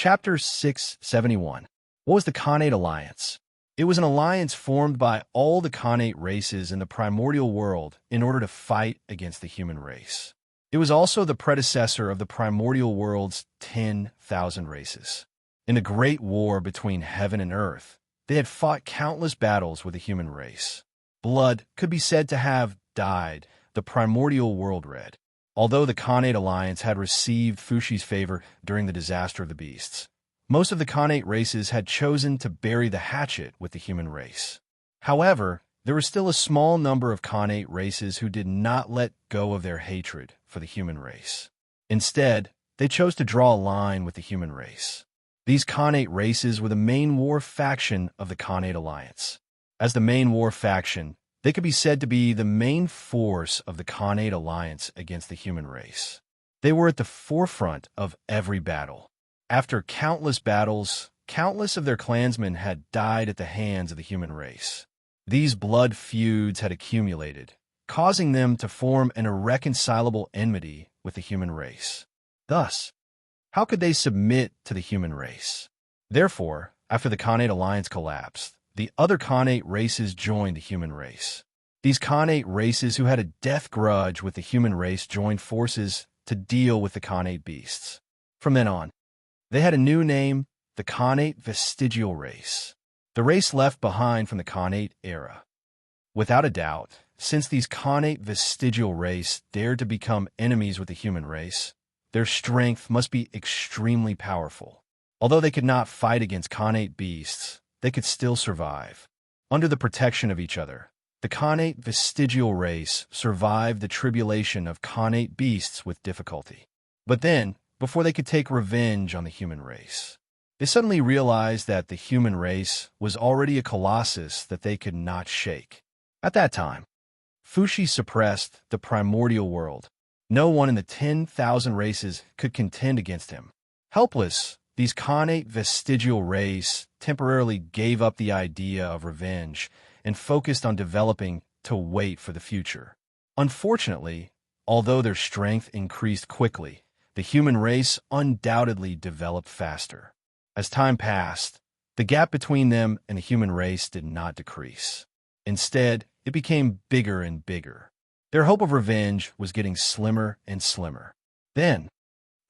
Chapter 671. What was the Khanate Alliance? It was an alliance formed by all the Khanate races in the primordial world in order to fight against the human race. It was also the predecessor of the primordial world's 10,000 races. In the great war between heaven and earth, they had fought countless battles with the human race. Blood could be said to have dyed the primordial world red. Although the Khanate Alliance had received Fushi's favor during the disaster of the beasts, most of the Khanate races had chosen to bury the hatchet with the human race. However, there was still a small number of Khanate races who did not let go of their hatred for the human race. Instead, they chose to draw a line with the human race. These Khanate races were the main war faction of the Khanate Alliance. As the main war faction, they could be said to be the main force of the Khanate Alliance against the human race. They were at the forefront of every battle. After countless battles, countless of their clansmen had died at the hands of the human race. These blood feuds had accumulated, causing them to form an irreconcilable enmity with the human race. Thus, how could they submit to the human race? Therefore, after the Khanate Alliance collapsed, the other Khanate races joined the human race. These Khanate races who had a death grudge with the human race joined forces to deal with the Khanate beasts. From then on, they had a new name, the Khanate Vestigial Race, the race left behind from the Khanate era. Without a doubt, since these Khanate Vestigial Race dared to become enemies with the human race, their strength must be extremely powerful. Although they could not fight against Khanate beasts, they could still survive. Under the protection of each other, the Khanate Vestigial Race survived the tribulation of Khanate beasts with difficulty. But then, before they could take revenge on the human race, they suddenly realized that the human race was already a colossus that they could not shake. At that time, Fushi suppressed the primordial world. No one in the 10,000 races could contend against him. Helpless, these Khanate Vestigial Race temporarily gave up the idea of revenge and focused on developing to wait for the future. Unfortunately, although their strength increased quickly, the human race undoubtedly developed faster. As time passed, the gap between them and the human race did not decrease. Instead, it became bigger and bigger. Their hope of revenge was getting slimmer and slimmer. Then,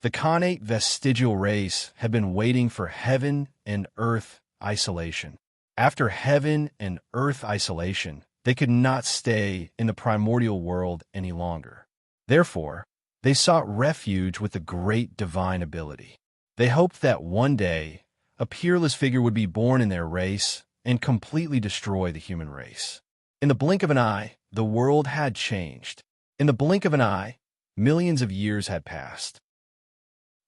the Khanate Vestigial Race had been waiting for heaven and earth isolation. After heaven and earth isolation, they could not stay in the primordial world any longer. Therefore, they sought refuge with the great divine ability. They hoped that one day, a peerless figure would be born in their race and completely destroy the human race. In the blink of an eye, the world had changed. In the blink of an eye, millions of years had passed.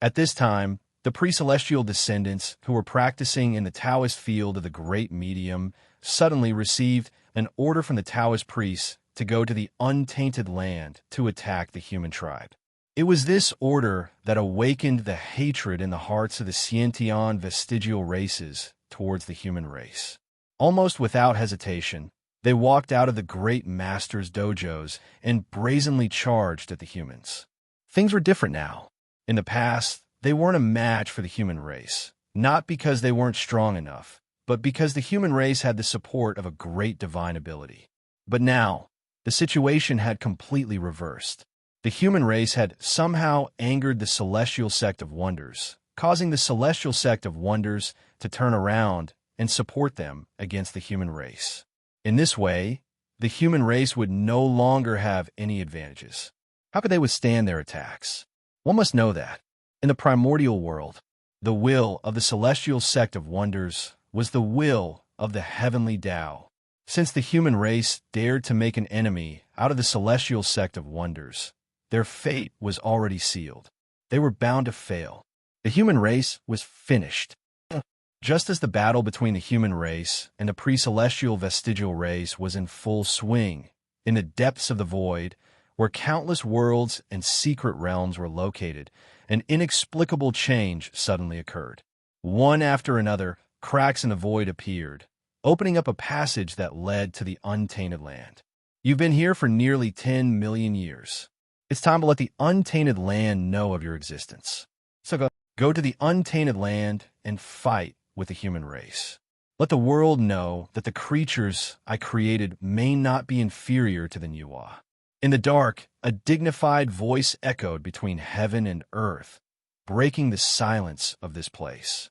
At this time, the pre-celestial descendants who were practicing in the Taoist field of the Great Medium suddenly received an order from the Taoist priests to go to the untainted land to attack the human tribe. It was this order that awakened the hatred in the hearts of the Xiantian vestigial races towards the human race. Almost without hesitation, they walked out of the great master's dojos and brazenly charged at the humans. Things were different now. In the past, they weren't a match for the human race, not because they weren't strong enough, but because the human race had the support of a great divine ability. But now, the situation had completely reversed. The human race had somehow angered the Celestial Sect of Wonders, causing the Celestial Sect of Wonders to turn around and support them against the human race. In this way, the human race would no longer have any advantages. How could they withstand their attacks? One must know that, in the primordial world, the will of the Celestial Sect of Wonders was the will of the heavenly Tao. Since the human race dared to make an enemy out of the Celestial Sect of Wonders, their fate was already sealed. They were bound to fail. The human race was finished. Just as the battle between the human race and the pre-celestial vestigial race was in full swing, in the depths of the void, where countless worlds and secret realms were located, an inexplicable change suddenly occurred. One after another, cracks in the void appeared, opening up a passage that led to the untainted land. You've been here for nearly 10 million years. It's time to let the untainted land know of your existence. So go. Go to the untainted land and fight with the human race. Let the world know that the creatures I created may not be inferior to the Nuwa. In the dark, a dignified voice echoed between heaven and earth, breaking the silence of this place.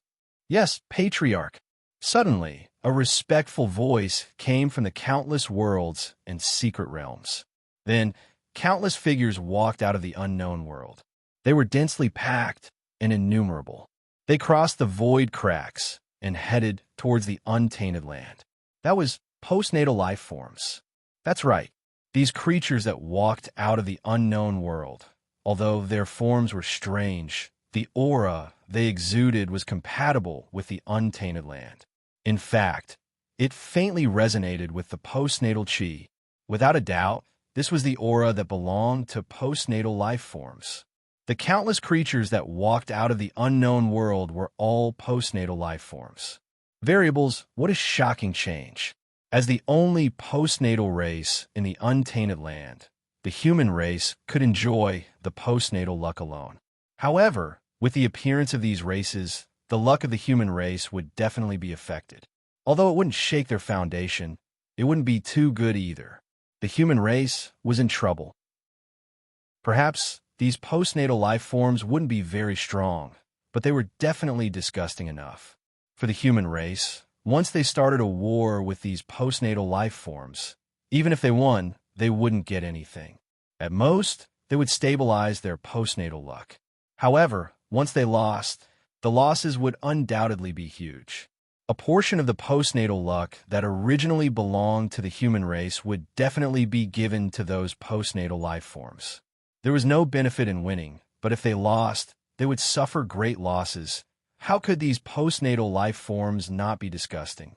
Yes, Patriarch. Suddenly, a respectful voice came from the countless worlds and secret realms. Then, countless figures walked out of the unknown world. They were densely packed and innumerable. They crossed the void cracks and headed towards the untainted land. That was postnatal life forms. That's right, these creatures that walked out of the unknown world. Although their forms were strange, the aura they exuded was compatible with the untainted land. In fact, it faintly resonated with the postnatal chi. Without a doubt, this was the aura that belonged to postnatal life forms. The countless creatures that walked out of the unknown world were all postnatal life forms. Variables, what a shocking change. As the only postnatal race in the untainted land, the human race could enjoy the postnatal luck alone. However, with the appearance of these races, the luck of the human race would definitely be affected. Although it wouldn't shake their foundation, it wouldn't be too good either. The human race was in trouble. Perhaps these postnatal life forms wouldn't be very strong, but they were definitely disgusting enough. For the human race, once they started a war with these postnatal life forms, even if they won, they wouldn't get anything. At most, they would stabilize their postnatal luck. However, once they lost, the losses would undoubtedly be huge. A portion of the postnatal luck that originally belonged to the human race would definitely be given to those postnatal life forms. There was no benefit in winning, but if they lost, they would suffer great losses. How could these postnatal life forms not be disgusting?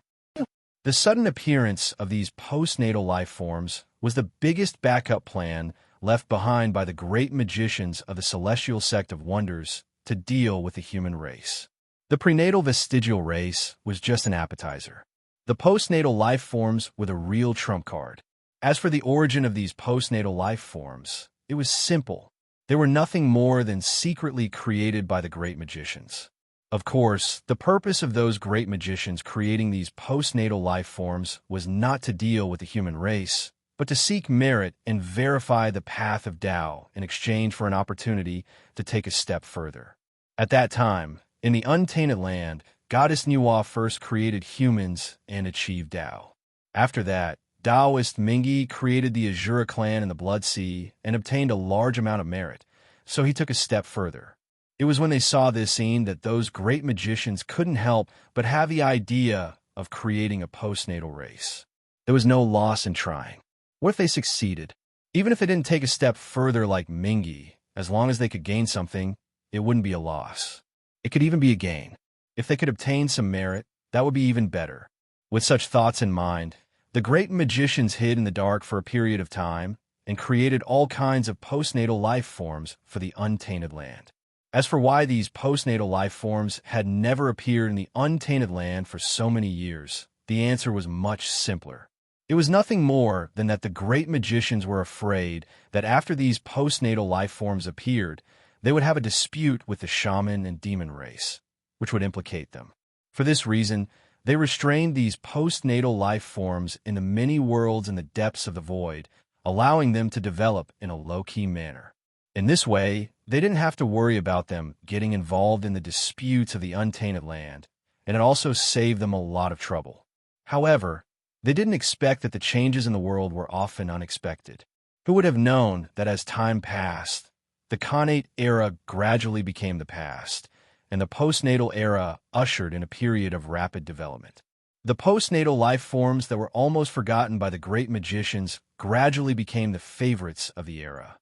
The sudden appearance of these postnatal life forms was the biggest backup plan left behind by the great magicians of the celestial sect of wonders to deal with the human race. The prenatal vestigial race was just an appetizer. The postnatal life forms were the real trump card. As for the origin of these postnatal life forms, it was simple. They were nothing more than secretly created by the great magicians. Of course, the purpose of those great magicians creating these postnatal life forms was not to deal with the human race, but to seek merit and verify the path of Tao in exchange for an opportunity to take a step further. At that time, in the untainted land, Goddess Nuwa first created humans and achieved Tao. After that, Taoist Mingi created the Azura clan in the Blood Sea and obtained a large amount of merit, so he took a step further. It was when they saw this scene that those great magicians couldn't help but have the idea of creating a postnatal race. There was no loss in trying. What if they succeeded? Even if they didn't take a step further like Mingi, as long as they could gain something, it wouldn't be a loss. It could even be a gain. If they could obtain some merit, that would be even better. With such thoughts in mind, the great magicians hid in the dark for a period of time and created all kinds of postnatal life forms for the untainted land. As for why these postnatal life forms had never appeared in the untainted land for so many years, the answer was much simpler. It was nothing more than that the great magicians were afraid that after these postnatal life forms appeared, they would have a dispute with the shaman and demon race, which would implicate them. For this reason, they restrained these postnatal life forms in the many worlds in the depths of the void, allowing them to develop in a low-key manner. In this way, they didn't have to worry about them getting involved in the disputes of the untainted land, and it also saved them a lot of trouble. However, they didn't expect that the changes in the world were often unexpected. Who would have known that as time passed, the Khanate era gradually became the past, and the postnatal era ushered in a period of rapid development. The postnatal life forms that were almost forgotten by the great magicians gradually became the favorites of the era.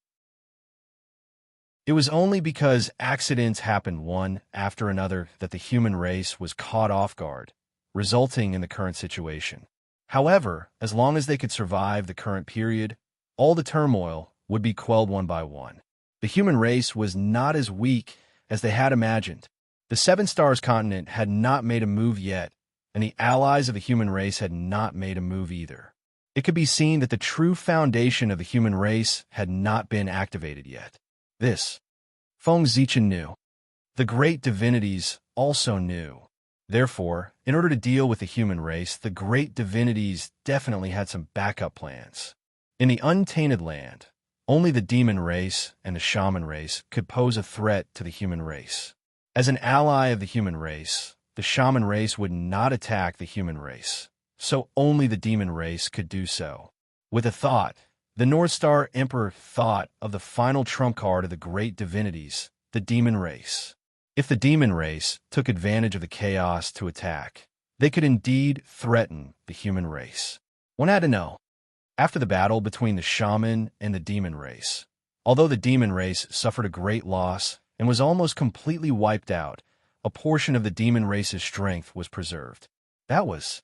It was only because accidents happened one after another that the human race was caught off guard, resulting in the current situation. However, as long as they could survive the current period, all the turmoil would be quelled one by one. The human race was not as weak as they had imagined. The Seven Stars continent had not made a move yet, and the allies of the human race had not made a move either. It could be seen that the true foundation of the human race had not been activated yet. This, Feng Zichen knew. the great divinities also knew. Therefore, in order to deal with the human race, the great divinities definitely had some backup plans. In the untainted land, only the demon race and the shaman race could pose a threat to the human race. As an ally of the human race, the shaman race would not attack the human race, so only the demon race could do so. With a thought, the North Star Emperor thought of the final trump card of the great divinities, the demon race. If the demon race took advantage of the chaos to attack, they could indeed threaten the human race. One had to know. After the battle between the shaman and the demon race, although the demon race suffered a great loss and was almost completely wiped out, a portion of the demon race's strength was preserved. That was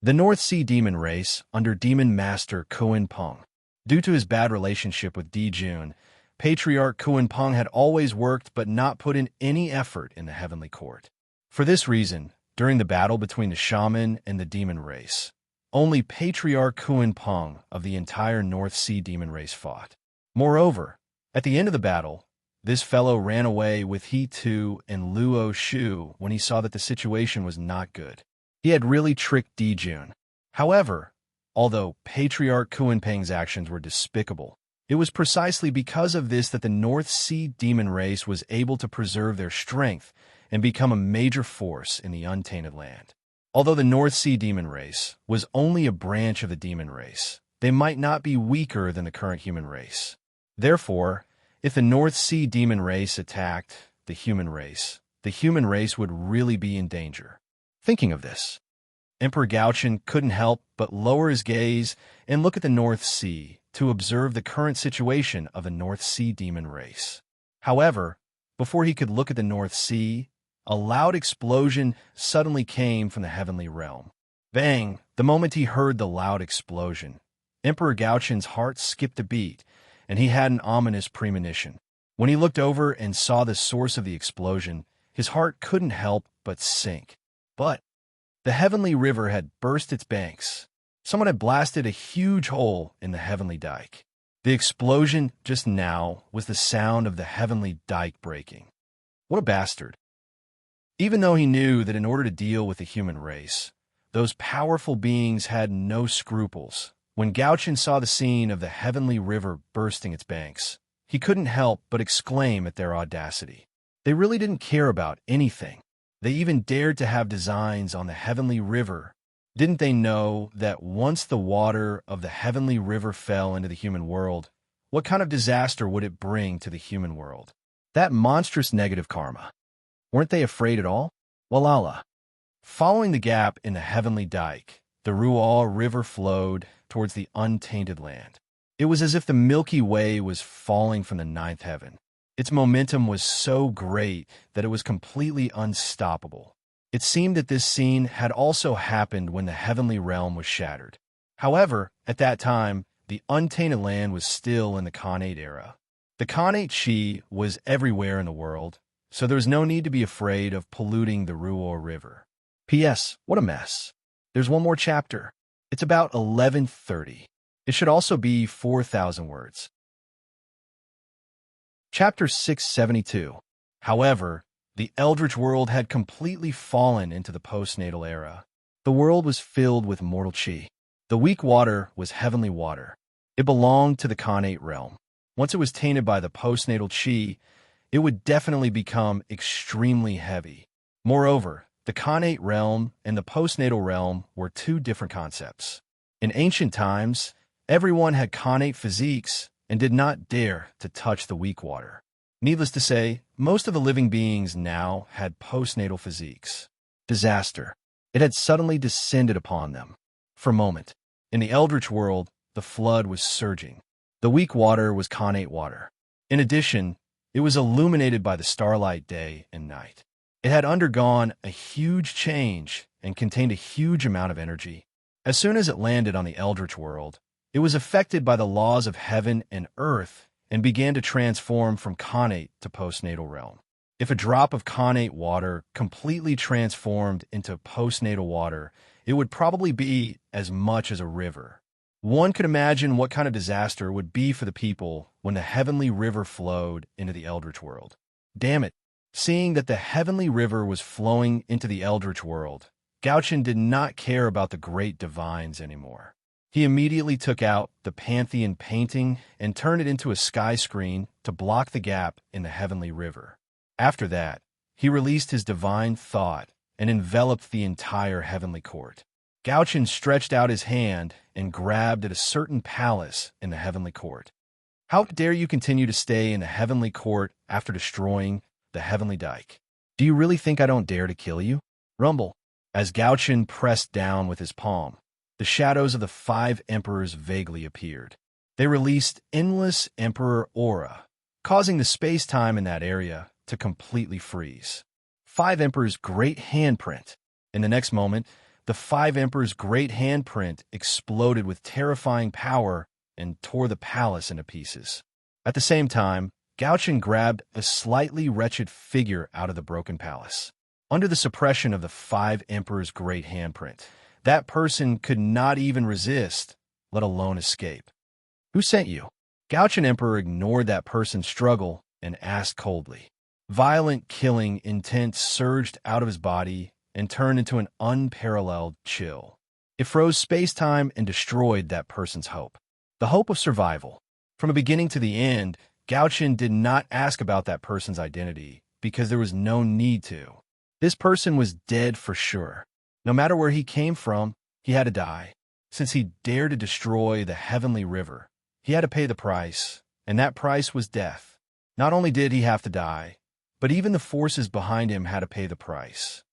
the North Sea demon race under Demon Master Kuan Peng. Due to his bad relationship with Di Jun, Patriarch Kuan Peng had always worked but not put in any effort in the heavenly court. For this reason, during the battle between the shaman and the demon race, only Patriarch Kuan Peng of the entire North Sea demon race fought. Moreover, at the end of the battle, this fellow ran away with He Tu and Luo Shu when he saw that the situation was not good. He had really tricked Di Jun. However, although Patriarch Kuan Peng's actions were despicable, it was precisely because of this that the North Sea demon race was able to preserve their strength and become a major force in the untainted land. Although the North Sea demon race was only a branch of the demon race, they might not be weaker than the current human race. Therefore, if the North Sea demon race attacked the human race would really be in danger. Thinking of this, Emperor Gaochen couldn't help but lower his gaze and look at the North Sea to observe the current situation of the North Sea demon race. However, before he could look at the North Sea, a loud explosion suddenly came from the heavenly realm. Bang! The moment he heard the loud explosion, Emperor Gaochen's heart skipped a beat, and he had an ominous premonition. When he looked over and saw the source of the explosion, his heart couldn't help but sink. But the heavenly river had burst its banks. Someone had blasted a huge hole in the heavenly dike. The explosion just now was the sound of the heavenly dike breaking. What a bastard. Even though he knew that in order to deal with the human race, those powerful beings had no scruples, when Gaochen saw the scene of the heavenly river bursting its banks, he couldn't help but exclaim at their audacity. They really didn't care about anything. They even dared to have designs on the heavenly river. Didn't they know that once the water of the heavenly river fell into the human world, what kind of disaster would it bring to the human world? That monstrous negative karma. Weren't they afraid at all? Walala. Following the gap in the heavenly dike, the Rual River flowed towards the untainted land. It was as if the Milky Way was falling from the ninth heaven. Its momentum was so great that it was completely unstoppable. It seemed that this scene had also happened when the heavenly realm was shattered. However, at that time, the untainted land was still in the Khanate era. The Khanate Chi was everywhere in the world, so there was no need to be afraid of polluting the Ruor River. P.S. What a mess. There's one more chapter. It's about 1130. It should also be 4,000 words. Chapter 672. However, the Eldritch world had completely fallen into the postnatal era. The world was filled with mortal chi. The weak water was heavenly water. It belonged to the Khanate realm. Once it was tainted by the postnatal chi, it would definitely become extremely heavy. Moreover, the Khanate realm and the postnatal realm were two different concepts. In ancient times, everyone had Khanate physiques and did not dare to touch the weak water. Needless to say, most of the living beings now had postnatal physiques. Disaster. It had suddenly descended upon them. For a moment, in the Eldritch world, the flood was surging. The weak water was Khanate water. In addition, it was illuminated by the starlight day and night. It had undergone a huge change and contained a huge amount of energy. As soon as it landed on the Eldritch world, it was affected by the laws of heaven and earth and began to transform from Khanate to postnatal realm. If a drop of Khanate water completely transformed into postnatal water, it would probably be as much as a river. One could imagine what kind of disaster it would be for the people when the heavenly river flowed into the Eldritch world. Damn it, Seeing that the heavenly river was flowing into the eldritch world, Gauchen did not care about the great divines anymore. He immediately took out the Pantheon painting and turned it into a sky screen to block the gap in the heavenly river. After that, he released his divine thought and enveloped the entire heavenly court. Gauchen stretched out his hand and grabbed at a certain palace in the heavenly court. How dare you continue to stay in the heavenly court after destroying the heavenly dike? Do you really think I don't dare to kill you? Rumble. As Gauchen pressed down with his palm, the shadows of the 5 emperors vaguely appeared. They released endless emperor aura, causing the space-time in that area to completely freeze. 5 emperors' great handprint. In the next moment, the 5 emperors' great handprint exploded with terrifying power and tore the palace into pieces. At the same time, Gauchen grabbed a slightly wretched figure out of the broken palace. Under the suppression of the 5 emperors' great handprint, that person could not even resist, let alone escape. Who sent you? Gauchen Emperor ignored that person's struggle and asked coldly. Violent killing intent surged out of his body and turned into an unparalleled chill. It froze space-time and destroyed that person's hope. The hope of survival. From the beginning to the end, Gauchen did not ask about that person's identity because there was no need to. This person was dead for sure. No matter where he came from, he had to die. Since he dared to destroy the heavenly river, he had to pay the price, and that price was death. Not only did he have to die, but even the forces behind him had to pay the price.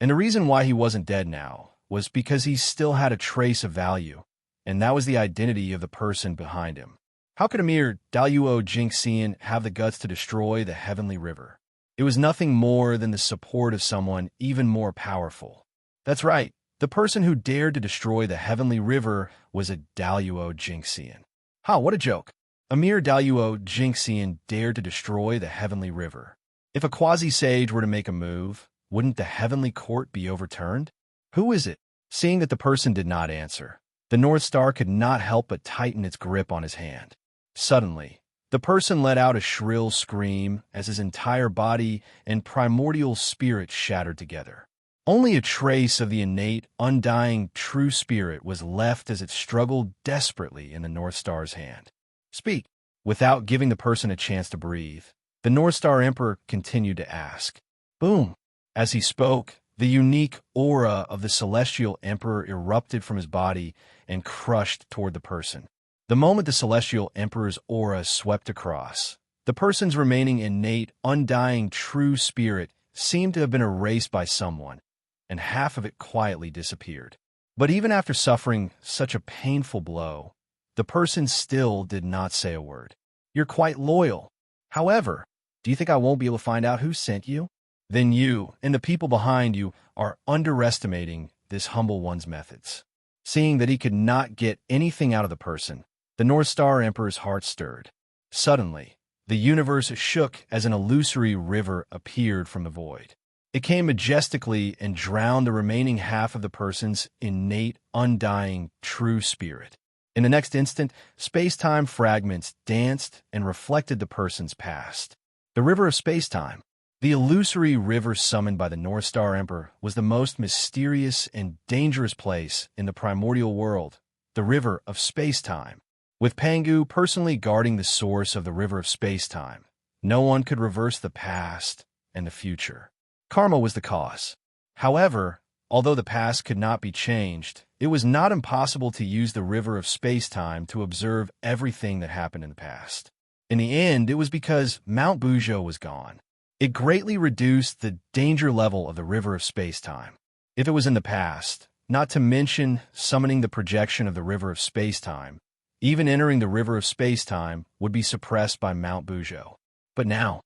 And the reason why he wasn't dead now was because he still had a trace of value, and that was the identity of the person behind him. How could a mere Daluo Jinxian have the guts to destroy the heavenly river? It was nothing more than the support of someone even more powerful. That's right, the person who dared to destroy the heavenly river was a Daluo Jinxian. Ha, what a joke. A mere Daluo Jinxian dared to destroy the heavenly river. If a quasi-sage were to make a move, wouldn't the heavenly court be overturned? Who is it? Seeing that the person did not answer, the North Star could not help but tighten its grip on his hand. Suddenly, the person let out a shrill scream as his entire body and primordial spirit shattered together. Only a trace of the innate, undying, true spirit was left as it struggled desperately in the North Star's hand. Speak. Without giving the person a chance to breathe, the North Star Emperor continued to ask. Boom! As he spoke, the unique aura of the Celestial Emperor erupted from his body and crushed toward the person. The moment the Celestial Emperor's aura swept across, the person's remaining innate, undying, true spirit seemed to have been erased by someone, and half of it quietly disappeared. But even after suffering such a painful blow, the person still did not say a word. You're quite loyal. However, do you think I won't be able to find out who sent you? Then you and the people behind you are underestimating this humble one's methods. Seeing that he could not get anything out of the person, the North Star Emperor's heart stirred. Suddenly, the universe shook as an illusory river appeared from the void. It came majestically and drowned the remaining half of the person's innate, undying, true spirit. In the next instant, space-time fragments danced and reflected the person's past. The river of space-time. The illusory river summoned by the North Star Emperor was the most mysterious and dangerous place in the primordial world, the river of space-time. With Pangu personally guarding the source of the river of space-time, no one could reverse the past and the future. Karma was the cause. However, although the past could not be changed, it was not impossible to use the river of space-time to observe everything that happened in the past. In the end, it was because Mount Bujo was gone. It greatly reduced the danger level of the river of space-time. If it was in the past, not to mention summoning the projection of the river of space-time, even entering the river of space-time would be suppressed by Mount Bujo. But now,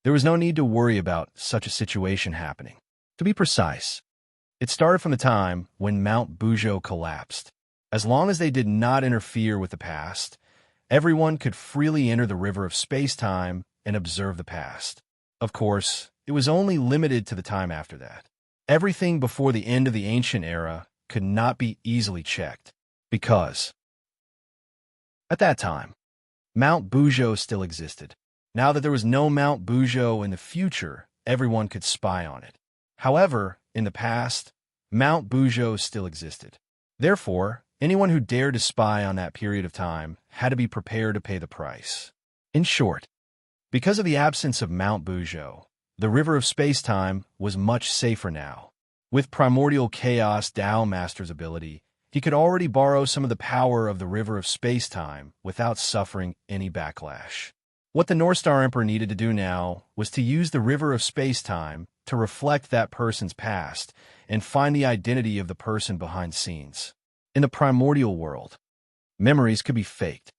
there was no need to worry about such a situation happening. To be precise, it started from the time when Mount Bujo collapsed. As long as they did not interfere with the past, everyone could freely enter the river of space-time and observe the past. Of course, it was only limited to the time after that. Everything before the end of the ancient era could not be easily checked, because at that time, Mount Bujo still existed. Now that there was no Mount Bujo in the future, everyone could spy on it. However, in the past, Mount Bujo still existed. Therefore, anyone who dared to spy on that period of time had to be prepared to pay the price. In short, because of the absence of Mount Bujo, the river of space-time was much safer now. With Primordial Chaos Dao Master's ability, he could already borrow some of the power of the river of space-time without suffering any backlash. What the North Star Emperor needed to do now was to use the river of space-time to reflect that person's past and find the identity of the person behind scenes. In the primordial world, memories could be faked.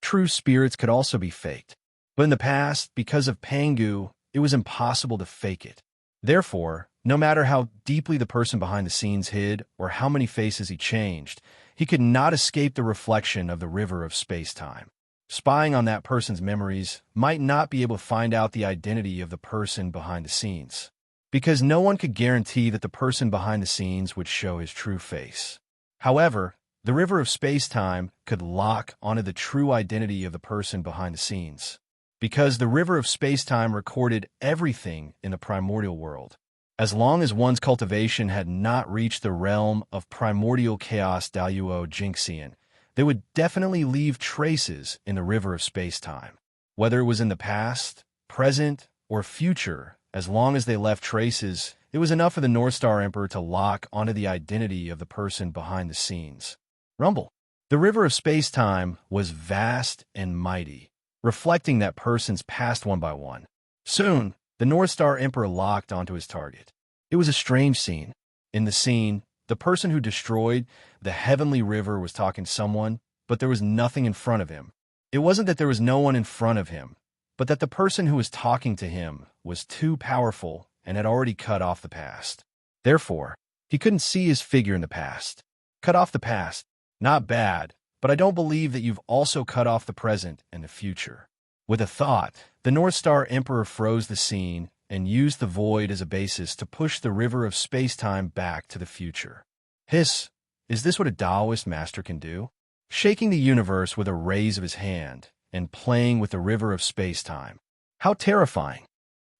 True spirits could also be faked. But in the past, because of Pangu, it was impossible to fake it. Therefore, no matter how deeply the person behind the scenes hid or how many faces he changed, he could not escape the reflection of the river of space-time. Spying on that person's memories might not be able to find out the identity of the person behind the scenes, because no one could guarantee that the person behind the scenes would show his true face. However, the river of space-time could lock onto the true identity of the person behind the scenes, because the river of space-time recorded everything in the primordial world. As long as one's cultivation had not reached the realm of primordial chaos Daluo Jinxian, they would definitely leave traces in the river of space-time. Whether it was in the past, present, or future, as long as they left traces, it was enough for the North Star Emperor to lock onto the identity of the person behind the scenes. Rumble. The river of space-time was vast and mighty, reflecting that person's past one by one. Soon, the North Star Emperor locked onto his target. It was a strange scene. In the scene, the person who destroyed the heavenly river was talking to someone, but there was nothing in front of him. It wasn't that there was no one in front of him, but that the person who was talking to him was too powerful and had already cut off the past. Therefore, he couldn't see his figure in the past. Cut off the past. Not bad, but I don't believe that you've also cut off the present and the future. With a thought, the North Star Emperor froze the scene and used the void as a basis to push the river of space-time back to the future. Hiss, is this what a Taoist master can do? Shaking the universe with a raise of his hand and playing with the river of space-time. How terrifying!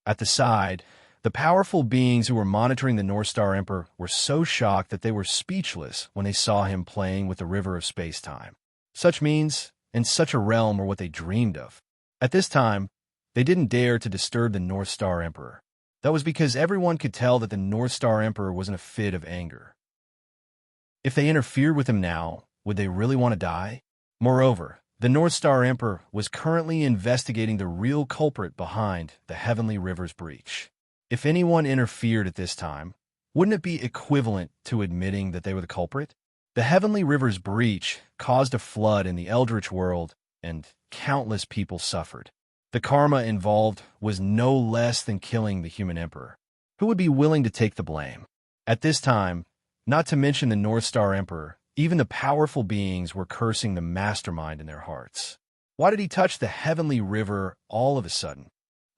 At the side, the powerful beings who were monitoring the North Star Emperor were so shocked that they were speechless when they saw him playing with the river of space-time. Such means, in such a realm, were what they dreamed of. At this time, they didn't dare to disturb the North Star Emperor. That was because everyone could tell that the North Star Emperor was in a fit of anger. If they interfered with him now, would they really want to die? Moreover, the North Star Emperor was currently investigating the real culprit behind the Heavenly River's breach. If anyone interfered at this time, wouldn't it be equivalent to admitting that they were the culprit? The Heavenly River's breach caused a flood in the Eldritch world, and countless people suffered. The karma involved was no less than killing the human emperor. Who would be willing to take the blame? At this time, not to mention the North Star Emperor, even the powerful beings were cursing the mastermind in their hearts. Why did he touch the Heavenly River all of a sudden?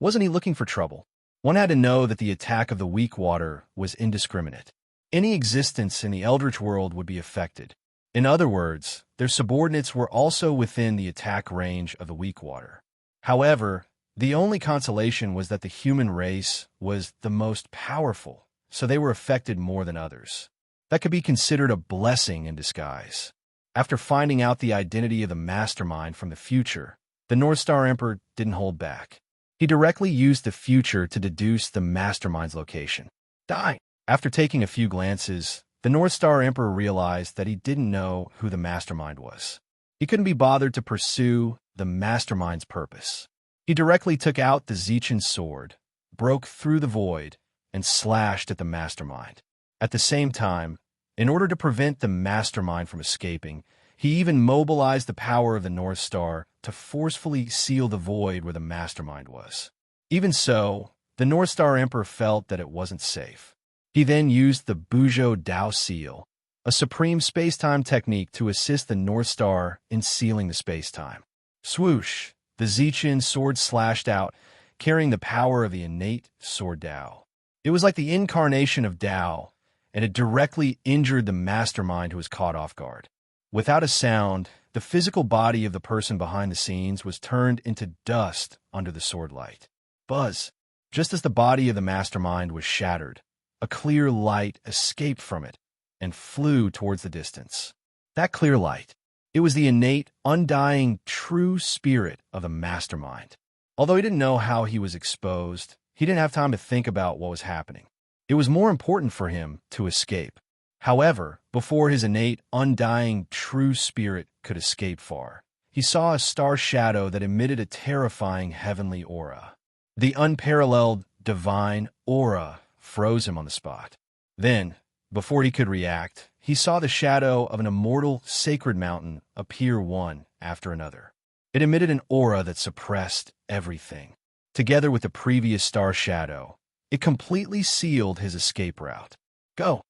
Wasn't he looking for trouble? One had to know that the attack of the weak water was indiscriminate. Any existence in the Eldritch world would be affected. In other words, their subordinates were also within the attack range of the weak water. However, the only consolation was that the human race was the most powerful, so they were affected more than others. That could be considered a blessing in disguise. After finding out the identity of the mastermind from the future, the North Star Emperor didn't hold back. He directly used the future to deduce the mastermind's location. Die! After taking a few glances, the North Star Emperor realized that he didn't know who the mastermind was. He couldn't be bothered to pursue the mastermind's purpose. He directly took out the Zichen's sword, broke through the void, and slashed at the mastermind. At the same time, in order to prevent the mastermind from escaping, he even mobilized the power of the North Star to forcefully seal the void where the mastermind was. Even so, the North Star Emperor felt that it wasn't safe. He then used the Bujo Dao Seal, a supreme space-time technique to assist the North Star in sealing the space-time. Swoosh! The Zichen sword slashed out, carrying the power of the innate sword Dao. It was like the incarnation of Dao, and it directly injured the mastermind who was caught off guard. Without a sound, The physical body of the person behind the scenes was turned into dust under the sword light. Buzz. Just as the body of the mastermind was shattered, a clear light escaped from it and flew towards the distance. That clear light, it was the innate, undying, true spirit of the mastermind. Although he didn't know how he was exposed, he didn't have time to think about what was happening. It was more important for him to escape. However, before his innate, undying, true spirit could escape far, he saw a star shadow that emitted a terrifying heavenly aura. The unparalleled, divine aura froze him on the spot. Then, before he could react, he saw the shadow of an immortal, sacred mountain appear one after another. It emitted an aura that suppressed everything. Together with the previous star shadow, it completely sealed his escape route. Go!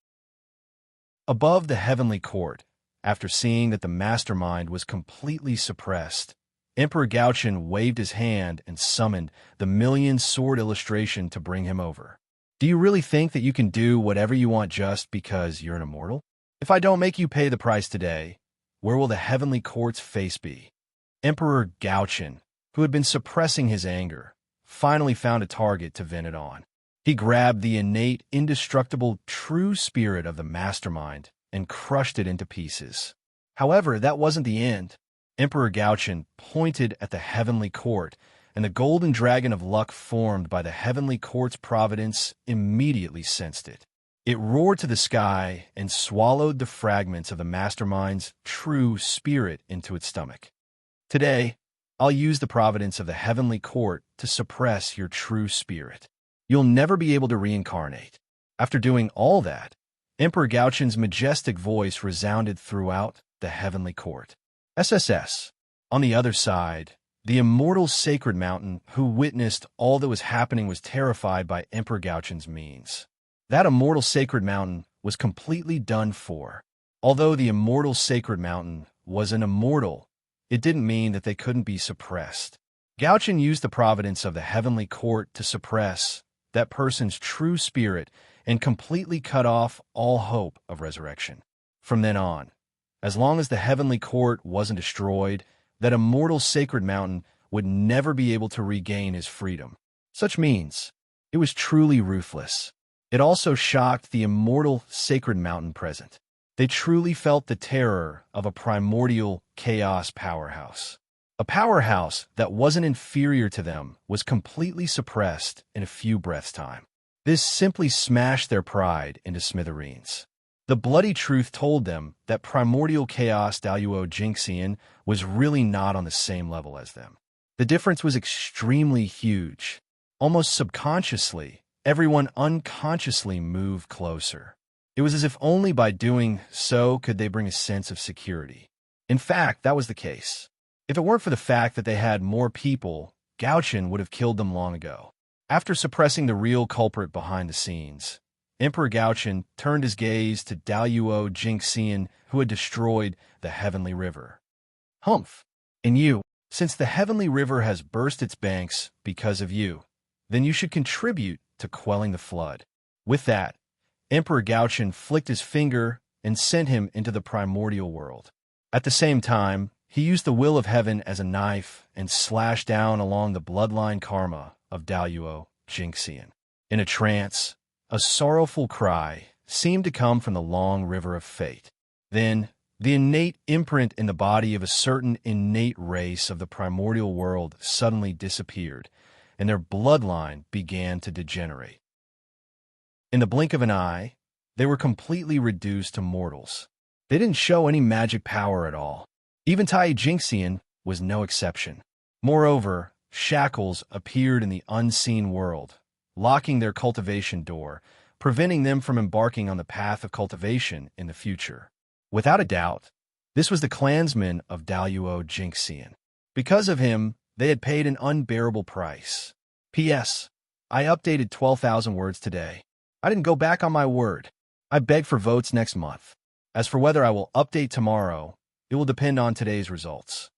Above the heavenly court, after seeing that the mastermind was completely suppressed, Emperor Gauchen waved his hand and summoned the million sword illustration to bring him over. Do you really think that you can do whatever you want just because you're an immortal? If I don't make you pay the price today, where will the heavenly court's face be? Emperor Gauchen, who had been suppressing his anger, finally found a target to vent it on. He grabbed the innate, indestructible, true spirit of the mastermind and crushed it into pieces. However, that wasn't the end. Emperor Gauchen pointed at the heavenly court, and the golden dragon of luck formed by the heavenly court's providence immediately sensed it. It roared to the sky and swallowed the fragments of the mastermind's true spirit into its stomach. Today, I'll use the providence of the heavenly court to suppress your true spirit. You'll never be able to reincarnate. After doing all that, Emperor Gauchen's majestic voice resounded throughout the heavenly court. SSS. On the other side, the immortal sacred mountain who witnessed all that was happening was terrified by Emperor Gauchen's means. That immortal sacred mountain was completely done for. Although the immortal sacred mountain was an immortal, it didn't mean that they couldn't be suppressed. Gauchen used the providence of the heavenly court to suppress that person's true spirit and completely cut off all hope of resurrection. From then on, as long as the heavenly court wasn't destroyed, that immortal sacred mountain would never be able to regain his freedom. Such means, it was truly ruthless. It also shocked the immortal sacred mountain present. They truly felt the terror of a primordial chaos powerhouse. A powerhouse that wasn't inferior to them was completely suppressed in a few breaths' time. This simply smashed their pride into smithereens. The bloody truth told them that primordial chaos Daluo Jingxian was really not on the same level as them. The difference was extremely huge. Almost subconsciously, everyone unconsciously moved closer. It was as if only by doing so could they bring a sense of security. In fact, that was the case. If it weren't for the fact that they had more people, Gauchen would have killed them long ago. After suppressing the real culprit behind the scenes, Emperor Gauchen turned his gaze to Daluo Jingxian, who had destroyed the Heavenly River. Humph! And you, since the Heavenly River has burst its banks because of you, then you should contribute to quelling the flood. With that, Emperor Gauchen flicked his finger and sent him into the primordial world. At the same time, he used the will of heaven as a knife and slashed down along the bloodline karma of Daluo Jingxian. In a trance, a sorrowful cry seemed to come from the long river of fate. Then, the innate imprint in the body of a certain innate race of the primordial world suddenly disappeared, and their bloodline began to degenerate. In the blink of an eye, they were completely reduced to mortals. They didn't show any magic power at all. Even Tai Jingxian was no exception. Moreover, shackles appeared in the unseen world, locking their cultivation door, preventing them from embarking on the path of cultivation in the future. Without a doubt, this was the clansman of Daluo Jingxian. Because of him, they had paid an unbearable price. P.S. I updated 12,000 words today. I didn't go back on my word. I beg for votes next month. As for whether I will update tomorrow, it will depend on today's results.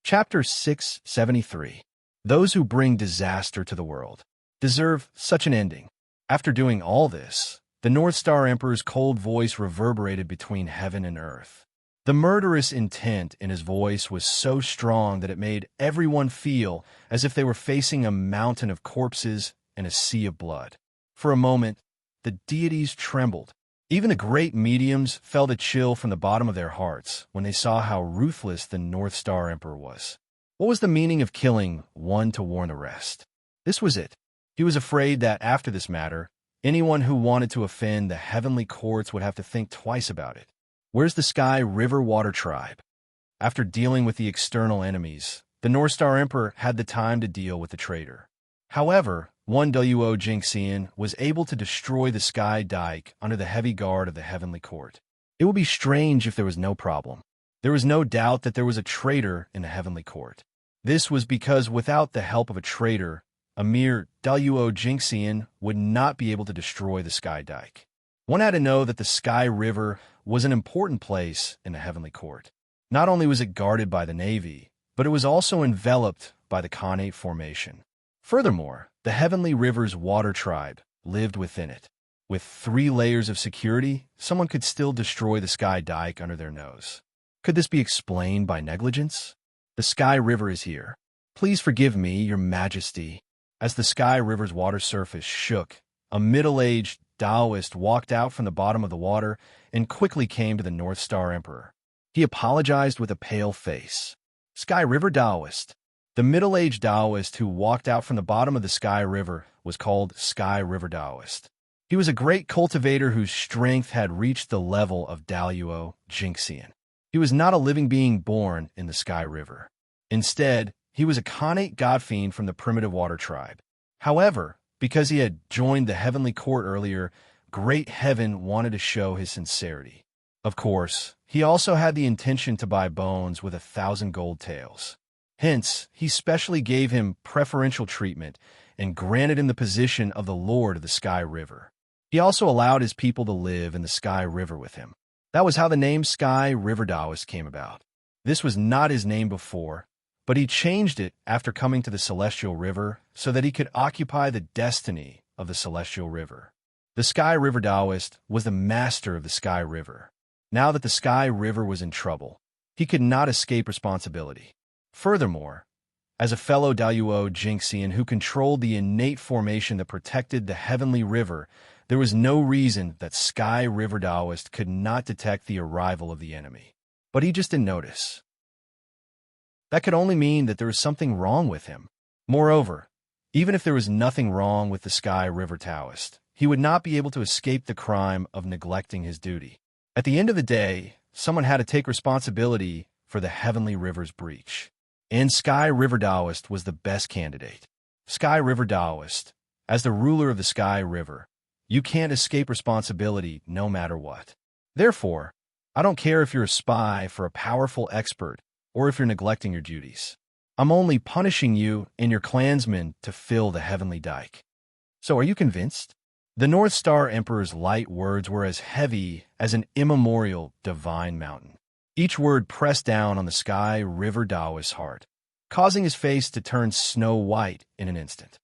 Chapter 673. Those who bring disaster to the world deserve such an ending. After doing all this, the North Star Emperor's cold voice reverberated between heaven and earth. The murderous intent in his voice was so strong that it made everyone feel as if they were facing a mountain of corpses and a sea of blood. For a moment, the deities trembled. Even the great mediums felt a chill from the bottom of their hearts when they saw how ruthless the North Star Emperor was. What was the meaning of killing one to warn the rest? This was it. He was afraid that after this matter, anyone who wanted to offend the heavenly courts would have to think twice about it. Where's the Sky River Water Tribe? After dealing with the external enemies, the North Star Emperor had the time to deal with the traitor. However, Unwavering Jinxian was able to destroy the Sky Dike under the heavy guard of the Heavenly Court. It would be strange if there was no problem. There was no doubt that there was a traitor in the Heavenly Court. This was because without the help of a traitor, a mere Unwavering Jinxian would not be able to destroy the Sky Dike. One had to know that the Sky River was an important place in the Heavenly Court. Not only was it guarded by the Navy, but it was also enveloped by the Khanate formation. Furthermore, the Heavenly River's water tribe lived within it. With 3 layers of security, someone could still destroy the Sky Dike under their nose. Could this be explained by negligence? The Sky River is here. Please forgive me, Your Majesty. As the Sky River's water surface shook, a middle-aged Taoist walked out from the bottom of the water and quickly came to the North Star Emperor. He apologized with a pale face. Sky River Taoist. The middle-aged Taoist who walked out from the bottom of the Sky River was called Sky River Taoist. He was a great cultivator whose strength had reached the level of Unwavering Jinxian. He was not a living being born in the Sky River. Instead, he was a Khanate god fiend from the primitive water tribe. However, because he had joined the Heavenly Court earlier, Great Heaven wanted to show his sincerity. Of course, he also had the intention to buy bones with 1,000 gold taels. Hence, he specially gave him preferential treatment and granted him the position of the Lord of the Sky River. He also allowed his people to live in the Sky River with him. That was how the name Sky River Taoist came about. This was not his name before, but he changed it after coming to the Celestial River so that he could occupy the destiny of the Celestial River. The Sky River Taoist was the master of the Sky River. Now that the Sky River was in trouble, he could not escape responsibility. Furthermore, as a fellow Unwavering Jinxian who controlled the innate formation that protected the Heavenly River, there was no reason that Sky River Taoist could not detect the arrival of the enemy. But he just didn't notice. That could only mean that there was something wrong with him. Moreover, even if there was nothing wrong with the Sky River Taoist, he would not be able to escape the crime of neglecting his duty. At the end of the day, someone had to take responsibility for the Heavenly River's breach. And Sky River Taoist was the best candidate. Sky River Taoist, as the ruler of the Sky River, you can't escape responsibility no matter what. Therefore, I don't care if you're a spy for a powerful expert or if you're neglecting your duties. I'm only punishing you and your clansmen to fill the Heavenly Dike. So are you convinced? The North Star Emperor's light words were as heavy as an immemorial divine mountain. Each word pressed down on the Sky River Taoist's heart, causing his face to turn snow white in an instant.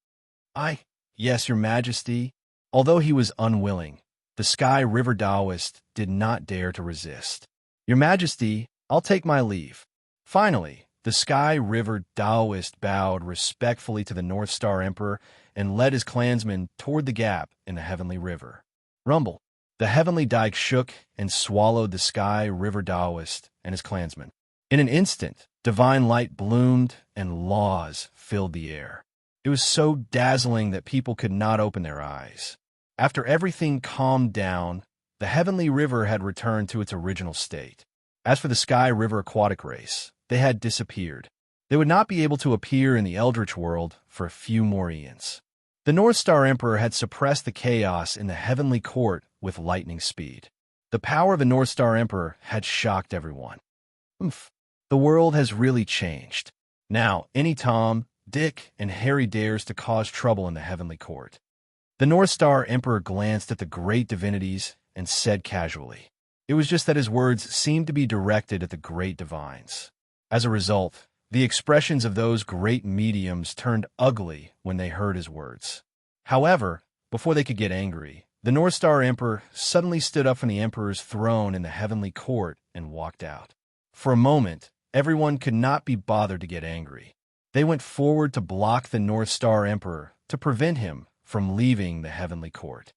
Yes, Your Majesty. Although he was unwilling, the Sky River Taoist did not dare to resist. Your Majesty, I'll take my leave. Finally, the Sky River Taoist bowed respectfully to the North Star Emperor and led his clansmen toward the gap in the Heavenly River. Rumble. The Heavenly Dike shook and swallowed the Sky River Taoist and his clansmen. In an instant, divine light bloomed and laws filled the air. It was so dazzling that people could not open their eyes. After everything calmed down, the Heavenly River had returned to its original state. As for the Sky River aquatic race, they had disappeared. They would not be able to appear in the Eldritch world for a few more eons. The North Star Emperor had suppressed the chaos in the Heavenly Court with lightning speed. The power of the North Star Emperor had shocked everyone. The world has really changed. Now, any Tom, Dick, and Harry dares to cause trouble in the Heavenly Court. The North Star Emperor glanced at the great divinities and said casually. It was just that his words seemed to be directed at the great divines. As a result, the expressions of those great mediums turned ugly when they heard his words. However, before they could get angry, the North Star Emperor suddenly stood up from the Emperor's throne in the Heavenly Court and walked out. For a moment, everyone could not be bothered to get angry. They went forward to block the North Star Emperor to prevent him from leaving the heavenly court.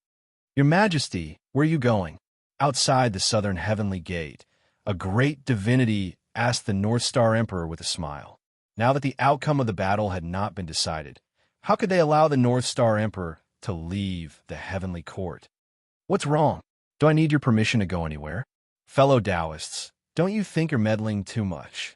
"Your Majesty, where are you going?" Outside the southern heavenly gate, a great divinity asked the North Star Emperor with a smile. Now that the outcome of the battle had not been decided, how could they allow the North Star Emperor to leave the heavenly court? "What's wrong? Do I need your permission to go anywhere?" "Fellow Taoists, don't you think you're meddling too much?"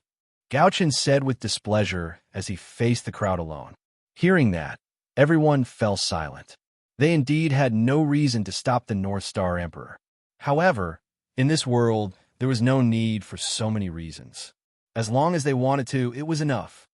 Gao-Chen said with displeasure as he faced the crowd alone. Hearing that, everyone fell silent. They indeed had no reason to stop the North Star Emperor. However, in this world, there was no need for so many reasons. As long as they wanted to, it was enough.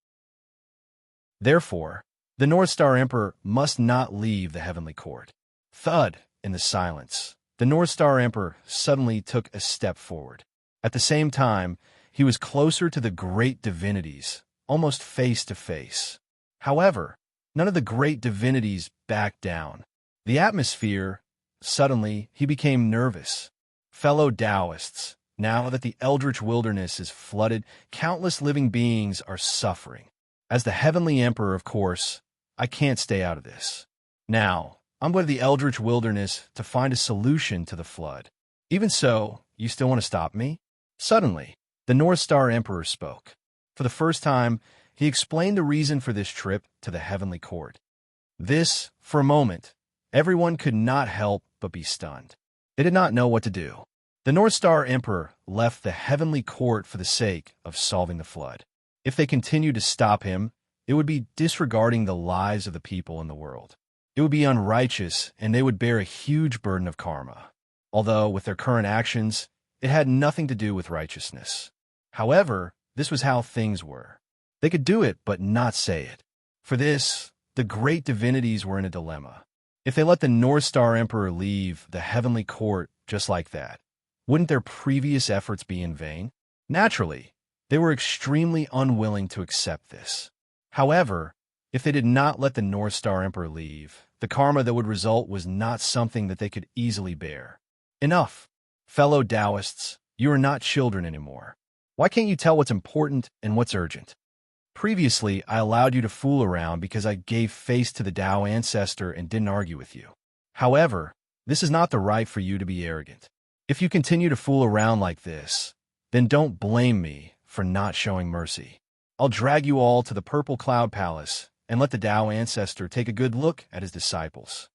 Therefore, the North Star Emperor must not leave the heavenly court. Thud, in the silence, the North Star Emperor suddenly took a step forward. At the same time, he was closer to the great divinities, almost face to face. However, none of the great divinities backed down. The atmosphere, suddenly, he became nervous. Fellow Taoists, now that the eldritch wilderness is flooded, countless living beings are suffering. As the heavenly emperor, of course, I can't stay out of this. Now, I'm going to the eldritch wilderness to find a solution to the flood. Even so, you still want to stop me? Suddenly, the North Star Emperor spoke. For the first time, he explained the reason for this trip to the heavenly court. This, for a moment, everyone could not help but be stunned. They did not know what to do. The North Star Emperor left the heavenly court for the sake of solving the flood. If they continued to stop him, it would be disregarding the lives of the people in the world. It would be unrighteous, and they would bear a huge burden of karma. Although, with their current actions, it had nothing to do with righteousness. However, this was how things were. They could do it, but not say it. For this, the great divinities were in a dilemma. If they let the North Star Emperor leave the heavenly court just like that, wouldn't their previous efforts be in vain? Naturally, they were extremely unwilling to accept this. However, if they did not let the North Star Emperor leave, the karma that would result was not something that they could easily bear. Enough. Fellow Taoists, you are not children anymore. Why can't you tell what's important and what's urgent? Previously, I allowed you to fool around because I gave face to the Tao ancestor and didn't argue with you. However, this is not the right for you to be arrogant. If you continue to fool around like this, then don't blame me for not showing mercy. I'll drag you all to the Purple Cloud Palace and let the Tao ancestor take a good look at his disciples.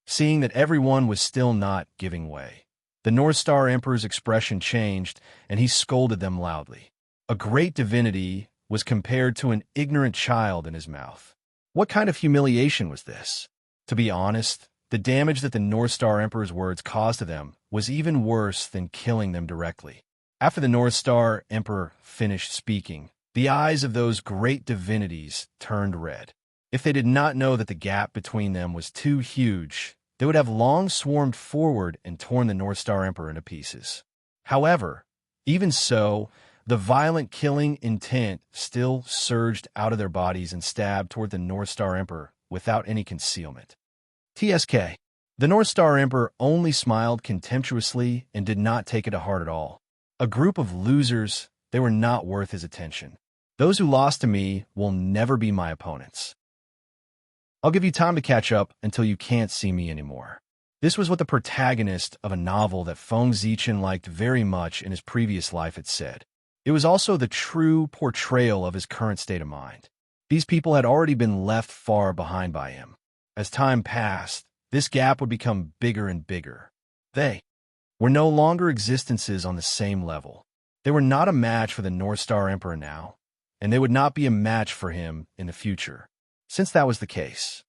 Seeing that everyone was still not giving way, the North Star Emperor's expression changed, and he scolded them loudly. A great divinity was compared to an ignorant child in his mouth. What kind of humiliation was this? To be honest, the damage that the North Star Emperor's words caused to them was even worse than killing them directly. After the North Star Emperor finished speaking, the eyes of those great divinities turned red. If they did not know that the gap between them was too huge, they would have long swarmed forward and torn the North Star Emperor into pieces. However, even so, the violent killing intent still surged out of their bodies and stabbed toward the North Star Emperor without any concealment. TSK. The North Star Emperor only smiled contemptuously and did not take it to heart at all. A group of losers, they were not worth his attention. Those who lost to me will never be my opponents. I'll give you time to catch up until you can't see me anymore. This was what the protagonist of a novel that Feng Zichen liked very much in his previous life had said. It was also the true portrayal of his current state of mind. These people had already been left far behind by him. As time passed, this gap would become bigger and bigger. They were no longer existences on the same level. They were not a match for the North Star Emperor now, and they would not be a match for him in the future. Since that was the case,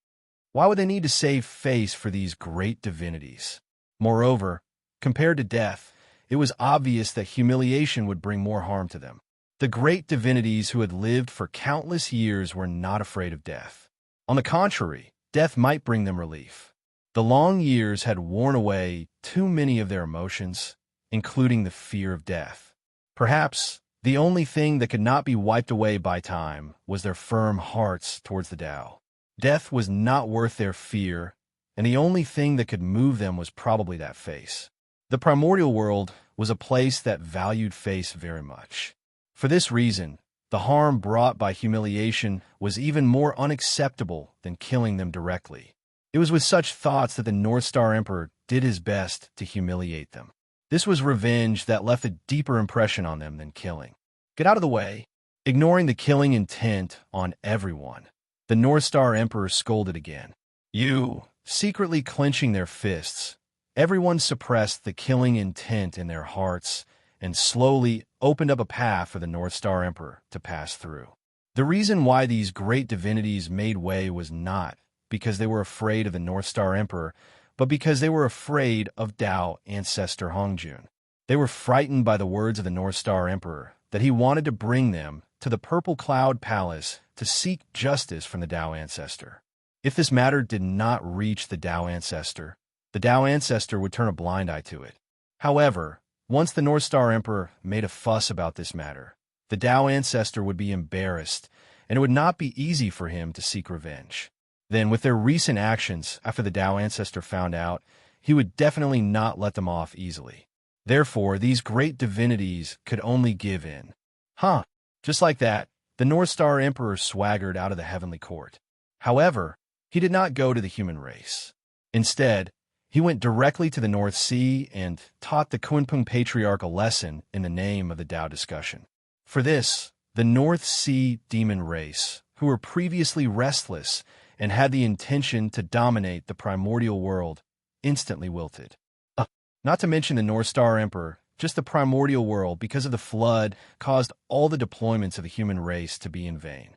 why would they need to save face for these great divinities? Moreover, compared to death, it was obvious that humiliation would bring more harm to them. The great divinities who had lived for countless years were not afraid of death. On the contrary, death might bring them relief. The long years had worn away too many of their emotions, including the fear of death. Perhaps the only thing that could not be wiped away by time was their firm hearts towards the Tao. Death was not worth their fear, and the only thing that could move them was probably that face. The primordial world was a place that valued face very much. For this reason, the harm brought by humiliation was even more unacceptable than killing them directly. It was with such thoughts that the North Star Emperor did his best to humiliate them. This was revenge that left a deeper impression on them than killing. Get out of the way. Ignoring the killing intent on everyone, the North Star Emperor scolded again. You, secretly clenching their fists, everyone suppressed the killing intent in their hearts and slowly opened up a path for the North Star Emperor to pass through. The reason why these great divinities made way was not because they were afraid of the North Star Emperor, but because they were afraid of Tao ancestor Hongjun. They were frightened by the words of the North Star Emperor that he wanted to bring them to the Purple Cloud Palace to seek justice from the Tao ancestor. If this matter did not reach the Tao ancestor would turn a blind eye to it. However, once the North Star Emperor made a fuss about this matter, the Tao ancestor would be embarrassed, and it would not be easy for him to seek revenge. Then, with their recent actions after the Tao ancestor found out, he would definitely not let them off easily. Therefore, these great divinities could only give in. Just like that, the North Star Emperor swaggered out of the heavenly court. However, he did not go to the human race. Instead, he went directly to the North Sea and taught the Kunpeng Patriarch a lesson in the name of the Tao discussion. For this, the North Sea demon race, who were previously restless and had the intention to dominate the primordial world, instantly wilted. Not to mention the North Star Emperor, just the primordial world, because of the flood, caused all the deployments of the human race to be in vain.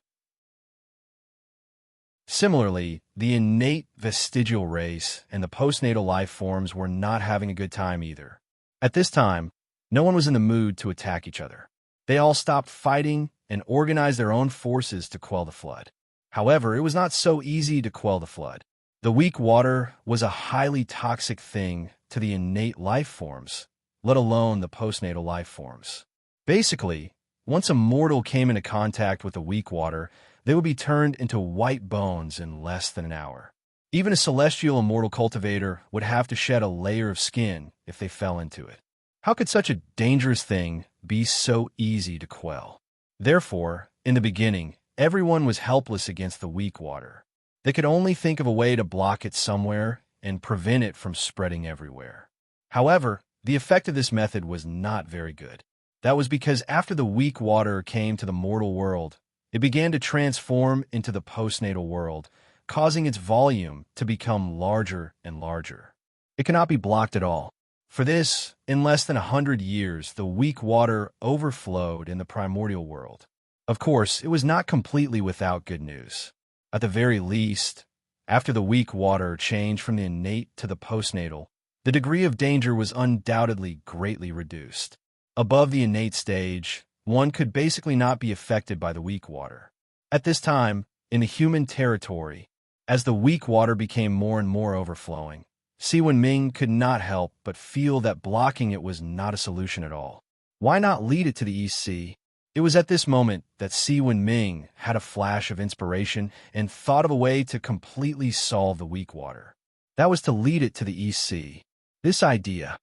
Similarly, the innate vestigial race and the postnatal life forms were not having a good time either. At this time, no one was in the mood to attack each other. They all stopped fighting and organized their own forces to quell the flood. However, it was not so easy to quell the flood. The weak water was a highly toxic thing to the innate life forms, let alone the postnatal life forms. Basically, once a mortal came into contact with the weak water, they would be turned into white bones in less than an hour. Even a celestial immortal cultivator would have to shed a layer of skin if they fell into it. How could such a dangerous thing be so easy to quell? Therefore, in the beginning, everyone was helpless against the weak water. They could only think of a way to block it somewhere and prevent it from spreading everywhere. However, the effect of this method was not very good. That was because after the weak water came to the mortal world, it began to transform into the postnatal world, causing its volume to become larger and larger. It cannot be blocked at all. For this, in less than 100 years, the weak water overflowed in the primordial world. Of course, it was not completely without good news. At the very least, after the weak water changed from the innate to the postnatal, the degree of danger was undoubtedly greatly reduced. Above the innate stage, one could basically not be affected by the weak water. At this time, in the human territory, as the weak water became more and more overflowing, Si Wenming could not help but feel that blocking it was not a solution at all. Why not lead it to the East Sea? It was at this moment that Si Wenming had a flash of inspiration and thought of a way to completely solve the weak water. That was to lead it to the East Sea. This idea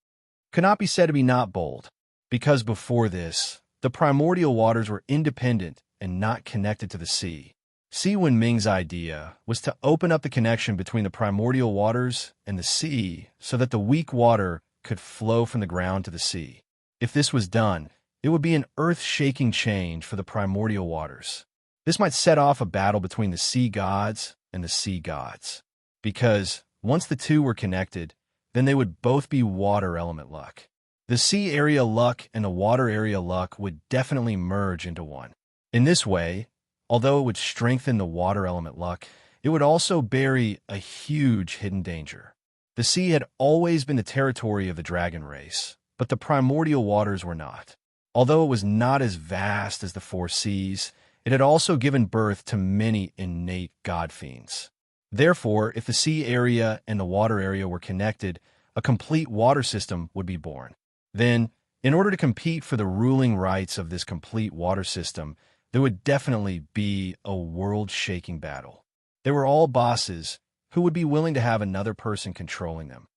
could not be said to be not bold, because before this, the primordial waters were independent and not connected to the sea. Si Wenming's idea was to open up the connection between the primordial waters and the sea so that the weak water could flow from the ground to the sea. If this was done, it would be an earth-shaking change for the primordial waters. This might set off a battle between the sea gods and the sea gods, because once the two were connected, then they would both be water element luck. The sea area luck and the water area luck would definitely merge into one. In this way, although it would strengthen the water element luck, it would also bury a huge hidden danger. The sea had always been the territory of the dragon race, but the primordial waters were not. Although it was not as vast as the four seas, it had also given birth to many innate god fiends. Therefore, if the sea area and the water area were connected, a complete water system would be born. Then, in order to compete for the ruling rights of this complete water system, there would definitely be a world-shaking battle. They were all bosses who would be willing to have another person controlling them.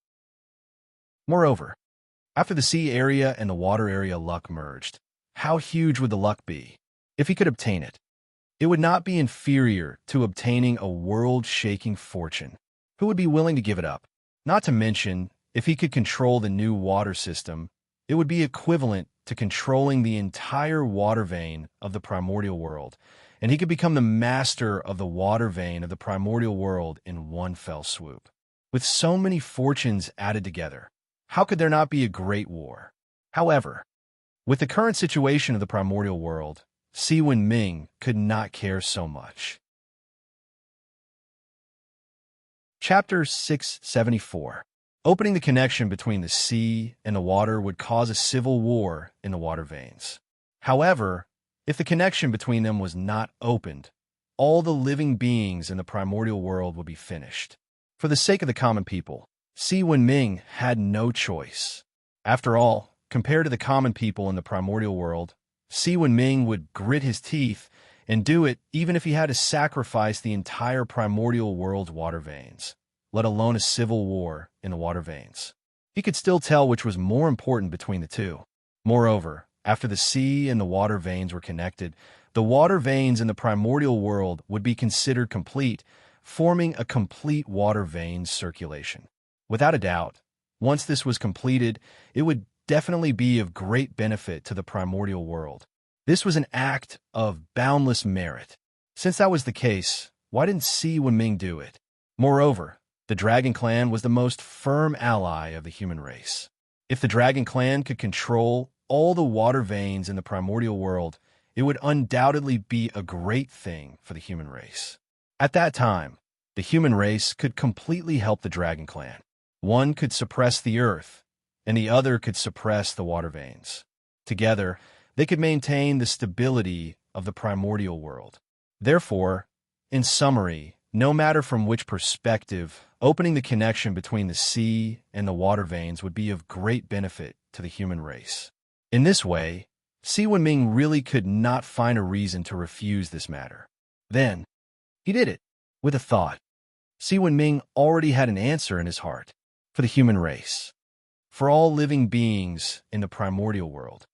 Moreover, after the sea area and the water area luck merged, how huge would the luck be if he could obtain it? It would not be inferior to obtaining a world-shaking fortune. Who would be willing to give it up? Not to mention, if he could control the new water system, it would be equivalent to controlling the entire water vein of the primordial world, and he could become the master of the water vein of the primordial world in one fell swoop. With so many fortunes added together, how could there not be a great war? However, with the current situation of the primordial world, Si Wenming could not care so much. Chapter 674. Opening the connection between the sea and the water would cause a civil war in the water veins. However, if the connection between them was not opened, all the living beings in the primordial world would be finished. For the sake of the common people, Si Wenming had no choice. After all, compared to the common people in the primordial world, Si Wenming would grit his teeth and do it even if he had to sacrifice the entire primordial world's water veins, let alone a civil war in the water veins. He could still tell which was more important between the two. Moreover, after the sea and the water veins were connected, the water veins in the primordial world would be considered complete, forming a complete water veins circulation. Without a doubt, once this was completed, it would definitely be of great benefit to the primordial world. This was an act of boundless merit. Since that was the case, why didn't Si Wenming do it? Moreover, the Dragon Clan was the most firm ally of the human race. If the Dragon Clan could control all the water veins in the primordial world, it would undoubtedly be a great thing for the human race. At that time, the human race could completely help the Dragon Clan. One could suppress the earth, and the other could suppress the water veins. Together, they could maintain the stability of the primordial world. Therefore, in summary, no matter from which perspective, opening the connection between the sea and the water veins would be of great benefit to the human race. In this way, Si Wenming really could not find a reason to refuse this matter. Then, he did it, with a thought. Si Wenming already had an answer in his heart for the human race. For all living beings in the primordial world,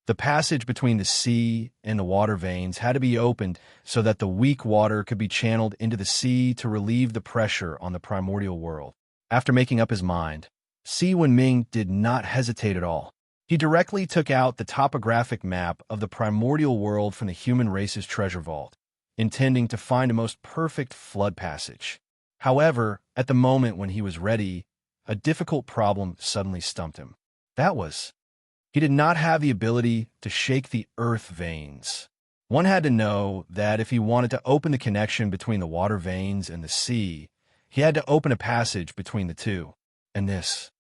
the passage between the sea and the water veins had to be opened so that the weak water could be channeled into the sea to relieve the pressure on the primordial world. After making up his mind, Si Wenming did not hesitate at all. He directly took out the topographic map of the primordial world from the human race's treasure vault, intending to find a most perfect flood passage. However, at the moment when he was ready, a difficult problem suddenly stumped him. That was, he did not have the ability to shake the earth veins. One had to know that if he wanted to open the connection between the water veins and the sea, he had to open a passage between the two. And this,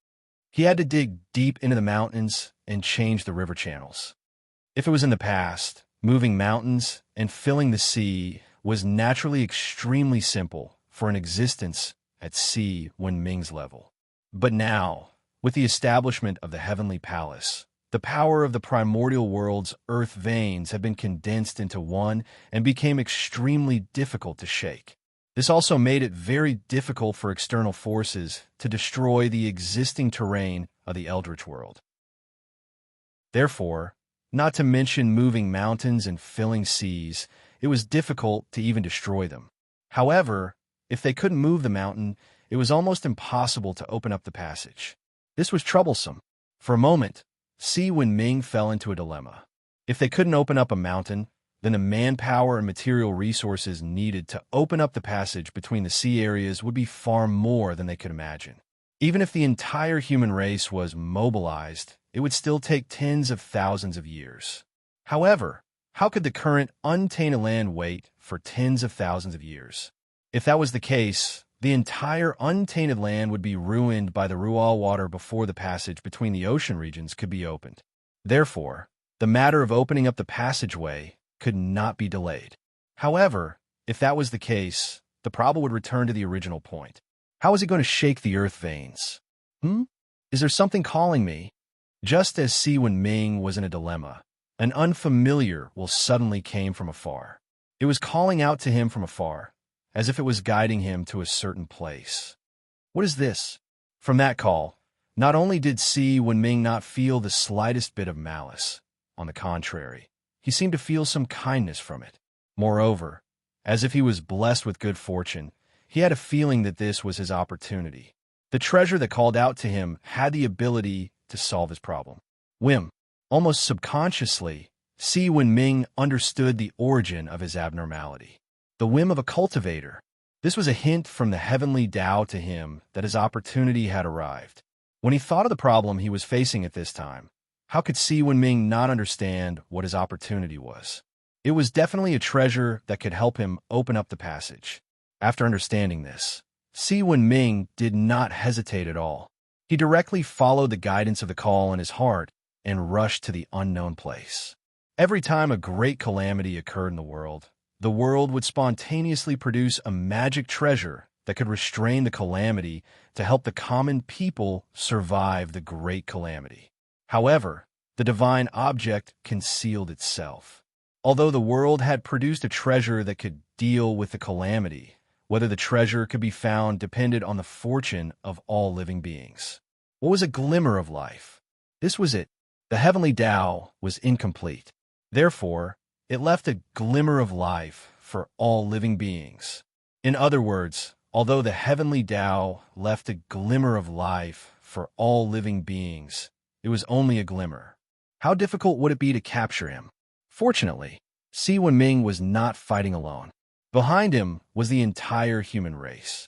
he had to dig deep into the mountains and change the river channels. If it was in the past, moving mountains and filling the sea was naturally extremely simple for an existence at Si Wenming's level. But now, with the establishment of the Heavenly Palace, the power of the primordial world's earth veins had been condensed into one and became extremely difficult to shake. This also made it very difficult for external forces to destroy the existing terrain of the Eldritch world. Therefore, not to mention moving mountains and filling seas, it was difficult to even destroy them. However, if they couldn't move the mountain, it was almost impossible to open up the passage. This was troublesome. For a moment, Si Wenming fell into a dilemma. If they couldn't open up a mountain, then the manpower and material resources needed to open up the passage between the sea areas would be far more than they could imagine. Even if the entire human race was mobilized, it would still take tens of thousands of years. However, how could the current untainted land wait for tens of thousands of years? If that was the case, the entire untainted land would be ruined by the Rual water before the passage between the ocean regions could be opened. Therefore, the matter of opening up the passageway could not be delayed. However, if that was the case, the problem would return to the original point. How is he going to shake the earth veins? Is there something calling me? Just as Si Wenming was in a dilemma, an unfamiliar will suddenly came from afar. It was calling out to him from afar, as if it was guiding him to a certain place. What is this? From that call, not only did Si Wenming not feel the slightest bit of malice, on the contrary, he seemed to feel some kindness from it. Moreover, as if he was blessed with good fortune, he had a feeling that this was his opportunity. The treasure that called out to him had the ability to solve his problem. Whim. Almost subconsciously, Si Wenming understood the origin of his abnormality. The whim of a cultivator. This was a hint from the heavenly Tao to him that his opportunity had arrived. When he thought of the problem he was facing at this time, how could Si Wenming not understand what his opportunity was? It was definitely a treasure that could help him open up the passage. After understanding this, Si Wenming did not hesitate at all. He directly followed the guidance of the call in his heart and rushed to the unknown place. Every time a great calamity occurred in the world would spontaneously produce a magic treasure that could restrain the calamity to help the common people survive the great calamity. However, the divine object concealed itself. Although the world had produced a treasure that could deal with the calamity, whether the treasure could be found depended on the fortune of all living beings. What was a glimmer of life? This was it. The heavenly Tao was incomplete. Therefore, it left a glimmer of life for all living beings. In other words, although the heavenly Tao left a glimmer of life for all living beings, it was only a glimmer. How difficult would it be to capture him? Fortunately, Si Wenming was not fighting alone. Behind him was the entire human race.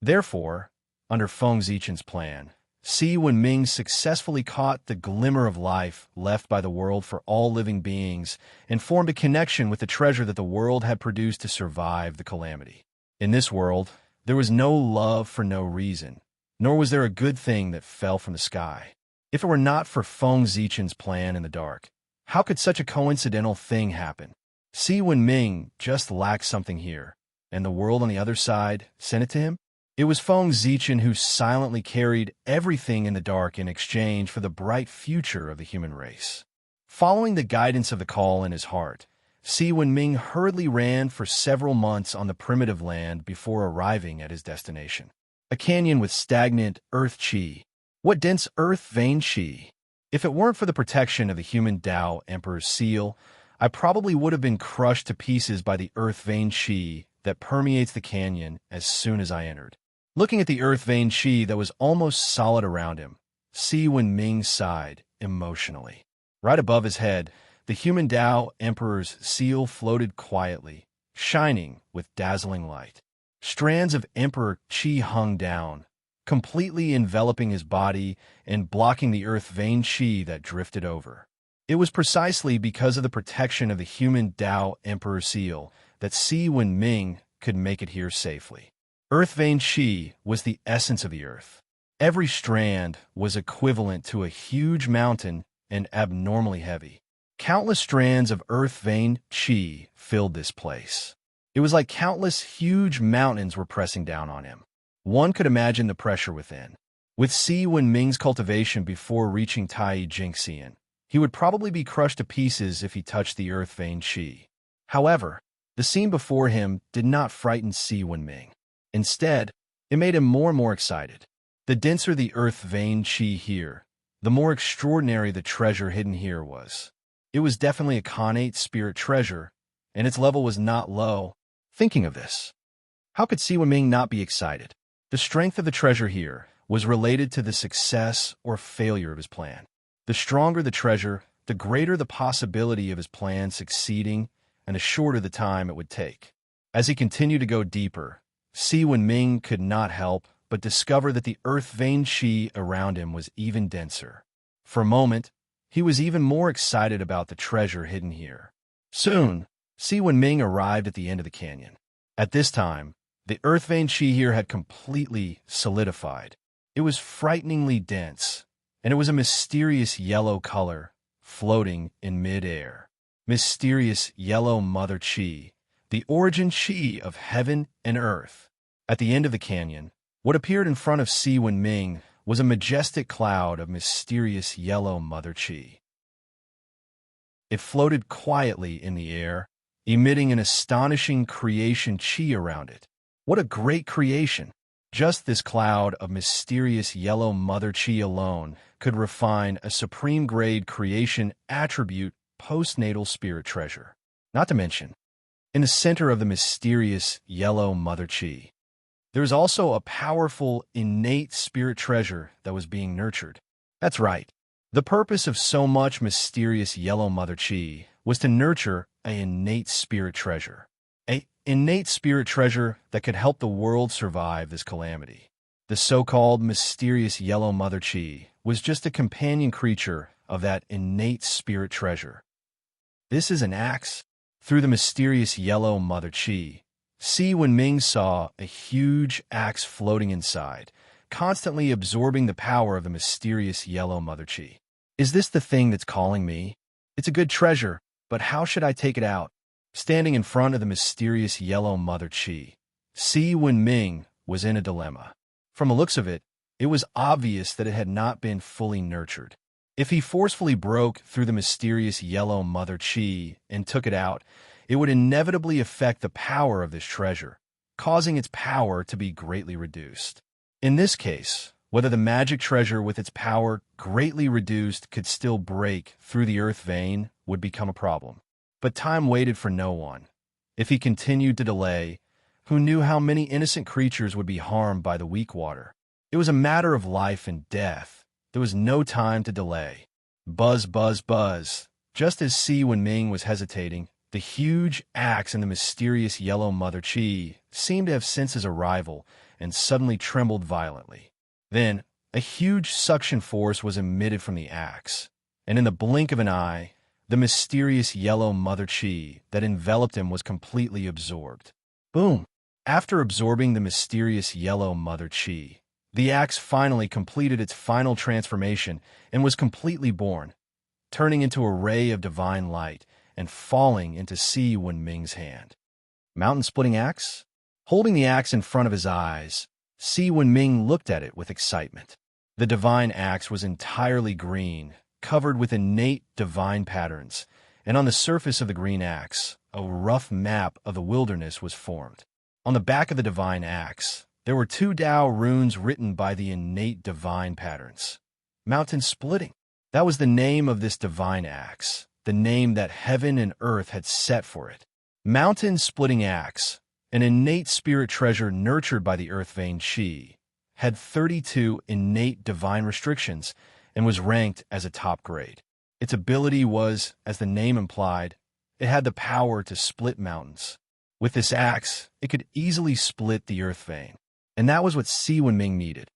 Therefore, under Feng Zichen's plan, Si Wenming successfully caught the glimmer of life left by the world for all living beings and formed a connection with the treasure that the world had produced to survive the calamity. In this world, there was no love for no reason, nor was there a good thing that fell from the sky. If it were not for Feng Zichen's plan in the dark, how could such a coincidental thing happen? Si Wenming just lacked something here, and the world on the other side sent it to him? It was Feng Zichen who silently carried everything in the dark in exchange for the bright future of the human race. Following the guidance of the call in his heart, Si Wenming hurriedly ran for several months on the primitive land before arriving at his destination. A canyon with stagnant earth qi. What dense earth vein qi! If it weren't for the protection of the human Tao Emperor's seal, I probably would have been crushed to pieces by the earth vein qi that permeates the canyon as soon as I entered. Looking at the earth vein qi that was almost solid around him, Si Wenming sighed emotionally. Right above his head, the human Tao Emperor's seal floated quietly, shining with dazzling light. Strands of Emperor qi hung down, completely enveloping his body and blocking the earth vein qi that drifted over. It was precisely because of the protection of the human Tao Emperor seal that Si Wenming could make it here safely. Earth vein qi was the essence of the earth. Every strand was equivalent to a huge mountain and abnormally heavy. Countless strands of earth vein qi filled this place. It was like countless huge mountains were pressing down on him. One could imagine the pressure within. With Si Wenming's cultivation before reaching Tai Jingxian, he would probably be crushed to pieces if he touched the earth vein qi. However, the scene before him did not frighten Si Wenming. Instead, it made him more and more excited. The denser the earth vein qi here, the more extraordinary the treasure hidden here was. It was definitely a connate spirit treasure, and its level was not low. Thinking of this, how could Si Wenming not be excited? The strength of the treasure here was related to the success or failure of his plan. The stronger the treasure, the greater the possibility of his plan succeeding and the shorter the time it would take. As he continued to go deeper, Si Wenming could not help but discover that the earth vein qi around him was even denser. For a moment, he was even more excited about the treasure hidden here. Soon, Si Wenming arrived at the end of the canyon. At this time, the earth vein qi here had completely solidified. It was frighteningly dense, and it was a mysterious yellow color, floating in mid-air. Mysterious yellow mother qi, the origin qi of heaven and earth. At the end of the canyon, what appeared in front of Si Wenming was a majestic cloud of mysterious yellow mother qi. It floated quietly in the air, emitting an astonishing creation qi around it. What a great creation! Just this cloud of mysterious yellow mother chi alone could refine a supreme-grade creation attribute postnatal spirit treasure. Not to mention, in the center of the mysterious yellow mother chi, there is also a powerful innate spirit treasure that was being nurtured. That's right. The purpose of so much mysterious yellow mother chi was to nurture an innate spirit treasure. An innate spirit treasure that could help the world survive this calamity. The so-called mysterious yellow mother chi was just a companion creature of that innate spirit treasure. This is an axe. Through the mysterious yellow mother chi, Si Wenming saw a huge axe floating inside, constantly absorbing the power of the mysterious yellow mother chi. Is this the thing that's calling me? It's a good treasure, but how should I take it out? Standing in front of the mysterious yellow mother chi, Si Wenming was in a dilemma. From the looks of it, it was obvious that it had not been fully nurtured. If he forcefully broke through the mysterious yellow mother chi and took it out, it would inevitably affect the power of this treasure, causing its power to be greatly reduced. In this case, whether the magic treasure with its power greatly reduced could still break through the earth vein would become a problem. But time waited for no one. If he continued to delay, who knew how many innocent creatures would be harmed by the weak water? It was a matter of life and death. There was no time to delay. Buzz, buzz, buzz. Just as Si Wenming was hesitating, the huge axe in the mysterious yellow mother chi seemed to have sensed his arrival and suddenly trembled violently. Then, a huge suction force was emitted from the axe, and in the blink of an eye, the mysterious yellow mother chi that enveloped him was completely absorbed. Boom! After absorbing the mysterious yellow mother chi, the axe finally completed its final transformation and was completely born, turning into a ray of divine light and falling into Si Wenming's hand. Mountain-splitting axe? Holding the axe in front of his eyes, Si Wenming looked at it with excitement. The divine axe was entirely green, covered with innate divine patterns, and on the surface of the green axe, a rough map of the wilderness was formed. On the back of the divine axe, there were 2 Tao runes written by the innate divine patterns. Mountain splitting. That was the name of this divine axe, the name that heaven and earth had set for it. Mountain splitting axe, an innate spirit treasure nurtured by the earth vein chi, had 32 innate divine restrictions and was ranked as a top grade. Its ability was, as the name implied, it had the power to split mountains. With this axe, it could easily split the earth vein, and that was what Si Wenming needed.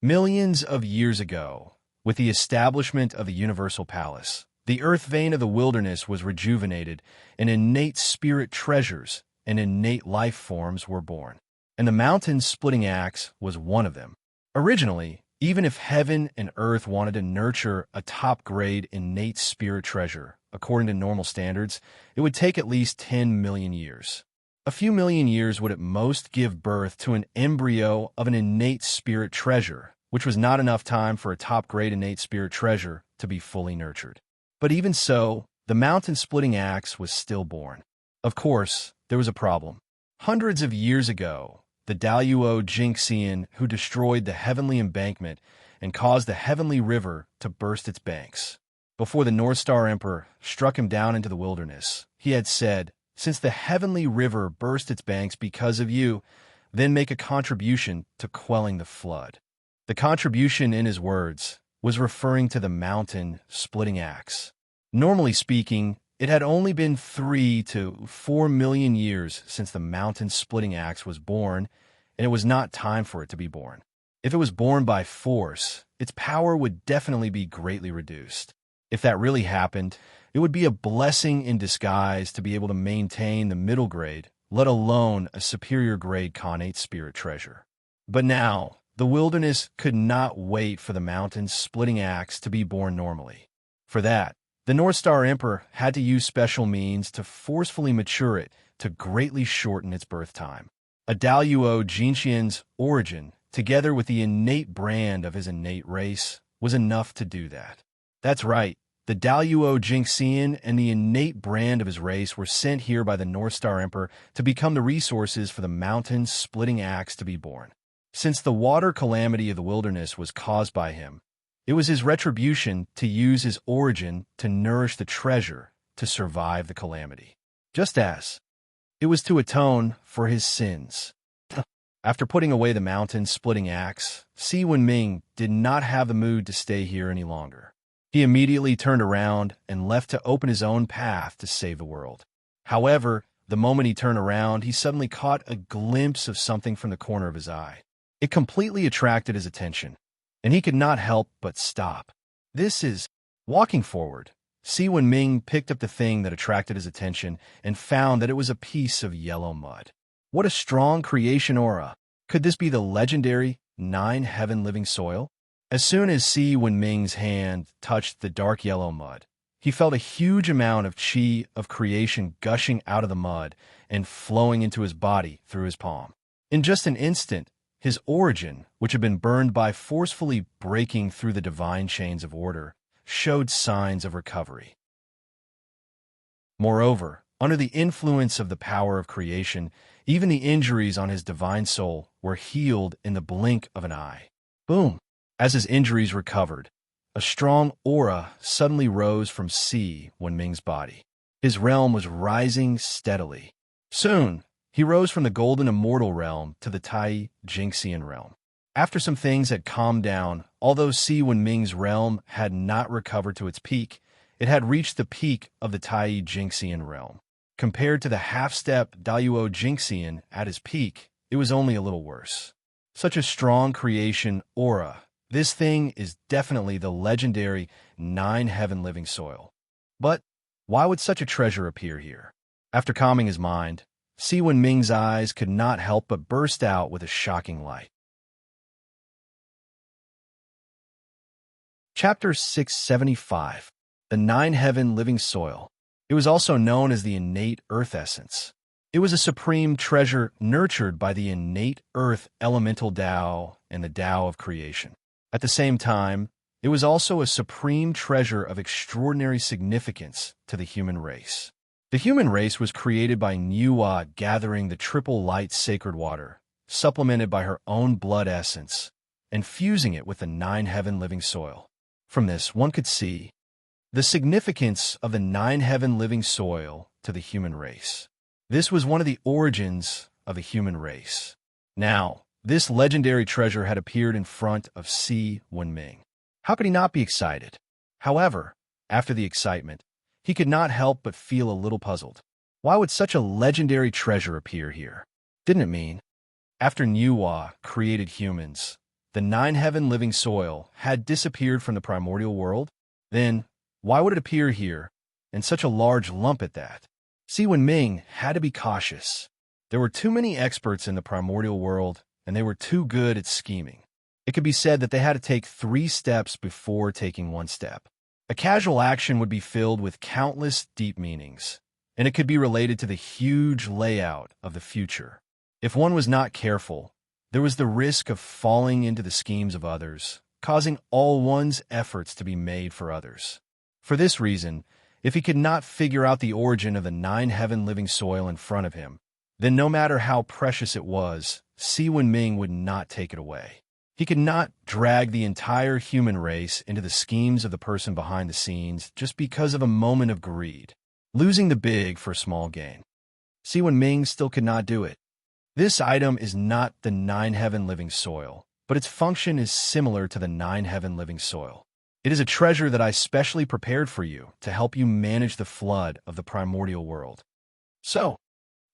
Millions of years ago, with the establishment of the Universal Palace, the earth vein of the wilderness was rejuvenated, and innate spirit treasures and innate life forms were born. And the mountain-splitting axe was one of them. Originally, even if heaven and earth wanted to nurture a top-grade innate spirit treasure, according to normal standards, it would take at least 10 million years. A few million years would at most give birth to an embryo of an innate spirit treasure, which was not enough time for a top-grade innate spirit treasure to be fully nurtured. But even so, the mountain-splitting axe was still born. Of course, there was a problem. Hundreds of years ago, the Daluo Jingxian who destroyed the heavenly embankment and caused the heavenly river to burst its banks. Before the North Star Emperor struck him down into the wilderness, he had said, "Since the heavenly river burst its banks because of you, then make a contribution to quelling the flood." The contribution in his words was referring to the mountain-splitting axe. Normally speaking, it had only been 3 to 4 million years since the mountain-splitting axe was born, and it was not time for it to be born. If it was born by force, its power would definitely be greatly reduced. If that really happened, it would be a blessing in disguise to be able to maintain the middle grade, let alone a superior grade connate spirit treasure. But now, the wilderness could not wait for the mountain-splitting axe to be born normally. For that, the North Star Emperor had to use special means to forcefully mature it to greatly shorten its birth time. A Daluo Jinxian's origin, together with the innate brand of his innate race, was enough to do that. That's right, The Daluo Jinxian and the innate brand of his race were sent here by the North Star Emperor to become the resources for the mountain's splitting axe to be born. Since the water calamity of the wilderness was caused by him, it was his retribution to use his origin to nourish the treasure to survive the calamity. Just as it was to atone for his sins. After putting away the mountain's splitting axe, Si Wenming did not have the mood to stay here any longer. He immediately turned around and left to open his own path to save the world. However, the moment he turned around, he suddenly caught a glimpse of something from the corner of his eye. It completely attracted his attention, and he could not help but stop. This is walking forward. Si Wenming picked up the thing that attracted his attention and found that it was a piece of yellow mud. What a strong creation aura! Could this be the legendary 9-heaven living soil? As soon as Si Wenming's hand touched the dark yellow mud, he felt a huge amount of qi of creation gushing out of the mud and flowing into his body through his palm. In just an instant, his origin, which had been burned by forcefully breaking through the divine chains of order, showed signs of recovery. Moreover, under the influence of the power of creation, even the injuries on his divine soul were healed in the blink of an eye. Boom! As his injuries recovered, a strong aura suddenly rose from Si Wenming's body. His realm was rising steadily. Soon, he rose from the golden immortal realm to the Tai Jinxian realm. After some things had calmed down, although Si Wenming's realm had not recovered to its peak, it had reached the peak of the Tai Jinxian realm. Compared to the half-step Daluo Jinxian at his peak, it was only a little worse. Such a strong creation aura. This thing is definitely the legendary 9-heaven living soil. But why would such a treasure appear here? After calming his mind, Si Wenming's eyes could not help but burst out with a shocking light. Chapter 675. The 9-heaven living soil. It was also known as the innate earth essence. It was a supreme treasure nurtured by the innate earth elemental Tao and the Tao of creation. At the same time, it was also a supreme treasure of extraordinary significance to the human race. The human race was created by Nuwa gathering the triple light sacred water, supplemented by her own blood essence, and fusing it with the 9-heaven living soil. From this, one could see the significance of the 9-heaven living soil to the human race. This was one of the origins of the human race. Now, this legendary treasure had appeared in front of Si Wenming. How could he not be excited? However, after the excitement, he could not help but feel a little puzzled. Why would such a legendary treasure appear here? Didn't it mean, after Nuwa created humans, the 9-heaven living soil had disappeared from the primordial world? Then, why would it appear here, and such a large lump at that? Si Wenming had to be cautious. There were too many experts in the primordial world, and they were too good at scheming. It could be said that they had to take 3 steps before taking 1 step. A casual action would be filled with countless deep meanings, and it could be related to the huge layout of the future. If one was not careful, there was the risk of falling into the schemes of others, causing all one's efforts to be made for others. For this reason, if he could not figure out the origin of the 9-heaven living soil in front of him, then no matter how precious it was, Si Wenming would not take it away. He could not drag the entire human race into the schemes of the person behind the scenes just because of a moment of greed, losing the big for a small gain. Si Wenming still could not do it. This item is not the 9-heaven living soil, but its function is similar to the 9-heaven living soil. It is a treasure that I specially prepared for you to help you manage the flood of the primordial world. So,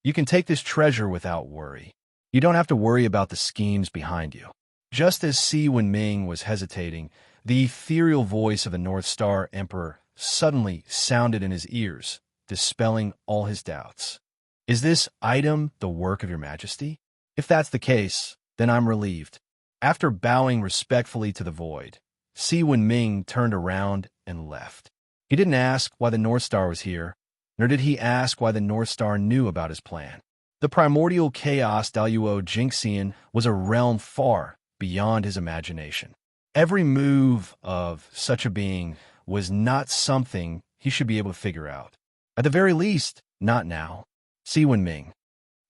you can take this treasure without worry. You don't have to worry about the schemes behind you. Just as Si Wenming was hesitating, the ethereal voice of the North Star Emperor suddenly sounded in his ears, dispelling all his doubts. Is this item the work of your majesty? If that's the case, then I'm relieved. After bowing respectfully to the void, Si Wenming turned around and left. He didn't ask why the North Star was here, nor did he ask why the North Star knew about his plan. The primordial chaos Daluo Jinxian was a realm far beyond his imagination. Every move of such a being was not something he should be able to figure out. At the very least, not now. Si Wenming,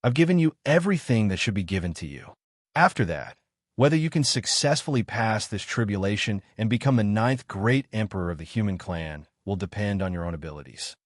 I've given you everything that should be given to you. After that, whether you can successfully pass this tribulation and become the 9th great emperor of the human clan will depend on your own abilities.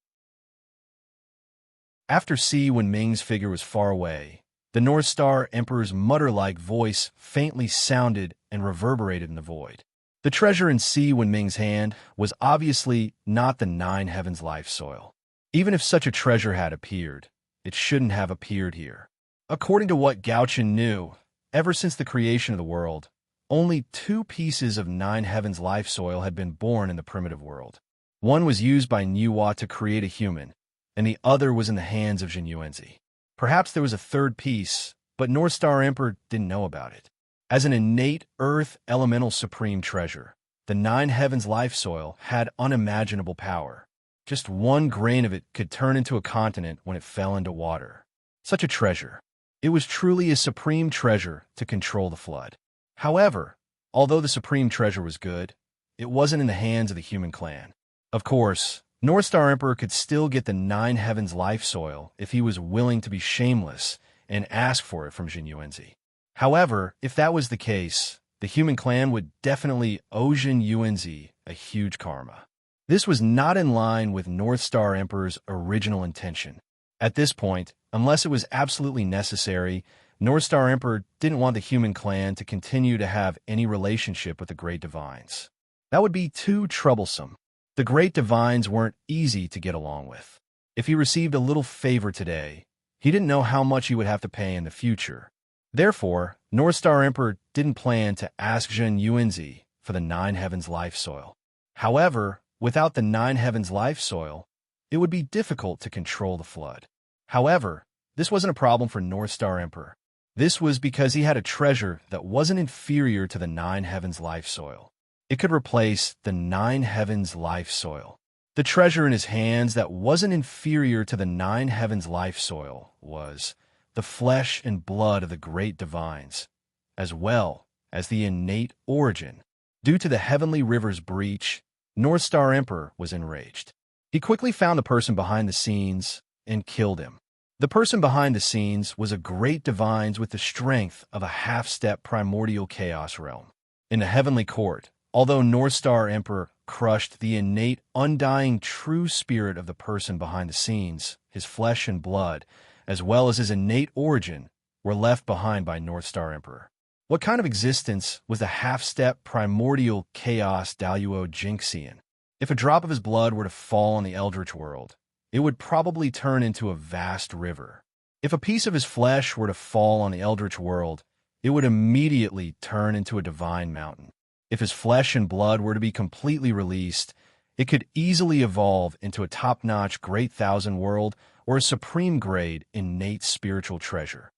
After Si Wenming's figure was far away, the North Star Emperor's mutter-like voice faintly sounded and reverberated in the void. The treasure in Si Wenming's hand was obviously not the 9 heavens life soil. Even if such a treasure had appeared, it shouldn't have appeared here. According to what Gauchen knew, ever since the creation of the world, only 2 pieces of 9 heavens life soil had been born in the primitive world. One was used by Nuwa to create a human, and the other was in the hands of Jin Yuanzi. Perhaps there was a 3rd piece, but North Star Emperor didn't know about it. As an innate earth elemental supreme treasure, the 9 heavens life soil had unimaginable power. Just 1 grain of it could turn into a continent when it fell into water. Such a treasure. It was truly a supreme treasure to control the flood. However, although the supreme treasure was good, it wasn't in the hands of the human clan. Of course, North Star Emperor could still get the 9 heavens life soil if he was willing to be shameless and ask for it from Jin Yuanzi. However, if that was the case, the human clan would definitely owe Jin Yuanzi a huge karma. This was not in line with North Star Emperor's original intention. At this point, unless it was absolutely necessary, North Star Emperor didn't want the human clan to continue to have any relationship with the Great Divines. That would be too troublesome. The Great Divines weren't easy to get along with. If he received a little favor today, he didn't know how much he would have to pay in the future. Therefore, North Star Emperor didn't plan to ask Jin Yuanzi for the 9 heavens life soil. However, without the 9 heavens life soil, it would be difficult to control the flood. However, this wasn't a problem for North Star Emperor. This was because he had a treasure that wasn't inferior to the 9 heavens life soil. It could replace the 9 heavens life soil. The treasure in his hands that wasn't inferior to the 9 heavens life soil was the flesh and blood of the great divines, as well as the innate origin. Due to the heavenly river's breach, North Star Emperor was enraged. He quickly found the person behind the scenes and killed him. The person behind the scenes was a great divines with the strength of a half-step primordial chaos realm. In the heavenly court, although North Star Emperor crushed the innate, undying true spirit of the person behind the scenes, his flesh and blood, as well as his innate origin, were left behind by North Star Emperor. What kind of existence was the half-step primordial chaos Daluo Jinxian? If a drop of his blood were to fall on the eldritch world, it would probably turn into a vast river. If a piece of his flesh were to fall on the eldritch world, it would immediately turn into a divine mountain. If his flesh and blood were to be completely released, it could easily evolve into a top-notch Great Thousand World or a supreme-grade innate spiritual treasure.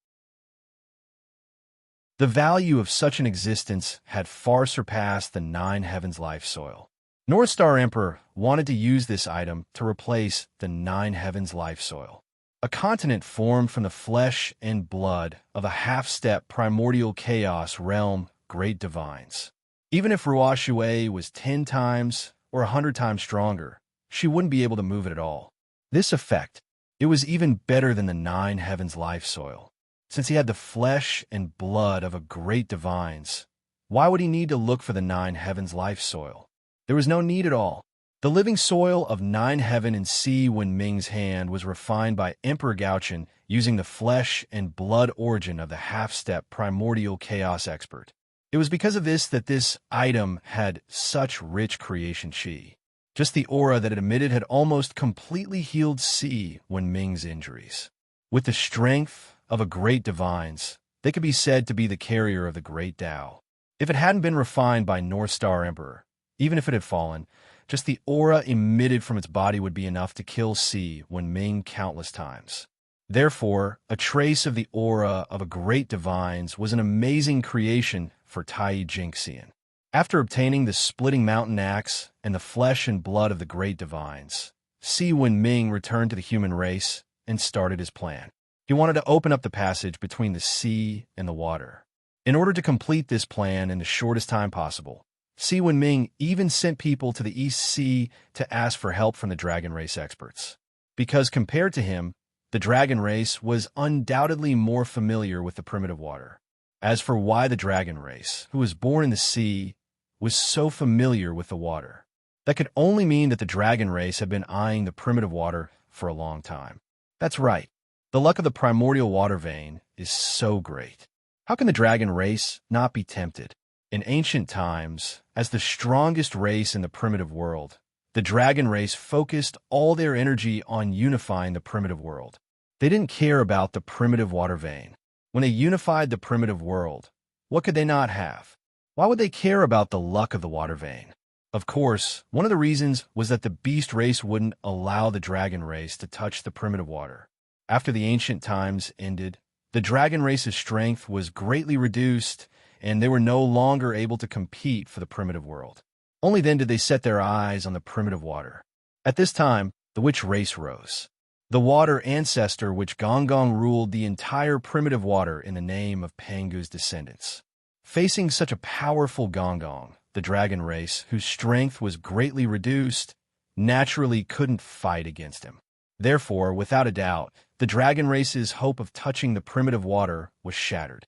The value of such an existence had far surpassed the 9 heavens life soil. North Star Emperor wanted to use this item to replace the 9 heavens life soil. A continent formed from the flesh and blood of a half-step primordial chaos realm great divines. Even if Ruo Shui was 10 times or 100 times stronger, she wouldn't be able to move it at all. This effect, it was even better than the 9 heavens life soil. Since he had the flesh and blood of a great divines, why would he need to look for the 9 heavens life soil? There was no need at all. The living soil of 9 heaven in Si Wenming's hand was refined by Emperor Gauchen using the flesh and blood origin of the half-step primordial chaos expert. It was because of this that this item had such rich creation chi. Just the aura that it emitted had almost completely healed Si Wenming's injuries. With the strength of a great divines, they could be said to be the carrier of the great Tao. If it hadn't been refined by North Star Emperor, even if it had fallen, just the aura emitted from its body would be enough to kill Si Wenming countless times. Therefore, a trace of the aura of a great divines was an amazing creation for Tai Jinxian. After obtaining the splitting mountain axe and the flesh and blood of the great divines, Si Wenming returned to the human race and started his plan. He wanted to open up the passage between the sea and the water. In order to complete this plan in the shortest time possible, Si Wenming even sent people to the East Sea to ask for help from the dragon race experts. Because compared to him, the dragon race was undoubtedly more familiar with the primitive water. As for why the dragon race, who was born in the sea, was so familiar with the water, that could only mean that the dragon race had been eyeing the primitive water for a long time. That's right. The luck of the primordial water vein is so great. How can the dragon race not be tempted? In ancient times, as the strongest race in the primitive world, the dragon race focused all their energy on unifying the primitive world. They didn't care about the primitive water vein. When they unified the primitive world, what could they not have? Why would they care about the luck of the water vein? Of course, one of the reasons was that the beast race wouldn't allow the dragon race to touch the primitive water. After the ancient times ended, the dragon race's strength was greatly reduced, and they were no longer able to compete for the primitive world. Only then did they set their eyes on the primitive water. At this time, the witch race rose. The water ancestor which Gonggong ruled the entire primitive water in the name of Pangu's descendants. Facing such a powerful Gonggong, the dragon race, whose strength was greatly reduced, naturally couldn't fight against him. Therefore, without a doubt, the dragon race's hope of touching the primitive water was shattered.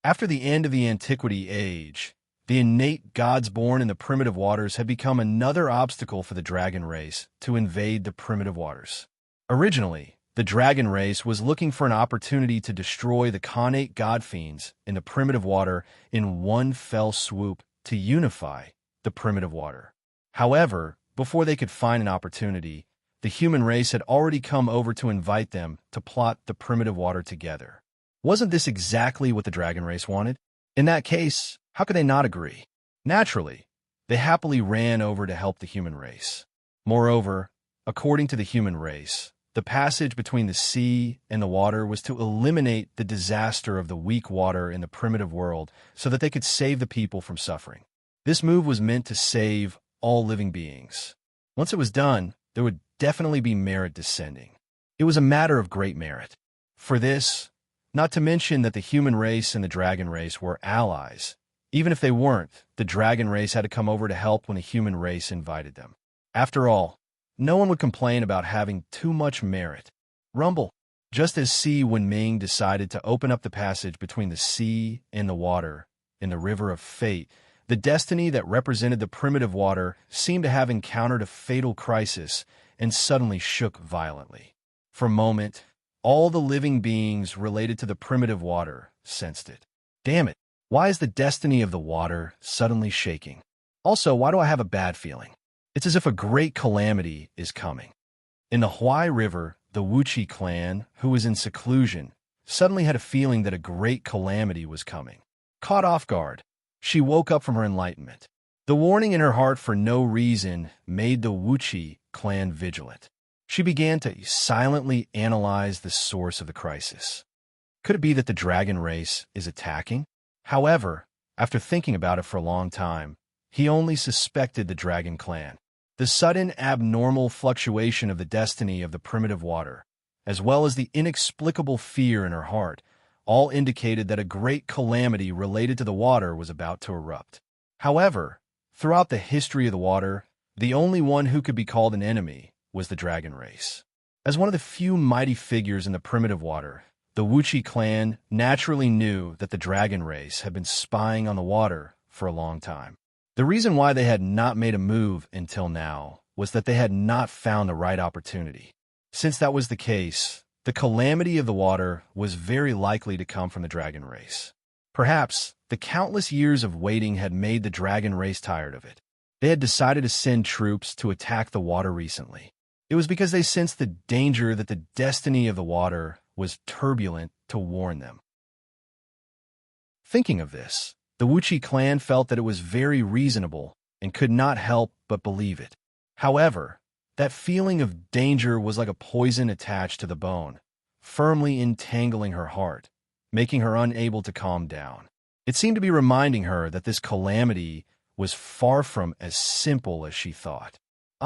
After the end of the Antiquity Age, the innate gods born in the primitive waters had become another obstacle for the dragon race to invade the primitive waters. Originally, the dragon race was looking for an opportunity to destroy the connate god fiends in the primitive water in one fell swoop to unify the primitive water. However, before they could find an opportunity, the human race had already come over to invite them to plot the primitive water together. Wasn't this exactly what the dragon race wanted? In that case, how could they not agree? Naturally, they happily ran over to help the human race. Moreover, according to the human race, the passage between the sea and the water was to eliminate the disaster of the weak water in the primitive world so that they could save the people from suffering. This move was meant to save all living beings. Once it was done, there would definitely be merit descending. It was a matter of great merit. For this, not to mention that the human race and the dragon race were allies. Even if they weren't, the dragon race had to come over to help when the human race invited them. After all, no one would complain about having too much merit. Rumble. Just as Si Wenming decided to open up the passage between the sea and the water in the river of fate, the destiny that represented the primitive water seemed to have encountered a fatal crisis and suddenly shook violently. For a moment, all the living beings related to the primitive water sensed it. Damn it, why is the destiny of the water suddenly shaking? Also, why do I have a bad feeling? It's as if a great calamity is coming. In the Huai River, the Wuchi clan, who was in seclusion, suddenly had a feeling that a great calamity was coming. Caught off guard, she woke up from her enlightenment. The warning in her heart for no reason made the Wuchi clan vigilant. She began to silently analyze the source of the crisis. Could it be that the dragon race is attacking? However, after thinking about it for a long time, he only suspected the dragon clan. The sudden abnormal fluctuation of the destiny of the primitive water, as well as the inexplicable fear in her heart, all indicated that a great calamity related to the water was about to erupt. However, throughout the history of the water, the only one who could be called an enemy was the dragon race. As one of the few mighty figures in the primitive water, the Wuchi clan naturally knew that the dragon race had been spying on the water for a long time. The reason why they had not made a move until now was that they had not found the right opportunity. Since that was the case, the calamity of the water was very likely to come from the dragon race. Perhaps the countless years of waiting had made the dragon race tired of it. They had decided to send troops to attack the water recently. It was because they sensed the danger that the destiny of the water was turbulent to warn them. Thinking of this, the Wuchi clan felt that it was very reasonable and could not help but believe it. However, that feeling of danger was like a poison attached to the bone, firmly entangling her heart, making her unable to calm down. It seemed to be reminding her that this calamity was far from as simple as she thought.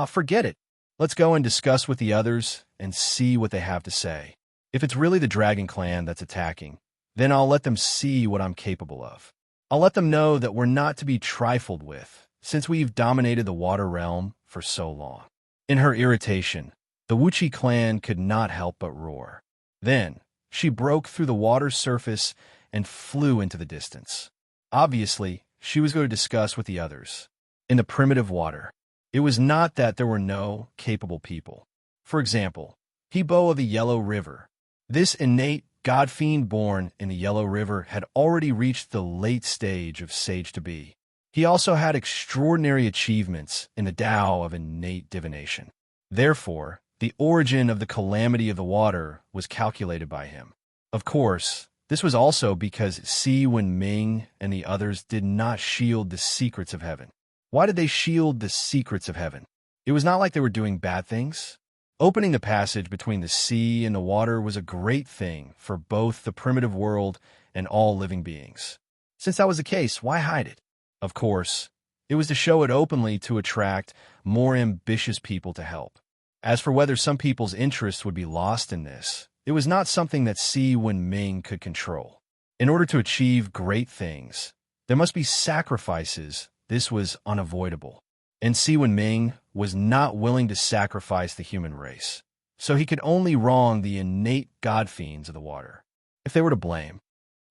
Forget it. Let's go and discuss with the others and see what they have to say. If it's really the dragon clan that's attacking, then I'll let them see what I'm capable of. I'll let them know that we're not to be trifled with, since we've dominated the water realm for so long." In her irritation, the Wuchi clan could not help but roar. Then, she broke through the water's surface and flew into the distance. Obviously, she was going to discuss with the others. In the primitive water, it was not that there were no capable people. For example, Hebo of the Yellow River. This innate god-fiend born in the Yellow River had already reached the late stage of sage to be. He also had extraordinary achievements in the Tao of innate divination. Therefore, the origin of the calamity of the water was calculated by him. Of course, this was also because Si Wenming and the others did not shield the secrets of heaven. Why did they shield the secrets of heaven? It was not like they were doing bad things. Opening the passage between the sea and the water was a great thing for both the primitive world and all living beings. Since that was the case, why hide it? Of course, it was to show it openly to attract more ambitious people to help. As for whether some people's interests would be lost in this, it was not something that Si Wenming could control. In order to achieve great things, there must be sacrifices. This was unavoidable. And Si Wenming was not willing to sacrifice the human race, so he could only wrong the innate god-fiends of the water. If they were to blame,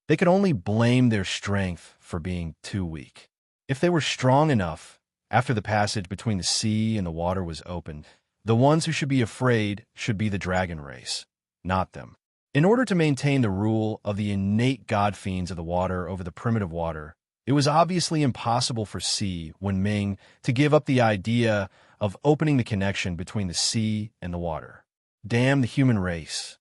they could only blame their strength for being too weak. If they were strong enough, after the passage between the sea and the water was opened, the ones who should be afraid should be the dragon race, not them. In order to maintain the rule of the innate god-fiends of the water over the primitive water, it was obviously impossible for Si Wenming to give up the idea of opening the connection between the sea and the water. Damn the human race.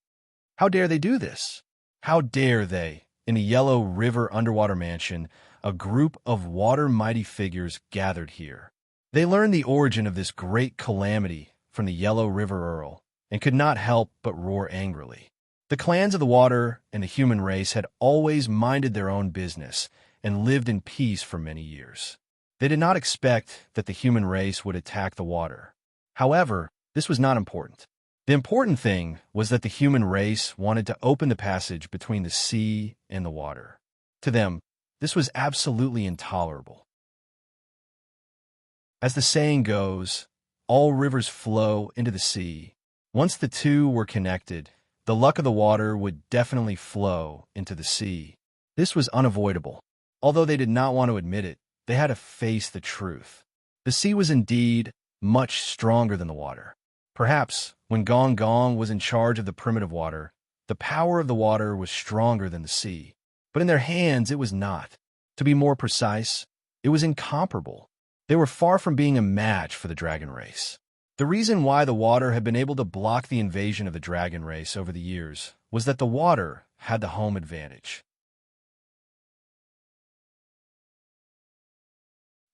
How dare they do this? How dare they, in the Yellow River underwater mansion, a group of water-mighty figures gathered here. They learned the origin of this great calamity from the Yellow River Earl, and could not help but roar angrily. The clans of the water and the human race had always minded their own business, and lived in peace for many years. They did not expect that the human race would attack the water. However, this was not important. The important thing was that the human race wanted to open the passage between the sea and the water. To them, this was absolutely intolerable. As the saying goes, all rivers flow into the sea. Once the two were connected, the luck of the water would definitely flow into the sea. This was unavoidable. Although they did not want to admit it, they had to face the truth. The sea was indeed much stronger than the water. Perhaps, when Gong Gong was in charge of the primitive water, the power of the water was stronger than the sea. But in their hands, it was not. To be more precise, it was incomparable. They were far from being a match for the dragon race. The reason why the water had been able to block the invasion of the dragon race over the years was that the water had the home advantage.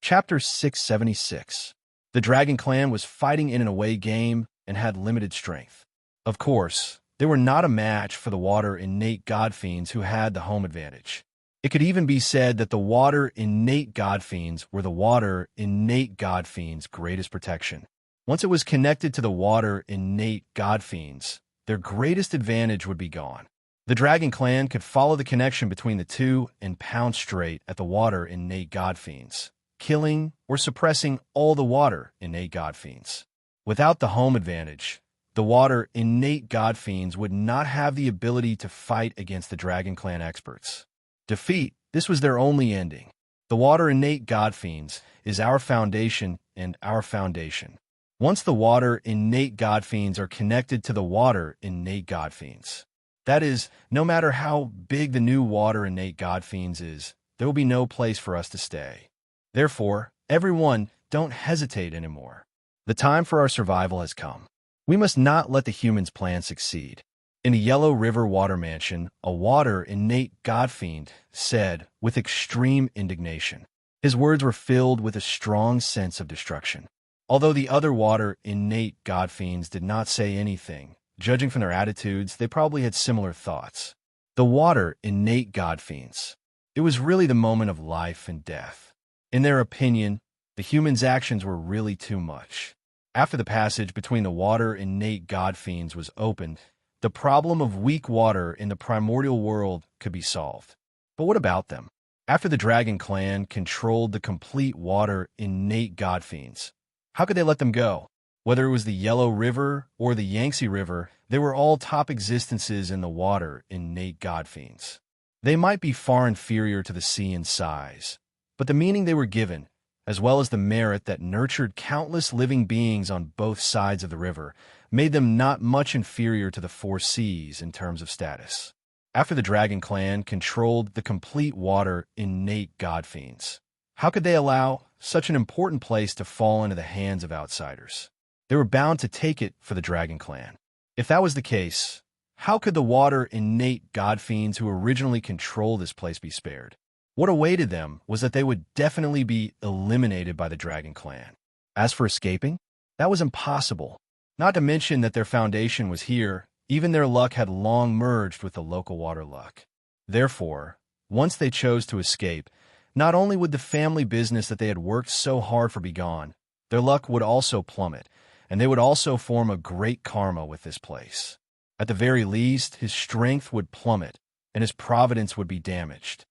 Chapter 676. The Dragon Clan was fighting in an away game and had limited strength. Of course, they were not a match for the water innate god-fiends who had the home advantage. It could even be said that the water innate god-fiends were the water innate god-fiends' greatest protection. Once it was connected to the water innate god-fiends, their greatest advantage would be gone. The Dragon Clan could follow the connection between the two and pound straight at the water innate god-fiends, killing or suppressing all the water innate god-fiends. Without the home advantage, the water innate god-fiends would not have the ability to fight against the Dragon Clan experts. Defeat, this was their only ending. The water innate god-fiends is our foundation and our foundation. Once the water innate god-fiends are connected to the water innate god-fiends, that is, no matter how big the new water innate god-fiends is, there will be no place for us to stay. Therefore, everyone, don't hesitate anymore. The time for our survival has come. We must not let the humans' plan succeed. In the Yellow River Water Mansion, a water innate god-fiend said with extreme indignation. His words were filled with a strong sense of destruction. Although the other water innate god-fiends did not say anything, judging from their attitudes, they probably had similar thoughts. The water innate god-fiends. It was really the moment of life and death. In their opinion, the humans' actions were really too much. After the passage between the water innate god-fiends was opened, the problem of weak water in the primordial world could be solved. But what about them? After the dragon clan controlled the complete water innate godfiends, how could they let them go? Whether it was the Yellow River or the Yangtze River, they were all top existences in the water innate godfiends. They might be far inferior to the sea in size, but the meaning they were given, as well as the merit that nurtured countless living beings on both sides of the river, made them not much inferior to the four seas in terms of status. After the dragon clan controlled the complete water innate godfiends, how could they allow such an important place to fall into the hands of outsiders? They were bound to take it for the dragon clan. If that was the case, how could the water innate godfiends who originally controlled this place be spared? What awaited them was that they would definitely be eliminated by the dragon clan. As for escaping, that was impossible. Not to mention that their foundation was here, even their luck had long merged with the local water luck. Therefore, once they chose to escape, not only would the family business that they had worked so hard for be gone, their luck would also plummet, and they would also form a great karma with this place. At the very least, his strength would plummet, and his providence would be damaged.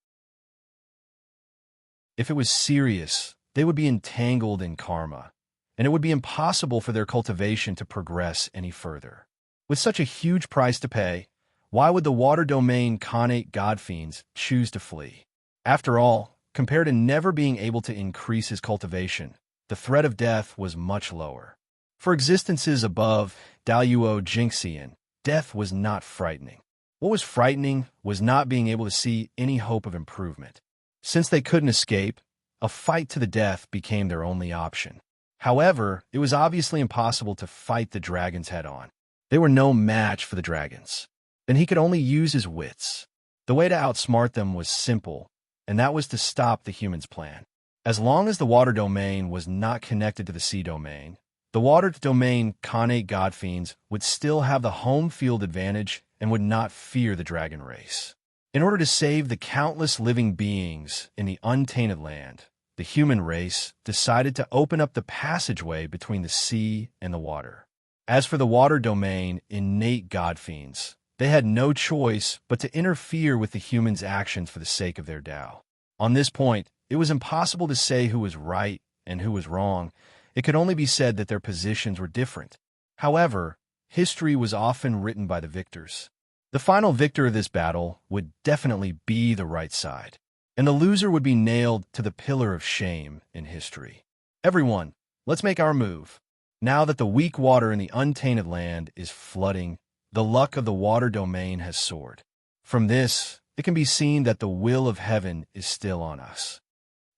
If it was serious, they would be entangled in karma, and it would be impossible for their cultivation to progress any further. With such a huge price to pay, why would the water domain Khanate godfiends choose to flee? After all, compared to never being able to increase his cultivation, the threat of death was much lower. For existences above Daluo Jinxian, death was not frightening. What was frightening was not being able to see any hope of improvement. Since they couldn't escape, a fight to the death became their only option. However, it was obviously impossible to fight the dragons head-on. They were no match for the dragons. Then he could only use his wits. The way to outsmart them was simple, and that was to stop the humans' plan. As long as the water domain was not connected to the sea domain, the water domain Khanate godfiends would still have the home field advantage and would not fear the dragon race. In order to save the countless living beings in the untainted land, the human race decided to open up the passageway between the sea and the water. As for the water domain innate godfiends, they had no choice but to interfere with the humans' actions for the sake of their Tao. On this point, it was impossible to say who was right and who was wrong. It could only be said that their positions were different. However, history was often written by the victors. The final victor of this battle would definitely be the right side, and the loser would be nailed to the pillar of shame in history. Everyone, let's make our move. Now that the weak water in the untainted land is flooding, the luck of the water domain has soared. From this, it can be seen that the will of heaven is still on us.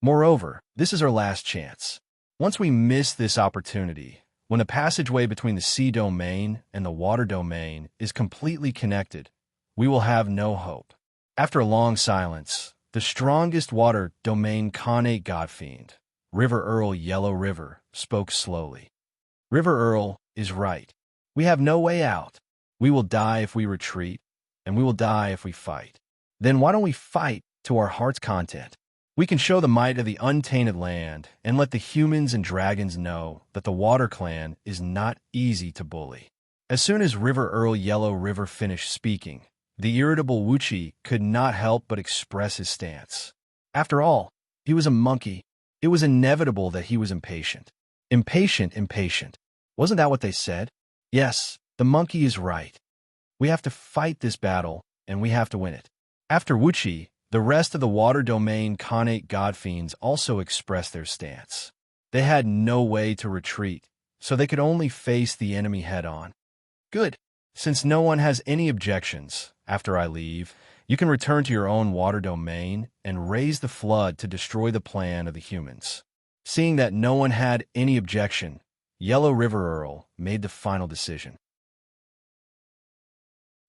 Moreover, this is our last chance. Once we miss this opportunity, when the passageway between the sea domain and the water domain is completely connected, we will have no hope. After a long silence, the strongest water domain Khanate godfiend, River Earl Yellow River, spoke slowly. River Earl is right. We have no way out. We will die if we retreat, and we will die if we fight. Then why don't we fight to our heart's content? We can show the might of the untainted land and let the humans and dragons know that the Water Clan is not easy to bully. As soon as River Earl Yellow River finished speaking, the irritable Wuchi could not help but express his stance. After all, he was a monkey. It was inevitable that he was impatient. Impatient. Wasn't that what they said? Yes, the monkey is right. We have to fight this battle, and we have to win it. After Wuchi, the rest of the water domain Khanate godfiends also expressed their stance. They had no way to retreat, so they could only face the enemy head-on. Good. Since no one has any objections, after I leave, you can return to your own water domain and raise the flood to destroy the plan of the humans. Seeing that no one had any objection, Yellow River Earl made the final decision.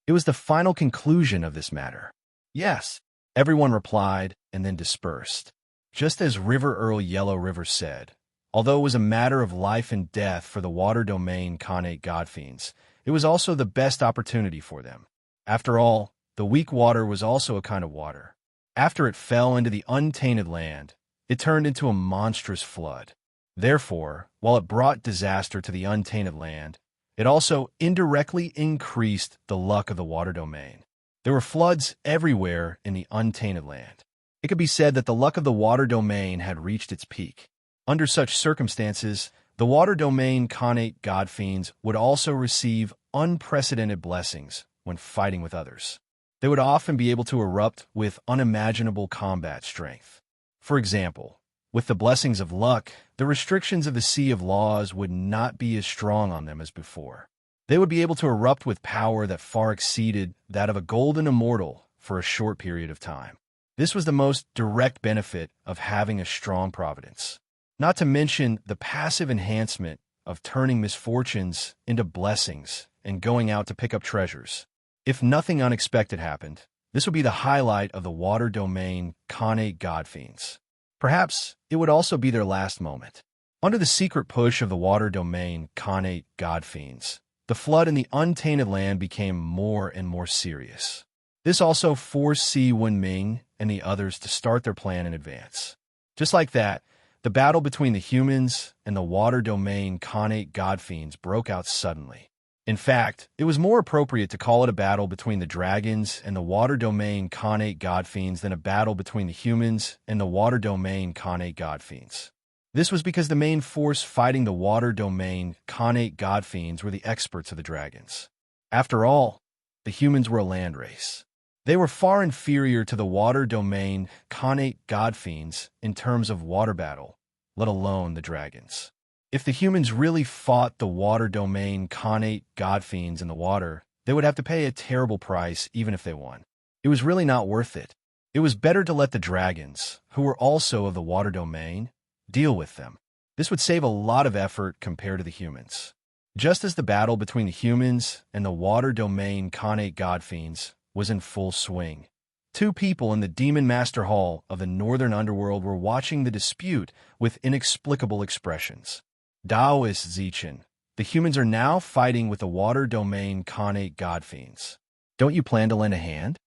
It was the final conclusion of this matter. Yes. Everyone replied and then dispersed. Just as River Earl Yellow River said, although it was a matter of life and death for the water domain Khanate godfiends, it was also the best opportunity for them. After all, the weak water was also a kind of water. After it fell into the untainted land, it turned into a monstrous flood. Therefore, while it brought disaster to the untainted land, it also indirectly increased the luck of the water domain. There were floods everywhere in the untainted land. It could be said that the luck of the water domain had reached its peak. Under such circumstances, the water domain Khanate god fiends would also receive unprecedented blessings when fighting with others. They would often be able to erupt with unimaginable combat strength. For example, with the blessings of luck, the restrictions of the Sea of Laws would not be as strong on them as before. They would be able to erupt with power that far exceeded that of a golden immortal for a short period of time. This was the most direct benefit of having a strong providence. Not to mention the passive enhancement of turning misfortunes into blessings and going out to pick up treasures. If nothing unexpected happened, this would be the highlight of the water domain Khanate god fiends. Perhaps it would also be their last moment. Under the secret push of the water domain Khanate god fiends, the flood in the untainted land became more and more serious. This also forced Si Wenming and the others to start their plan in advance. Just like that, the battle between the humans and the water domain Khanate god fiends broke out suddenly. In fact, it was more appropriate to call it a battle between the dragons and the water domain Khanate god fiends than a battle between the humans and the water domain Khanate god fiends. This was because the main force fighting the water domain Khanate god fiends were the experts of the dragons. After all, the humans were a land race. They were far inferior to the water domain Khanate god fiends in terms of water battle, let alone the dragons. If the humans really fought the water domain Khanate god fiends in the water, they would have to pay a terrible price even if they won. It was really not worth it. It was better to let the dragons, who were also of the water domain, deal with them. This would save a lot of effort compared to the humans. Just as the battle between the humans and the water domain Khanate god fiends was in full swing, two people in the Demon Master Hall of the Northern Underworld were watching the dispute with inexplicable expressions. Daoist Zichen, the humans are now fighting with the water domain Khanate god fiends. Don't you plan to lend a hand?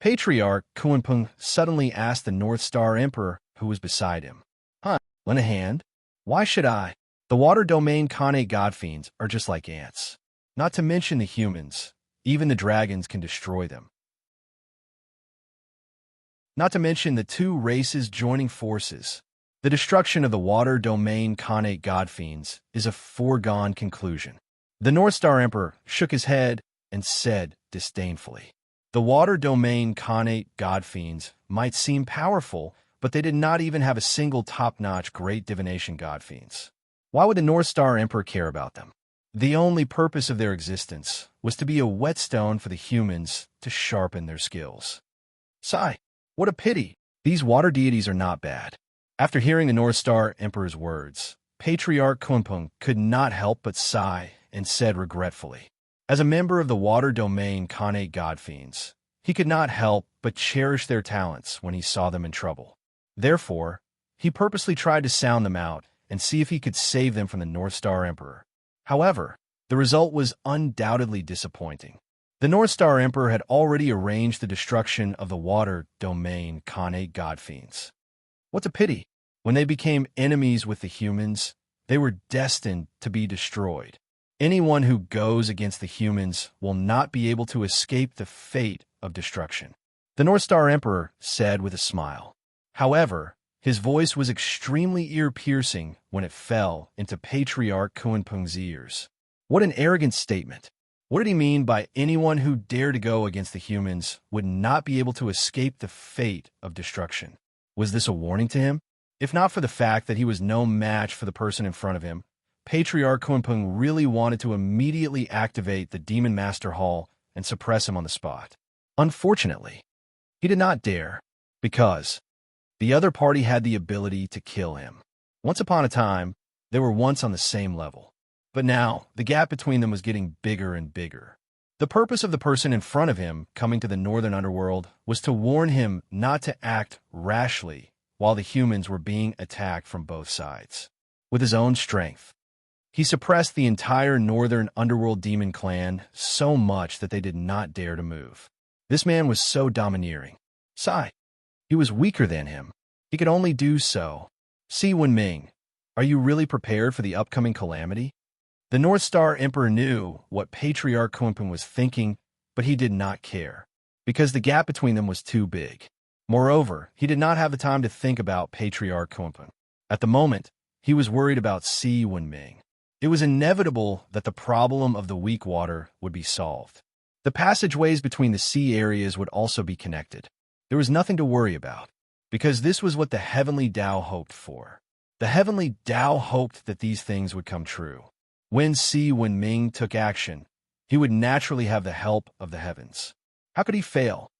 Patriarch Kuanpeng suddenly asked the North Star Emperor who was beside him. Lend a hand? Why should I? The water domain Khanate god fiends are just like ants. Not to mention the humans, even the dragons can destroy them. Not to mention the two races joining forces. The destruction of the water domain Khanate god fiends is a foregone conclusion. The North Star Emperor shook his head and said disdainfully, the water domain Khanate god fiends might seem powerful, but they did not even have a single top-notch great divination god fiends. Why would the North Star Emperor care about them? The only purpose of their existence was to be a whetstone for the humans to sharpen their skills. Sigh, what a pity. These water deities are not bad. After hearing the North Star Emperor's words, Patriarch Kunpeng could not help but sigh and said regretfully, as a member of the water domain Khanate god fiends, he could not help but cherish their talents when he saw them in trouble. Therefore, he purposely tried to sound them out and see if he could save them from the North Star Emperor. However, the result was undoubtedly disappointing. The North Star Emperor had already arranged the destruction of the water domain Khanate god fiends. What a pity! When they became enemies with the humans, they were destined to be destroyed. Anyone who goes against the humans will not be able to escape the fate of destruction. The North Star Emperor said with a smile. However, his voice was extremely ear-piercing when it fell into Patriarch Kunpeng's ears. What an arrogant statement! What did he mean by anyone who dared to go against the humans would not be able to escape the fate of destruction? Was this a warning to him? If not for the fact that he was no match for the person in front of him, Patriarch Kunpeng really wanted to immediately activate the Demon Master Hall and suppress him on the spot. Unfortunately, he did not dare, because the other party had the ability to kill him. Once upon a time, they were once on the same level. But now, the gap between them was getting bigger and bigger. The purpose of the person in front of him coming to the Northern Underworld was to warn him not to act rashly while the humans were being attacked from both sides. With his own strength, he suppressed the entire Northern Underworld demon clan so much that they did not dare to move. This man was so domineering. Sigh. He was weaker than him. He could only do so. Si Wenming, are you really prepared for the upcoming calamity? The North Star Emperor knew what Patriarch Kunpeng was thinking, but he did not care, because the gap between them was too big. Moreover, he did not have the time to think about Patriarch Kunpeng. At the moment, he was worried about Si Wenming. It was inevitable that the problem of the weak water would be solved. The passageways between the sea areas would also be connected. There was nothing to worry about, because this was what the Heavenly Tao hoped for. The Heavenly Tao hoped that these things would come true. When Si Wenming took action, he would naturally have the help of the heavens. How could he fail?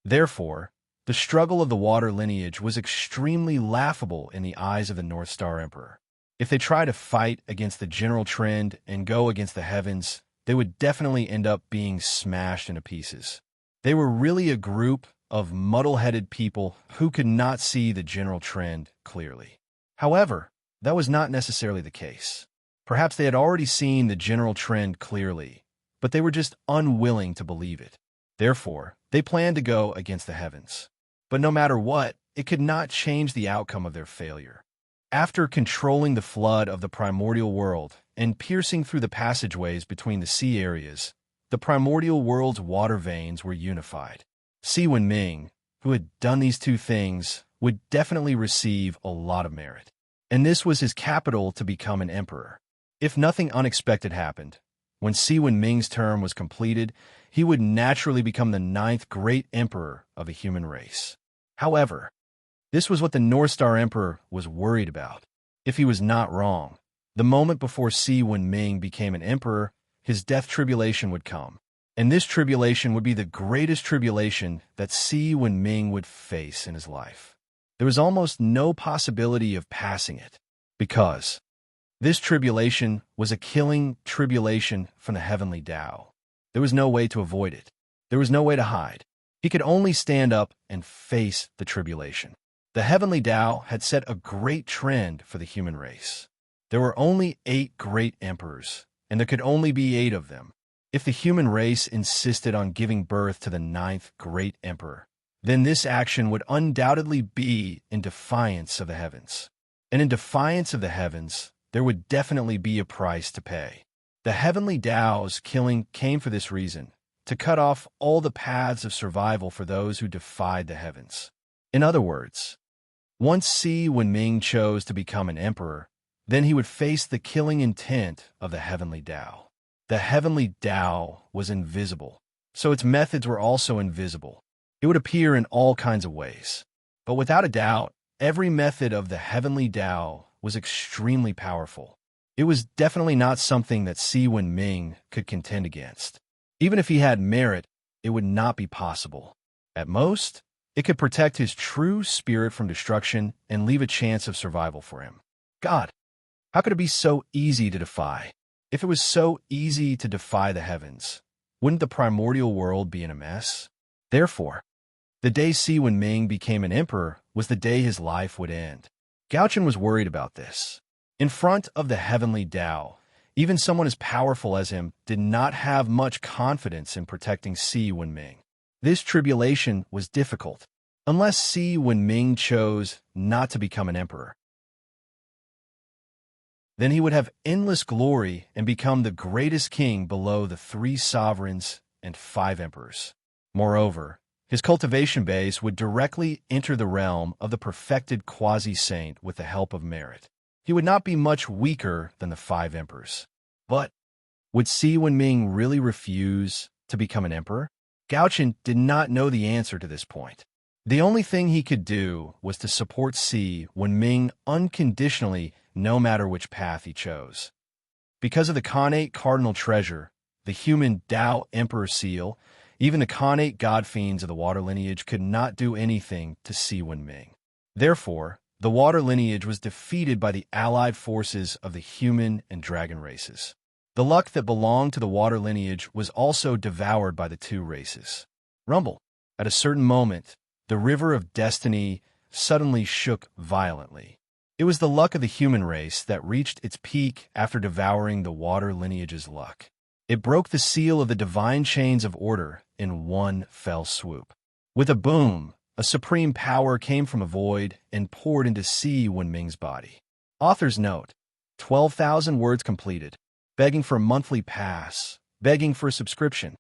Therefore, the struggle of the water lineage was extremely laughable in the eyes of the North Star Emperor. If they tried to fight against the general trend and go against the heavens, they would definitely end up being smashed into pieces. They were really a group of muddle-headed people who could not see the general trend clearly. However, that was not necessarily the case. Perhaps they had already seen the general trend clearly, but they were just unwilling to believe it. Therefore, they planned to go against the heavens. But no matter what, it could not change the outcome of their failure. After controlling the flood of the primordial world and piercing through the passageways between the sea areas, the primordial world's water veins were unified. Si Wenming, who had done these two things, would definitely receive a lot of merit. And this was his capital to become an emperor. If nothing unexpected happened, when Si Wenming's term was completed, he would naturally become the 9th great emperor of the human race. However, this was what the North Star Emperor was worried about. If he was not wrong, the moment before Si Wenming became an emperor, his death tribulation would come. And this tribulation would be the greatest tribulation that Si Wenming would face in his life. There was almost no possibility of passing it, because this tribulation was a killing tribulation from the Heavenly Tao. There was no way to avoid it. There was no way to hide. He could only stand up and face the tribulation. The Heavenly Tao had set a great trend for the human race. There were only 8 great emperors, and there could only be 8 of them. If the human race insisted on giving birth to the 9th great emperor, then this action would undoubtedly be in defiance of the heavens. And in defiance of the heavens, there would definitely be a price to pay. The Heavenly Tao's killing came for this reason, to cut off all the paths of survival for those who defied the heavens. In other words, once Si Wenming chose to become an emperor, then he would face the killing intent of the Heavenly Tao. The Heavenly Tao was invisible, so its methods were also invisible. It would appear in all kinds of ways. But without a doubt, every method of the Heavenly Tao was extremely powerful. It was definitely not something that Si Wenming could contend against. Even if he had merit, it would not be possible. At most, it could protect his true spirit from destruction and leave a chance of survival for him. God, how could it be so easy to defy? If it was so easy to defy the heavens, wouldn't the primordial world be in a mess? Therefore, the day Si Wenming became an emperor was the day his life would end. Gaochen was worried about this. In front of the Heavenly Tao, even someone as powerful as him did not have much confidence in protecting Si Wenming. This tribulation was difficult, unless Si Wenming chose not to become an emperor. Then he would have endless glory and become the greatest king below the 3 sovereigns and 5 emperors. Moreover, his cultivation base would directly enter the realm of the perfected quasi-saint with the help of merit. He would not be much weaker than the 5 emperors. But would Si Wenming really refuse to become an emperor? Gaochen did not know the answer to this point. The only thing he could do was to support Si Wenming unconditionally, no matter which path he chose. Because of the Khanate cardinal treasure, the human Tao emperor seal, even the Khanate god fiends of the water lineage could not do anything to Si Wenming. Therefore, the water lineage was defeated by the allied forces of the human and dragon races. The luck that belonged to the water lineage was also devoured by the 2 races. Rumble. At a certain moment, the river of destiny suddenly shook violently. It was the luck of the human race that reached its peak after devouring the water lineage's luck. It broke the seal of the divine chains of order in one fell swoop. With a boom, a supreme power came from a void and poured into Si Wenming's body. Author's note: 12,000 words completed. Begging for a monthly pass. Begging for a subscription.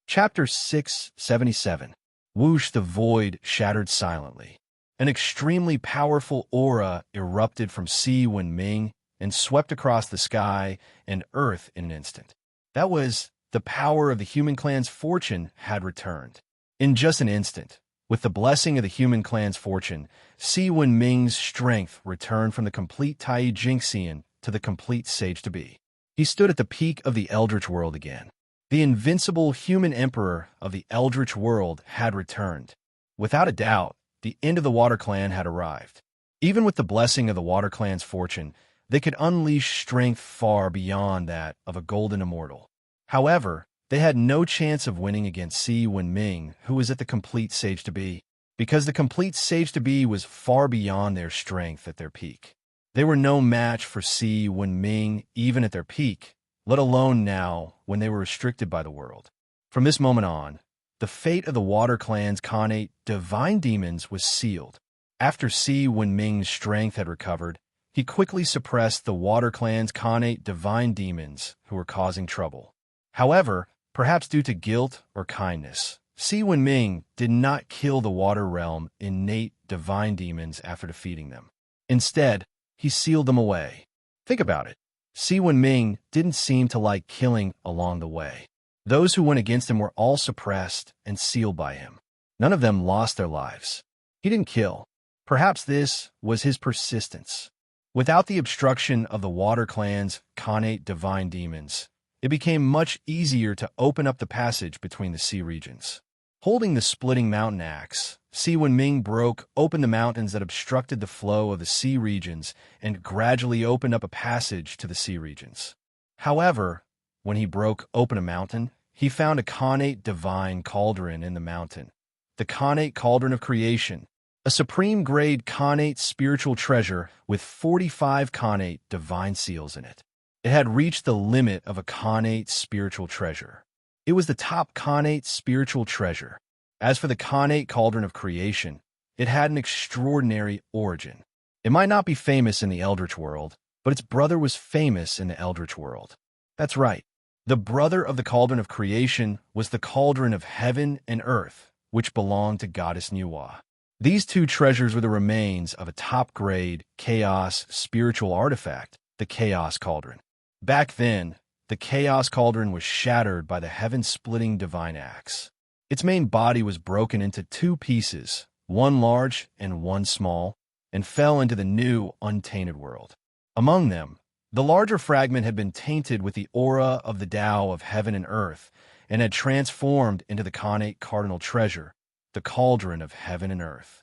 Chapter 677. Whoosh, the void shattered silently. An extremely powerful aura erupted from Si Wenming and swept across the sky and earth in an instant. That was the power of the human clan's fortune had returned. In just an instant, with the blessing of the human clan's fortune, Si Wenming's strength returned from the complete Tai Jingxian to the complete sage-to-be. He stood at the peak of the Eldritch world again. The invincible human emperor of the Eldritch world had returned. Without a doubt, the end of the Water Clan had arrived. Even with the blessing of the Water Clan's fortune, they could unleash strength far beyond that of a golden immortal. However, they had no chance of winning against Si Wenming, who was at the complete sage-to-be, because the complete sage-to-be was far beyond their strength at their peak. They were no match for Si Wenming even at their peak, let alone now when they were restricted by the world. From this moment on, the fate of the Water Clan's Khanate divine demons was sealed. After Si Wenming's strength had recovered, he quickly suppressed the Water Clan's Khanate divine demons who were causing trouble. However, perhaps due to guilt or kindness, Si Wenming did not kill the Water Realm innate divine demons after defeating them. Instead, he sealed them away. Think about it. Si Wenming didn't seem to like killing along the way. Those who went against him were all suppressed and sealed by him. None of them lost their lives. He didn't kill. Perhaps this was his persistence. Without the obstruction of the Water Clan's Khanate divine demons, it became much easier to open up the passage between the sea regions. Holding the splitting mountain axe, Si Wenming broke open the mountains that obstructed the flow of the sea regions and gradually opened up a passage to the sea regions. However, when he broke open a mountain, he found a Khanate divine cauldron in the mountain. The Khanate Cauldron of Creation, a supreme-grade Khanate spiritual treasure with 45 Khanate divine seals in it. It had reached the limit of a Khanate spiritual treasure. It was the top Khanate spiritual treasure. As for the Khanate Cauldron of Creation, it had an extraordinary origin. It might not be famous in the Eldritch world, but its brother was famous in the Eldritch world. That's right. The brother of the Cauldron of Creation was the Cauldron of Heaven and Earth, which belonged to Goddess Nuwa. These two treasures were the remains of a top-grade Chaos spiritual artifact, the Chaos Cauldron. Back then, the Chaos Cauldron was shattered by the heaven-splitting divine axe. Its main body was broken into two pieces, one large and one small, and fell into the new, untainted world. Among them, the larger fragment had been tainted with the aura of the Tao of Heaven and Earth and had transformed into the Khanate Cardinal Treasure, the Cauldron of Heaven and Earth.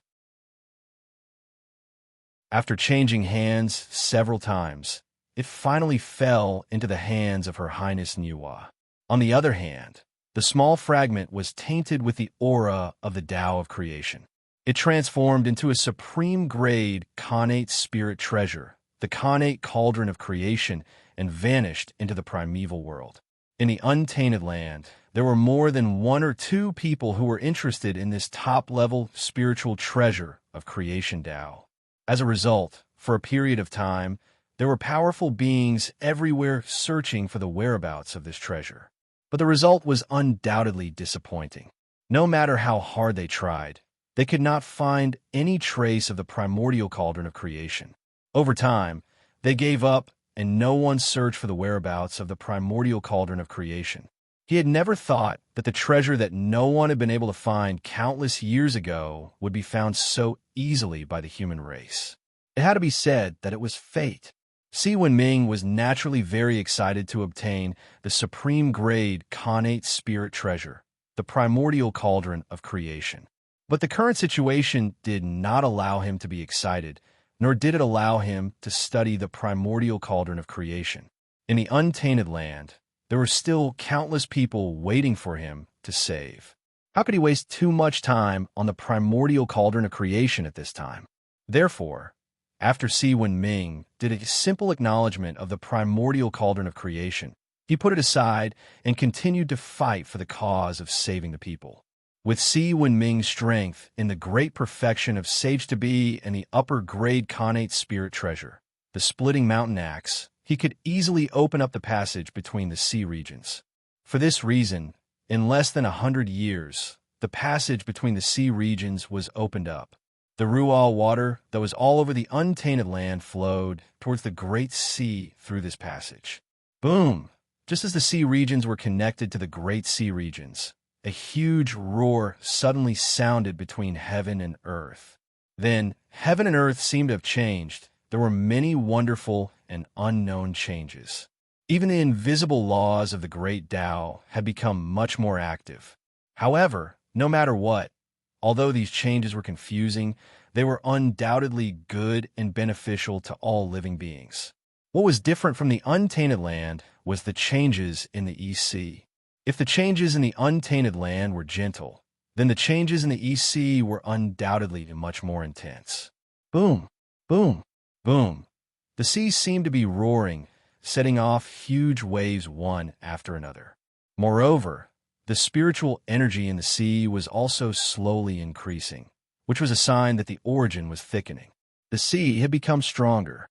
After changing hands several times, it finally fell into the hands of Her Highness Nuwa. On the other hand, the small fragment was tainted with the aura of the Tao of Creation. It transformed into a supreme-grade Khanate spirit treasure, the Khanate Cauldron of Creation, and vanished into the primeval world. In the untainted land, there were more than one or two people who were interested in this top-level spiritual treasure of creation Tao. As a result, for a period of time, there were powerful beings everywhere searching for the whereabouts of this treasure. But the result was undoubtedly disappointing. No matter how hard they tried, they could not find any trace of the primordial cauldron of creation. Over time, they gave up, and no one searched for the whereabouts of the primordial cauldron of creation. He had never thought that the treasure that no one had been able to find countless years ago would be found so easily by the human race. It had to be said that it was fate. Si Wenming was naturally very excited to obtain the supreme-grade Khanate spirit treasure, the primordial cauldron of creation. But the current situation did not allow him to be excited, nor did it allow him to study the primordial cauldron of creation. In the untainted land, there were still countless people waiting for him to save. How could he waste too much time on the primordial cauldron of creation at this time? Therefore, after Si Wenming did a simple acknowledgement of the primordial cauldron of creation, he put it aside and continued to fight for the cause of saving the people. With Si Wenming's strength in the great perfection of sage-to-be and the upper-grade Khanate spirit treasure, the splitting mountain axe, he could easily open up the passage between the sea regions. For this reason, In less than 100 years, the passage between the sea regions was opened up. The Rual water that was all over the untainted land flowed towards the Great Sea through this passage. Boom! Just as the sea regions were connected to the Great Sea regions, a huge roar suddenly sounded between heaven and earth. Then, heaven and earth seemed to have changed. There were many wonderful and unknown changes. Even the invisible laws of the great Tao had become much more active. However, no matter what, although these changes were confusing, they were undoubtedly good and beneficial to all living beings. What was different from the untainted land was the changes in the East Sea. If the changes in the untainted land were gentle, then the changes in the East Sea were undoubtedly much more intense. Boom, boom, boom. The seas seemed to be roaring, setting off huge waves one after another. Moreover, the spiritual energy in the sea was also slowly increasing, which was a sign that the origin was thickening. The sea had become stronger.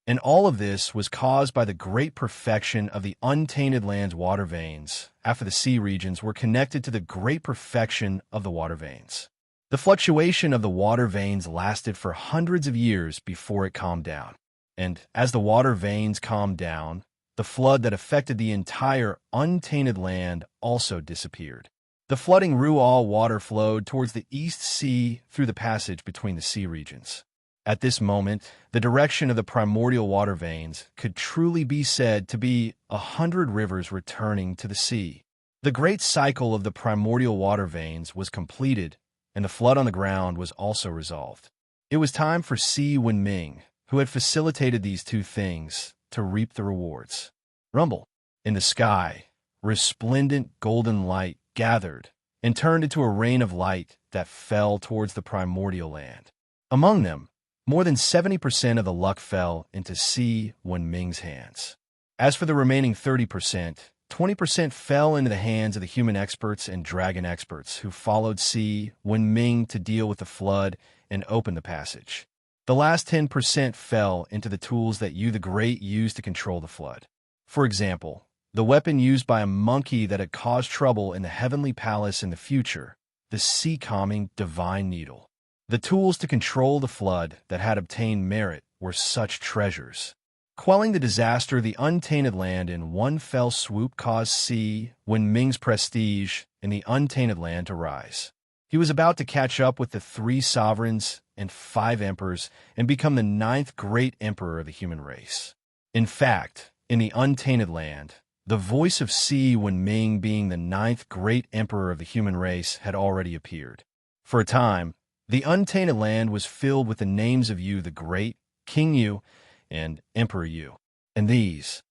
And all of this was caused by the great perfection of the untainted land's water veins after the sea regions were connected to the great perfection of the water veins. The fluctuation of the water veins lasted for hundreds of years before it calmed down. And as the water veins calmed down, the flood that affected the entire untainted land also disappeared. The flooding Rual water flowed towards the East Sea through the passage between the sea regions. At this moment, the direction of the primordial water veins could truly be said to be 100 rivers returning to the sea. The great cycle of the primordial water veins was completed, and the flood on the ground was also resolved. It was time for Si Wenming, who had facilitated these two things, to reap the rewards. Rumble. In the sky, resplendent golden light gathered and turned into a rain of light that fell towards the primordial land. Among them, more than 70% of the luck fell into Si Wenming's hands. As for the remaining 30%, 20% fell into the hands of the human experts and dragon experts who followed Si Wenming to deal with the flood and open the passage. The last 10% fell into the tools that you the Great used to control the flood. For example, the weapon used by a monkey that had caused trouble in the heavenly palace in the future, the sea-calming divine needle. The tools to control the flood that had obtained merit were such treasures. Quelling the disaster of the untainted land in one fell swoop caused Si Wenming's prestige in the untainted land to rise. He was about to catch up with the 3 sovereigns and 5 emperors and become the 9th great emperor of the human race. In fact, in the untainted land, the voice of Si Wenming being the 9th great emperor of the human race had already appeared. For a time, the untainted land was filled with the names of you the Great, King Yu, and Emperor Yu. And these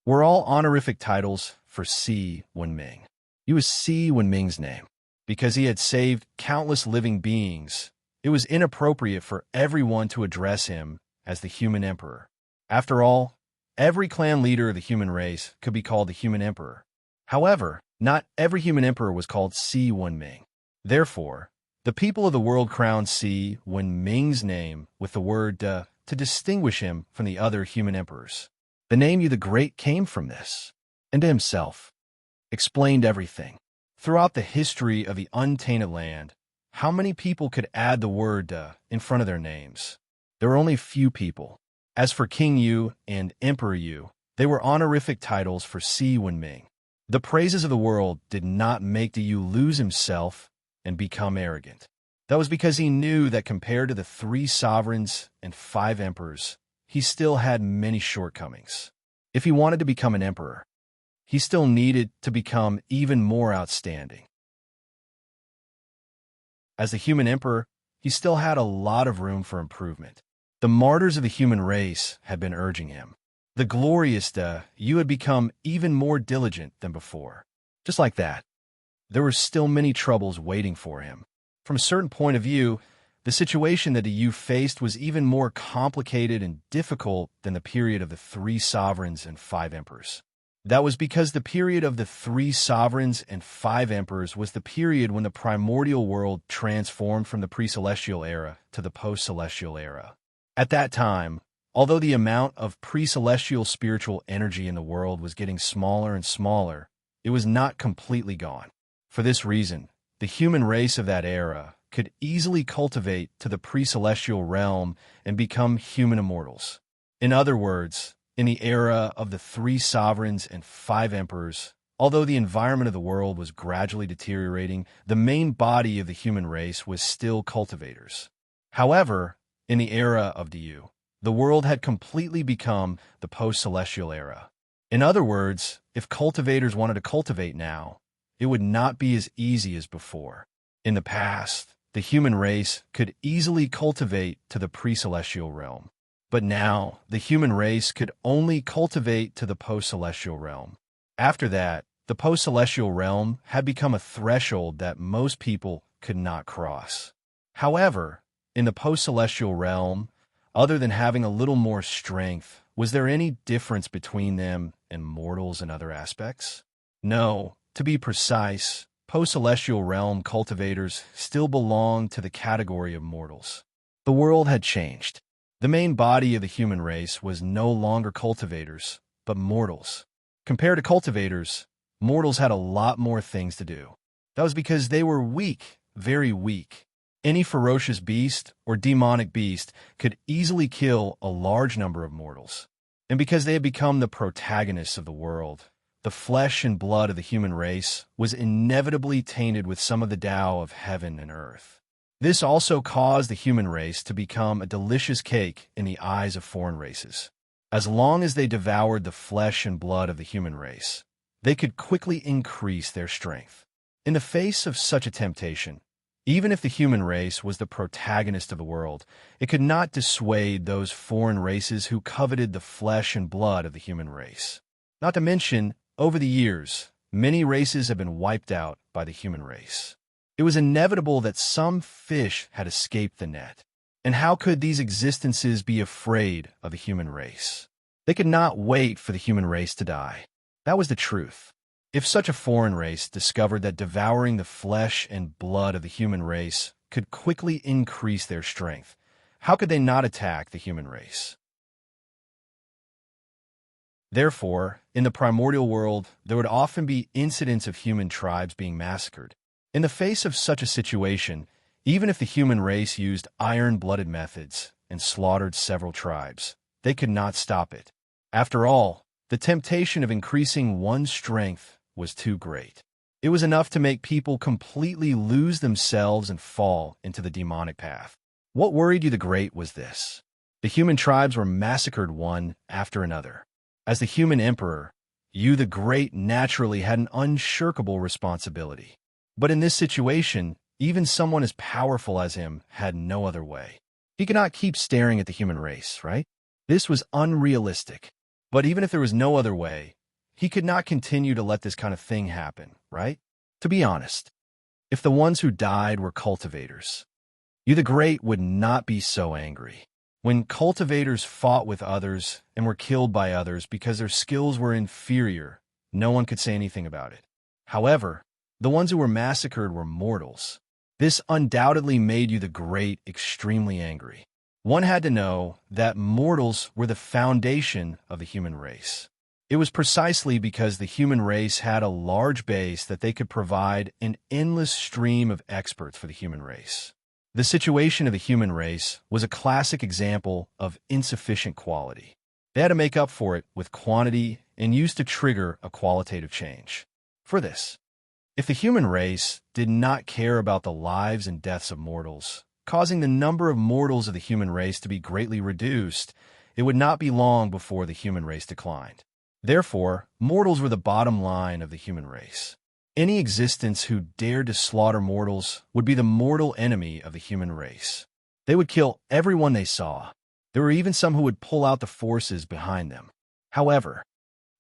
were all honorific titles for Si Wenming. Yu was Si Wenming's name. Because he had saved countless living beings, it was inappropriate for everyone to address him as the human emperor. After all, every clan leader of the human race could be called the human emperor. However, not every human emperor was called Si Wenming. Therefore, the people of the world crowned Si Wenming's name with the word to distinguish him from the other human emperors. The name Yu the Great came from this, and to himself explained everything. Throughout the history of the untainted land, how many people could add the word in front of their names? There were only a few people. As for King Yu and Emperor Yu, they were honorific titles for Si Wenming. The praises of the world did not make the Yu lose himself and become arrogant. That was because he knew that compared to the 3 sovereigns and 5 emperors, he still had many shortcomings. If he wanted to become an emperor, he still needed to become even more outstanding. As the human emperor, he still had a lot of room for improvement. The martyrs of the human race had been urging him. The glorious Yu had become even more diligent than before. Just like that, there were still many troubles waiting for him. From a certain point of view, the situation that the Yu faced was even more complicated and difficult than the period of the 3 sovereigns and 5 emperors. That was because the period of the 3 sovereigns and 5 emperors was the period when the primordial world transformed from the pre-celestial era to the post-celestial era. At that time, Although the amount of pre-celestial spiritual energy in the world was getting smaller and smaller, it was not completely gone. For this reason, the human race of that era could easily cultivate to the pre-celestial realm and become human immortals. In other words, in the era of the 3 sovereigns and 5 emperors, although the environment of the world was gradually deteriorating, the main body of the human race was still cultivators. However, in the era of the world had completely become the post-celestial era. In other words, if cultivators wanted to cultivate now, it would not be as easy as before. In the past, the human race could easily cultivate to the pre-celestial realm. But now, the human race could only cultivate to the post-celestial realm. After that, the post-celestial realm had become a threshold that most people could not cross. However, in the post-celestial realm, other than having a little more strength, was there any difference between them and mortals in other aspects? No. To be precise, post-celestial realm cultivators still belong to the category of mortals. The world had changed. The main body of the human race was no longer cultivators, but mortals. Compared to cultivators, mortals had a lot more things to do. That was because they were weak, very weak. Any ferocious beast or demonic beast could easily kill a large number of mortals. And because they had become the protagonists of the world, the flesh and blood of the human race was inevitably tainted with some of the Tao of heaven and earth. This also caused the human race to become a delicious cake in the eyes of foreign races. As long as they devoured the flesh and blood of the human race, they could quickly increase their strength. In the face of such a temptation, even if the human race was the protagonist of the world, it could not dissuade those foreign races who coveted the flesh and blood of the human race. Not to mention, over the years, many races have been wiped out by the human race. It was inevitable that some fish had escaped the net. And how could these existences be afraid of the human race? They could not wait for the human race to die. That was the truth. If such a foreign race discovered that devouring the flesh and blood of the human race could quickly increase their strength, how could they not attack the human race? Therefore, in the primordial world, there would often be incidents of human tribes being massacred. In the face of such a situation, even if the human race used iron-blooded methods and slaughtered several tribes, they could not stop it. After all, the temptation of increasing one's strength was too great. It was enough to make people completely lose themselves and fall into the demonic path. What worried you the Great was this. The human tribes were massacred one after another. As the human emperor, you the Great naturally had an unshirkable responsibility. But in this situation, even someone as powerful as him had no other way. He could not keep staring at the human race, right? This was unrealistic. But even if there was no other way, he could not continue to let this kind of thing happen, right? To be honest, if the ones who died were cultivators, you the Great would not be so angry. When cultivators fought with others and were killed by others because their skills were inferior, no one could say anything about it. However, the ones who were massacred were mortals. This undoubtedly made you the Great extremely angry. One had to know that mortals were the foundation of the human race. It was precisely because the human race had a large base that they could provide an endless stream of experts for the human race. The situation of the human race was a classic example of insufficient quality. They had to make up for it with quantity and used to trigger a qualitative change. For this, if the human race did not care about the lives and deaths of mortals, causing the number of mortals of the human race to be greatly reduced, it would not be long before the human race declined. Therefore, mortals were the bottom line of the human race. Any existence who dared to slaughter mortals would be the mortal enemy of the human race. They would kill everyone they saw. There were even some who would pull out the forces behind them. However,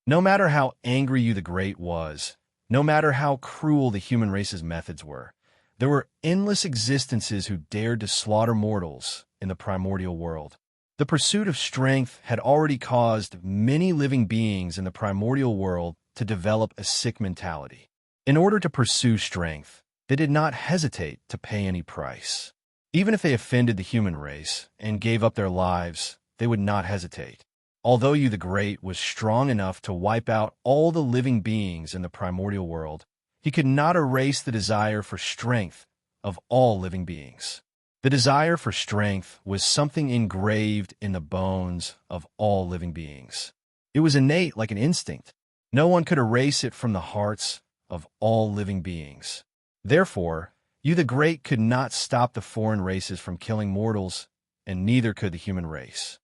no matter how angry you the Great was, no matter how cruel the human race's methods were, there were endless existences who dared to slaughter mortals in the primordial world. The pursuit of strength had already caused many living beings in the primordial world to develop a sick mentality. In order to pursue strength, they did not hesitate to pay any price. Even if they offended the human race and gave up their lives, they would not hesitate. Although you the Great was strong enough to wipe out all the living beings in the primordial world, he could not erase the desire for strength of all living beings. The desire for strength was something engraved in the bones of all living beings. It was innate, like an instinct. No one could erase it from the hearts of all living beings. Therefore, you the Great could not stop the foreign races from killing mortals, and neither could the human race.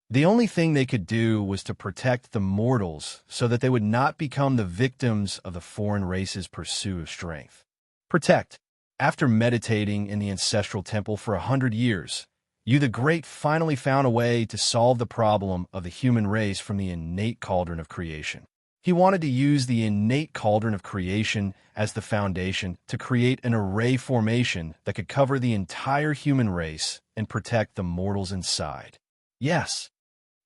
The only thing they could do was to protect the mortals so that they would not become the victims of the foreign race's pursuit of strength. Protect. After meditating in the ancestral temple for 100 years, you the Great finally found a way to solve the problem of the human race from the innate cauldron of creation. He wanted to use the innate cauldron of creation as the foundation to create an array formation that could cover the entire human race and protect the mortals inside. Yes,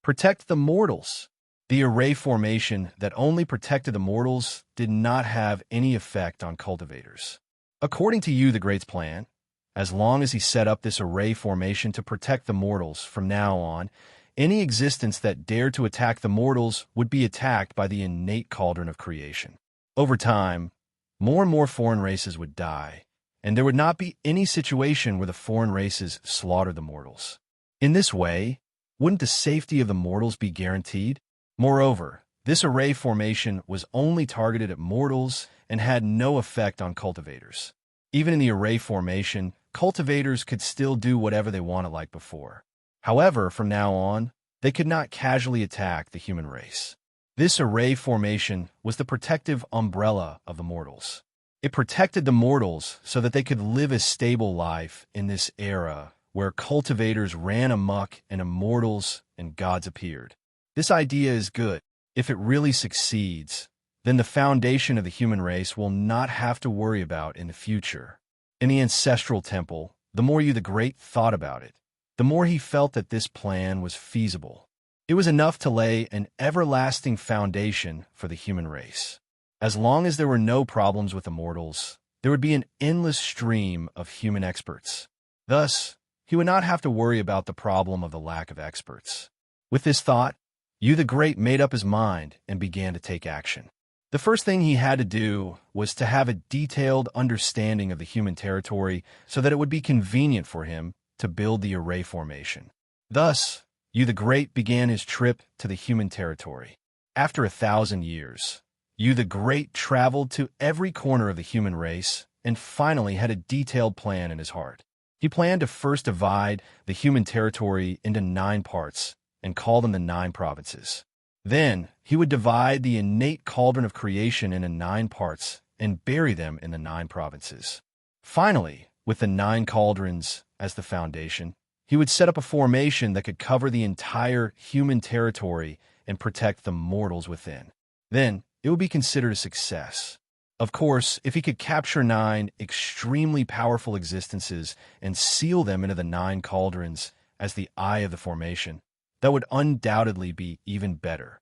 protect the mortals. The array formation that only protected the mortals did not have any effect on cultivators. According to you the Great's plan, as long as he set up this array formation to protect the mortals, from now on, any existence that dared to attack the mortals would be attacked by the innate cauldron of creation. Over time, more and more foreign races would die, and there would not be any situation where the foreign races slaughtered the mortals. In this way, wouldn't the safety of the mortals be guaranteed? Moreover, this array formation was only targeted at mortals and had no effect on cultivators. Even in the array formation, cultivators could still do whatever they wanted like before. However, from now on, they could not casually attack the human race. This array formation was the protective umbrella of the mortals. It protected the mortals so that they could live a stable life in this era where cultivators ran amok and immortals and gods appeared. This idea is good. If it really succeeds, then the foundation of the human race will not have to worry about in the future. In the ancestral temple, the more you the Great thought about it, the more he felt that this plan was feasible. It was enough to lay an everlasting foundation for the human race. As long as there were no problems with the mortals, there would be an endless stream of human experts. Thus, he would not have to worry about the problem of the lack of experts. With this thought, you the Great made up his mind and began to take action. The first thing he had to do was to have a detailed understanding of the human territory so that it would be convenient for him to build the array formation. Thus, you the Great began his trip to the human territory. After 1,000 years, you the Great traveled to every corner of the human race and finally had a detailed plan in his heart. He planned to first divide the human territory into 9 parts and call them the 9 provinces. Then, he would divide the innate cauldron of creation into 9 parts and bury them in the 9 provinces. Finally, with the 9 cauldrons as the foundation, he would set up a formation that could cover the entire human territory and protect the mortals within. Then, it would be considered a success. Of course, if he could capture 9 extremely powerful existences and seal them into the 9 cauldrons as the eye of the formation, that would undoubtedly be even better.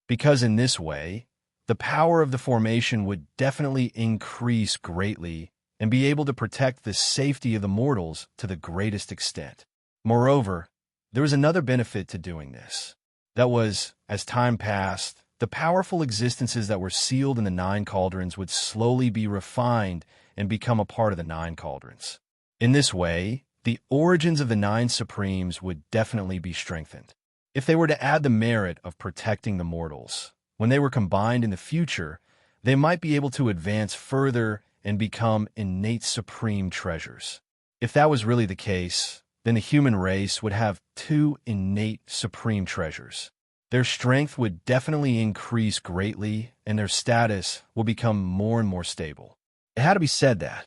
Because in this way, the power of the formation would definitely increase greatly and be able to protect the safety of the mortals to the greatest extent. Moreover, there was another benefit to doing this. That was, as time passed, the powerful existences that were sealed in the 9 cauldrons would slowly be refined and become a part of the 9 cauldrons. In this way, the origins of the 9 Supremes would definitely be strengthened. If they were to add the merit of protecting the mortals, when they were combined in the future, they might be able to advance further and become innate supreme treasures. If that was really the case, then the human race would have 2 innate supreme treasures. Their strength would definitely increase greatly, and their status will become more and more stable. It had to be said that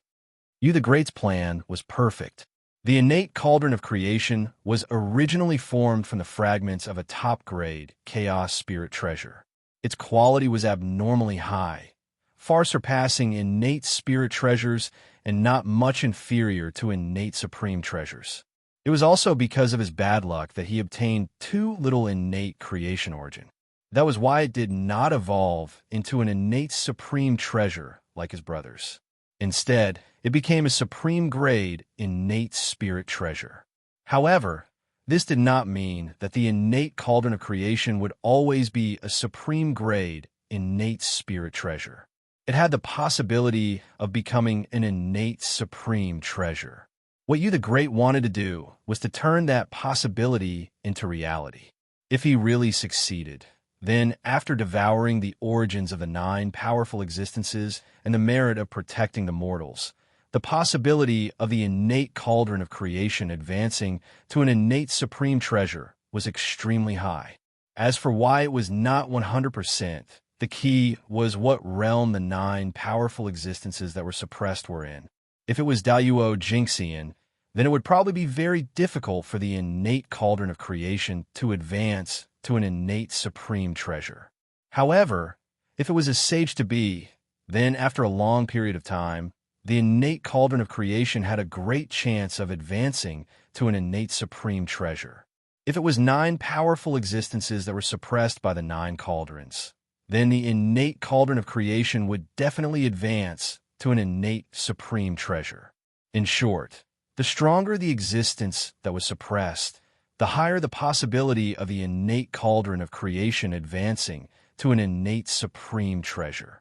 you the Great's plan was perfect. The innate cauldron of creation was originally formed from the fragments of a top-grade chaos spirit treasure. Its quality was abnormally high, far surpassing innate spirit treasures and not much inferior to innate supreme treasures. It was also because of his bad luck that he obtained too little innate creation origin. That was why it did not evolve into an innate supreme treasure like his brothers. Instead, it became a supreme grade innate spirit treasure. However, this did not mean that the innate cauldron of creation would always be a supreme grade innate spirit treasure. It had the possibility of becoming an innate supreme treasure. What you the Great wanted to do was to turn that possibility into reality. If he really succeeded, then, after devouring the origins of the 9 powerful existences and the merit of protecting the mortals, the possibility of the innate cauldron of creation advancing to an innate supreme treasure was extremely high. As for why it was not 100%, the key was what realm the 9 powerful existences that were suppressed were in. If it was Daluo Jinxian, then it would probably be very difficult for the innate cauldron of creation to advance to an innate supreme treasure. However, if it was a sage to be, then after a long period of time, the innate cauldron of creation had a great chance of advancing to an innate supreme treasure. If it was 9 powerful existences that were suppressed by the 9 cauldrons, then the innate cauldron of creation would definitely advance to an innate supreme treasure. In short, the stronger the existence that was suppressed, the higher the possibility of the innate cauldron of creation advancing to an innate supreme treasure.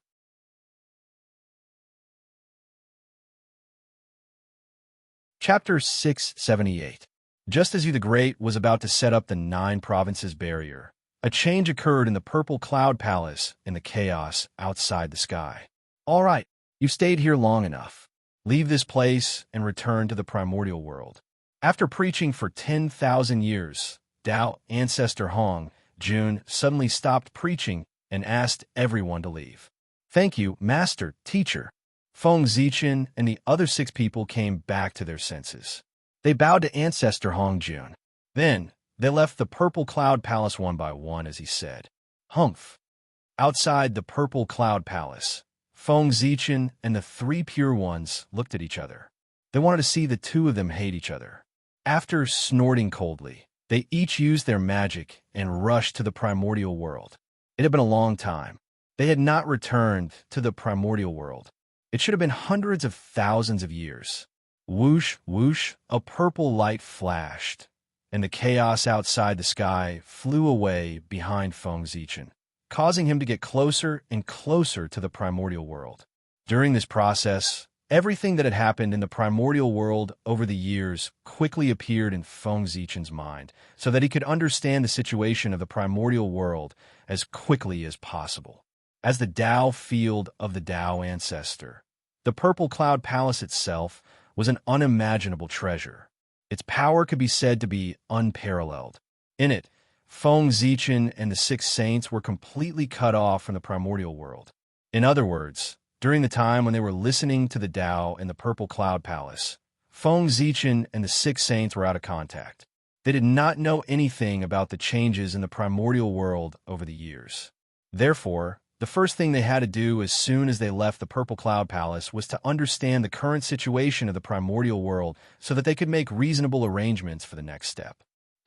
Chapter 678. Just as you the Great was about to set up the 9 provinces barrier, a change occurred in the purple cloud palace in the chaos outside the sky. All right, you've stayed here long enough. Leave this place and return to the primordial world. After preaching for 10,000 years, Tao Ancestor Hong Jun suddenly stopped preaching and asked everyone to leave. Thank you, Master, Teacher. Feng Zichen and the other 6 people came back to their senses. They bowed to Ancestor Hong Jun. Then, they left the purple cloud palace one by one as he said, "Humph." Outside the purple cloud palace, Feng Zichen and the 3 pure ones looked at each other. They wanted to see the 2 of them hate each other. After snorting coldly, they each used their magic and rushed to the primordial world. It had been a long time. They had not returned to the primordial world. It should have been hundreds of thousands of years. Whoosh, whoosh, a purple light flashed, and the chaos outside the sky flew away behind Feng Zichen, causing him to get closer and closer to the primordial world. During this process, everything that had happened in the primordial world over the years quickly appeared in Feng Zichen's mind, so that he could understand the situation of the primordial world as quickly as possible. As the Tao field of the Tao ancestor, the purple cloud palace itself was an unimaginable treasure. Its power could be said to be unparalleled. In it, Feng Zichen and the 6 saints were completely cut off from the primordial world. In other words, during the time when they were listening to the Tao in the purple cloud palace, Feng Zichen and the 6 saints were out of contact. They did not know anything about the changes in the primordial world over the years. Therefore, the first thing they had to do as soon as they left the purple cloud palace was to understand the current situation of the primordial world so that they could make reasonable arrangements for the next step.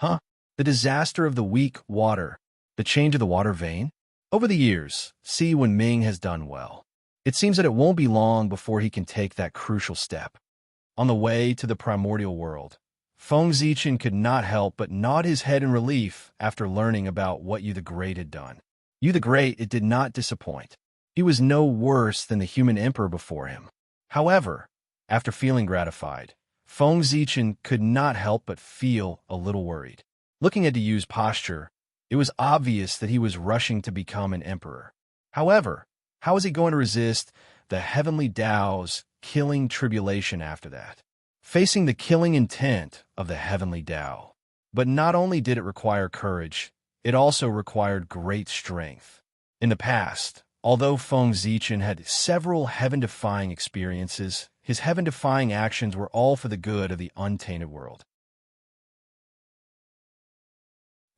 The disaster of the weak water, the change of the water vein? Over the years, see when Ming has done well. It seems that it won't be long before he can take that crucial step. On the way to the primordial world, Feng Zichen could not help but nod his head in relief after learning about what Yu the Great had done. Yu the Great, it did not disappoint. He was no worse than the human emperor before him. However, after feeling gratified, Feng Zichen could not help but feel a little worried. Looking at Yu's posture, it was obvious that he was rushing to become an emperor. However, how was he going to resist the heavenly Tao's killing tribulation after that? Facing the killing intent of the heavenly Tao. But not only did it require courage, it also required great strength. In the past, although Feng Zichen had several heaven-defying experiences, his heaven-defying actions were all for the good of the untainted world.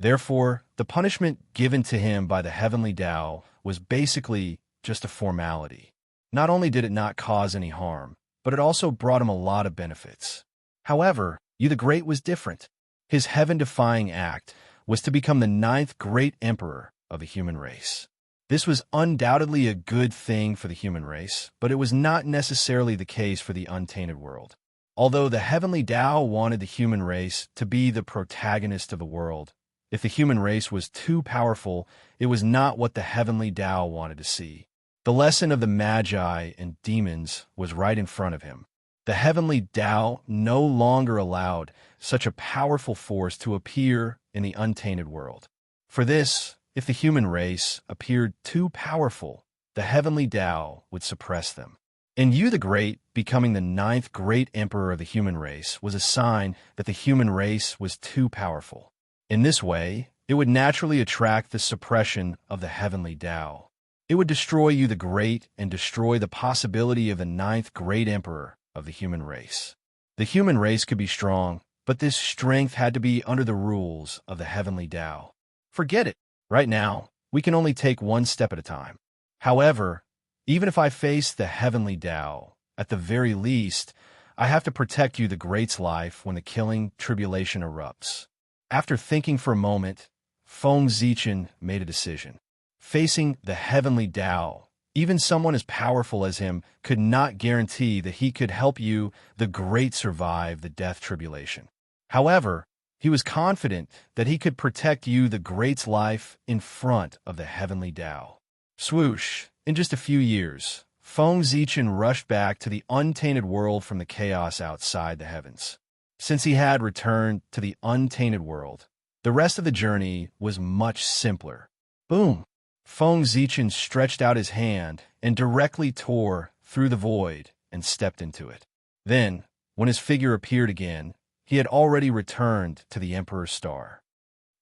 Therefore, the punishment given to him by the heavenly Tao was basically just a formality. Not only did it not cause any harm, but it also brought him a lot of benefits. However, Yu the Great was different. His heaven-defying act was to become the 9th great emperor of the human race. This was undoubtedly a good thing for the human race, but it was not necessarily the case for the untainted world. Although the heavenly Tao wanted the human race to be the protagonist of the world, if the human race was too powerful, it was not what the heavenly Tao wanted to see. The lesson of the Magi and demons was right in front of him. The heavenly Tao no longer allowed such a powerful force to appear in the untainted world. For this, if the human race appeared too powerful, the heavenly Tao would suppress them. And Yu the Great, becoming the 9th great emperor of the human race, was a sign that the human race was too powerful. In this way, it would naturally attract the suppression of the heavenly Tao. It would destroy Yu the Great and destroy the possibility of the 9th great emperor of the human race. The human race could be strong, but this strength had to be under the rules of the heavenly Tao. Forget it. Right now, we can only take one step at a time. However, even if I face the heavenly Tao, at the very least, I have to protect Yu the Great's life when the killing tribulation erupts. After thinking for a moment, Feng Zichen made a decision. Facing the heavenly Tao, even someone as powerful as him could not guarantee that he could help Yu the Great survive the death tribulation. However, he was confident that he could protect Yu the Great's life in front of the heavenly Tao. Swoosh! In just a few years, Feng Zichen rushed back to the untainted world from the chaos outside the heavens. Since he had returned to the untainted world, the rest of the journey was much simpler. Boom! Feng Zichen stretched out his hand and directly tore through the void and stepped into it. Then, when his figure appeared again, he had already returned to the Emperor's star.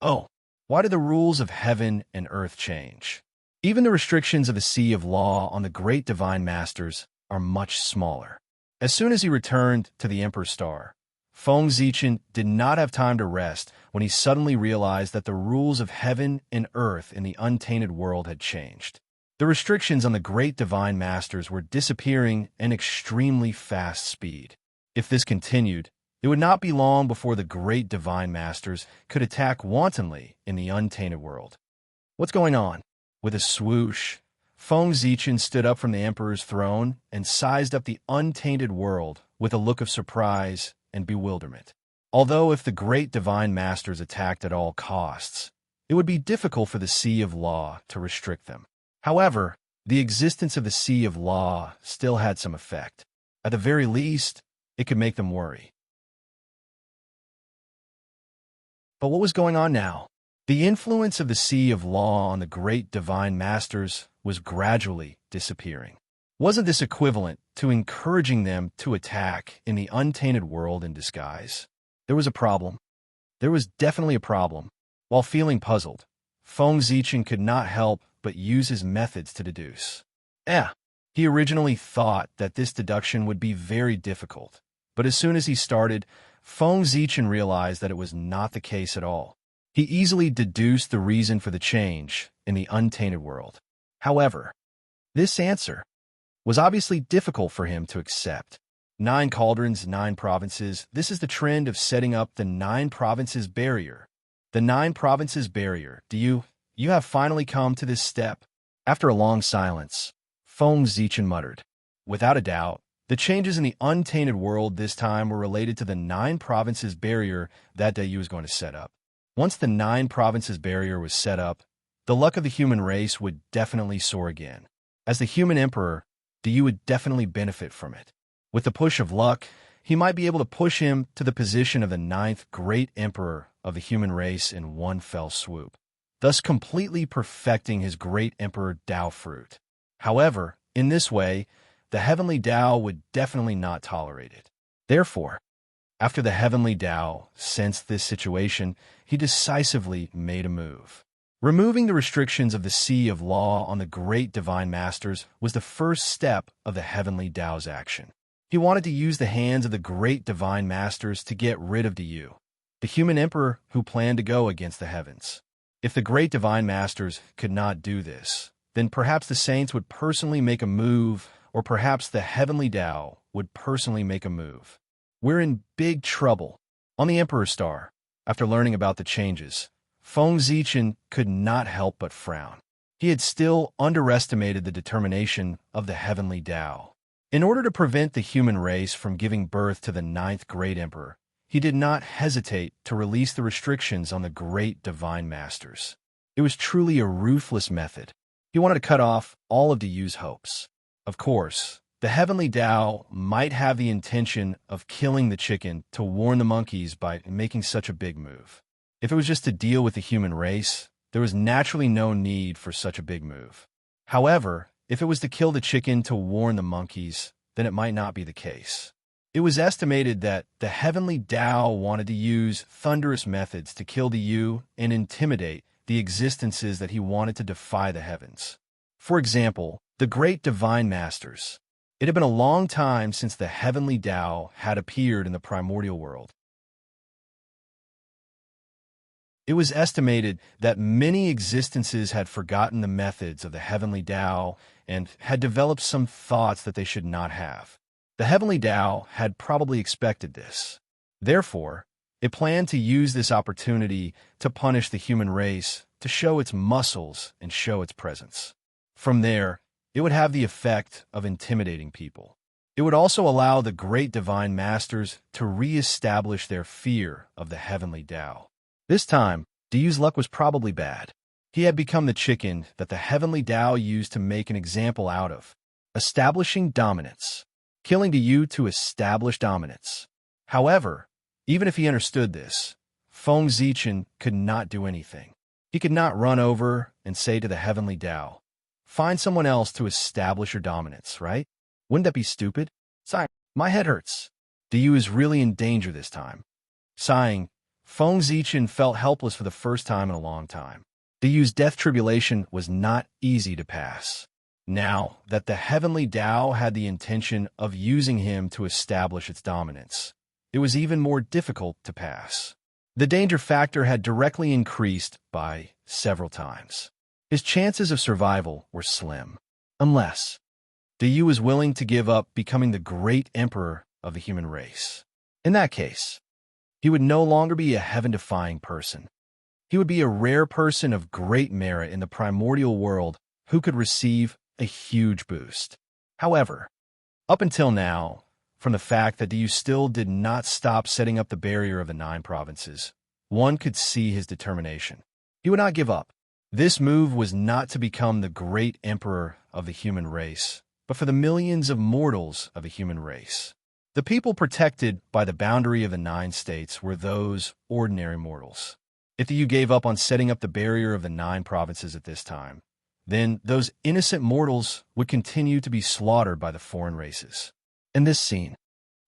Oh, why did the rules of heaven and earth change? Even the restrictions of the Sea of Law on the great divine masters are much smaller. As soon as he returned to the Emperor's star, Feng Zichen did not have time to rest when he suddenly realized that the rules of heaven and earth in the untainted world had changed. The restrictions on the great divine masters were disappearing at an extremely fast speed. If this continued, it would not be long before the great divine masters could attack wantonly in the untainted world. What's going on? With a swoosh, Feng Zichen stood up from the emperor's throne and sized up the untainted world with a look of surprise and bewilderment. Although if the great divine masters attacked at all costs, it would be difficult for the Sea of Law to restrict them. However, the existence of the Sea of Law still had some effect. At the very least, it could make them worry. But what was going on now? The influence of the Sea of Law on the great divine masters was gradually disappearing. Wasn't this equivalent to encouraging them to attack in the untainted world in disguise? There was a problem. There was definitely a problem. While feeling puzzled, Feng Zichen could not help but use his methods to deduce. He originally thought that this deduction would be very difficult, but as soon as he started, Feng Zichen realized that it was not the case at all. He easily deduced the reason for the change in the untainted world. However, this answer was obviously difficult for him to accept. 9 cauldrons, 9 provinces. This is the trend of setting up the 9 provinces barrier. The 9 provinces barrier. You have finally come to this step. After a long silence, Feng Zichen muttered. Without a doubt, the changes in the untainted world this time were related to the 9 provinces barrier that Yu was going to set up. Once the 9 provinces barrier was set up, the luck of the human race would definitely soar again. As the human emperor, Yu would definitely benefit from it. With the push of luck, he might be able to push him to the position of the 9th great emperor of the human race in one fell swoop, thus completely perfecting his great emperor Tao fruit. However, in this way, the heavenly Tao would definitely not tolerate it. Therefore, after the heavenly Tao sensed this situation, he decisively made a move. Removing the restrictions of the Sea of Law on the great divine masters was the first step of the heavenly Tao's action. He wanted to use the hands of the great divine masters to get rid of Yu, the human emperor who planned to go against the heavens. If the great divine masters could not do this, then perhaps the saints would personally make a move, or perhaps the heavenly Tao would personally make a move. We're in big trouble. On the Emperor's star, after learning about the changes, Feng Zichen could not help but frown. he had still underestimated the determination of the heavenly Tao. In order to prevent the human race from giving birth to the ninth great emperor, he did not hesitate to release the restrictions on the great divine masters. It was truly a ruthless method. He wanted to cut off all of Yu's hopes. Of course, the heavenly Tao might have the intention of killing the chicken to warn the monkeys by making such a big move. If it was just to deal with the human race, there was naturally no need for such a big move. However, if it was to kill the chicken to warn the monkeys, then it might not be the case. It was estimated that the heavenly Tao wanted to use thunderous methods to kill the Yu and intimidate the existences that he wanted to defy the heavens. For example, the great divine masters. It had been a long time since the heavenly Tao had appeared in the primordial world. It was estimated that many existences had forgotten the methods of the heavenly Tao and had developed some thoughts that they should not have. The heavenly Tao had probably expected this. Therefore, it planned to use this opportunity to punish the human race, to show its muscles and show its presence. From there, it would have the effect of intimidating people. It would also allow the great divine masters to re-establish their fear of the heavenly Tao. This time, Yu's luck was probably bad. He had become the chicken that the heavenly Tao used to make an example out of, establishing dominance, killing Yu to establish dominance. However, even if he understood this, Feng Zichen could not do anything. He could not run over and say to the heavenly Tao, "Find someone else to establish your dominance, right? Wouldn't that be stupid? Sighing, my head hurts. Yu is really in danger this time." Sighing, Feng Zichen felt helpless for the first time in a long time. Yu's death tribulation was not easy to pass. Now that the heavenly Tao had the intention of using him to establish its dominance, it was even more difficult to pass. The danger factor had directly increased by several times. His chances of survival were slim, unless Yu was willing to give up becoming the great emperor of the human race. In that case, he would no longer be a heaven-defying person. He would be a rare person of great merit in the primordial world who could receive a huge boost. However, up until now, from the fact that Yu still did not stop setting up the barrier of the 9 provinces, one could see his determination. He would not give up. This move was not to become the great emperor of the human race, but for the millions of mortals of the human race. The people protected by the boundary of the 9 states were those ordinary mortals. If Yu gave up on setting up the barrier of the 9 provinces at this time, then those innocent mortals would continue to be slaughtered by the foreign races. And this scene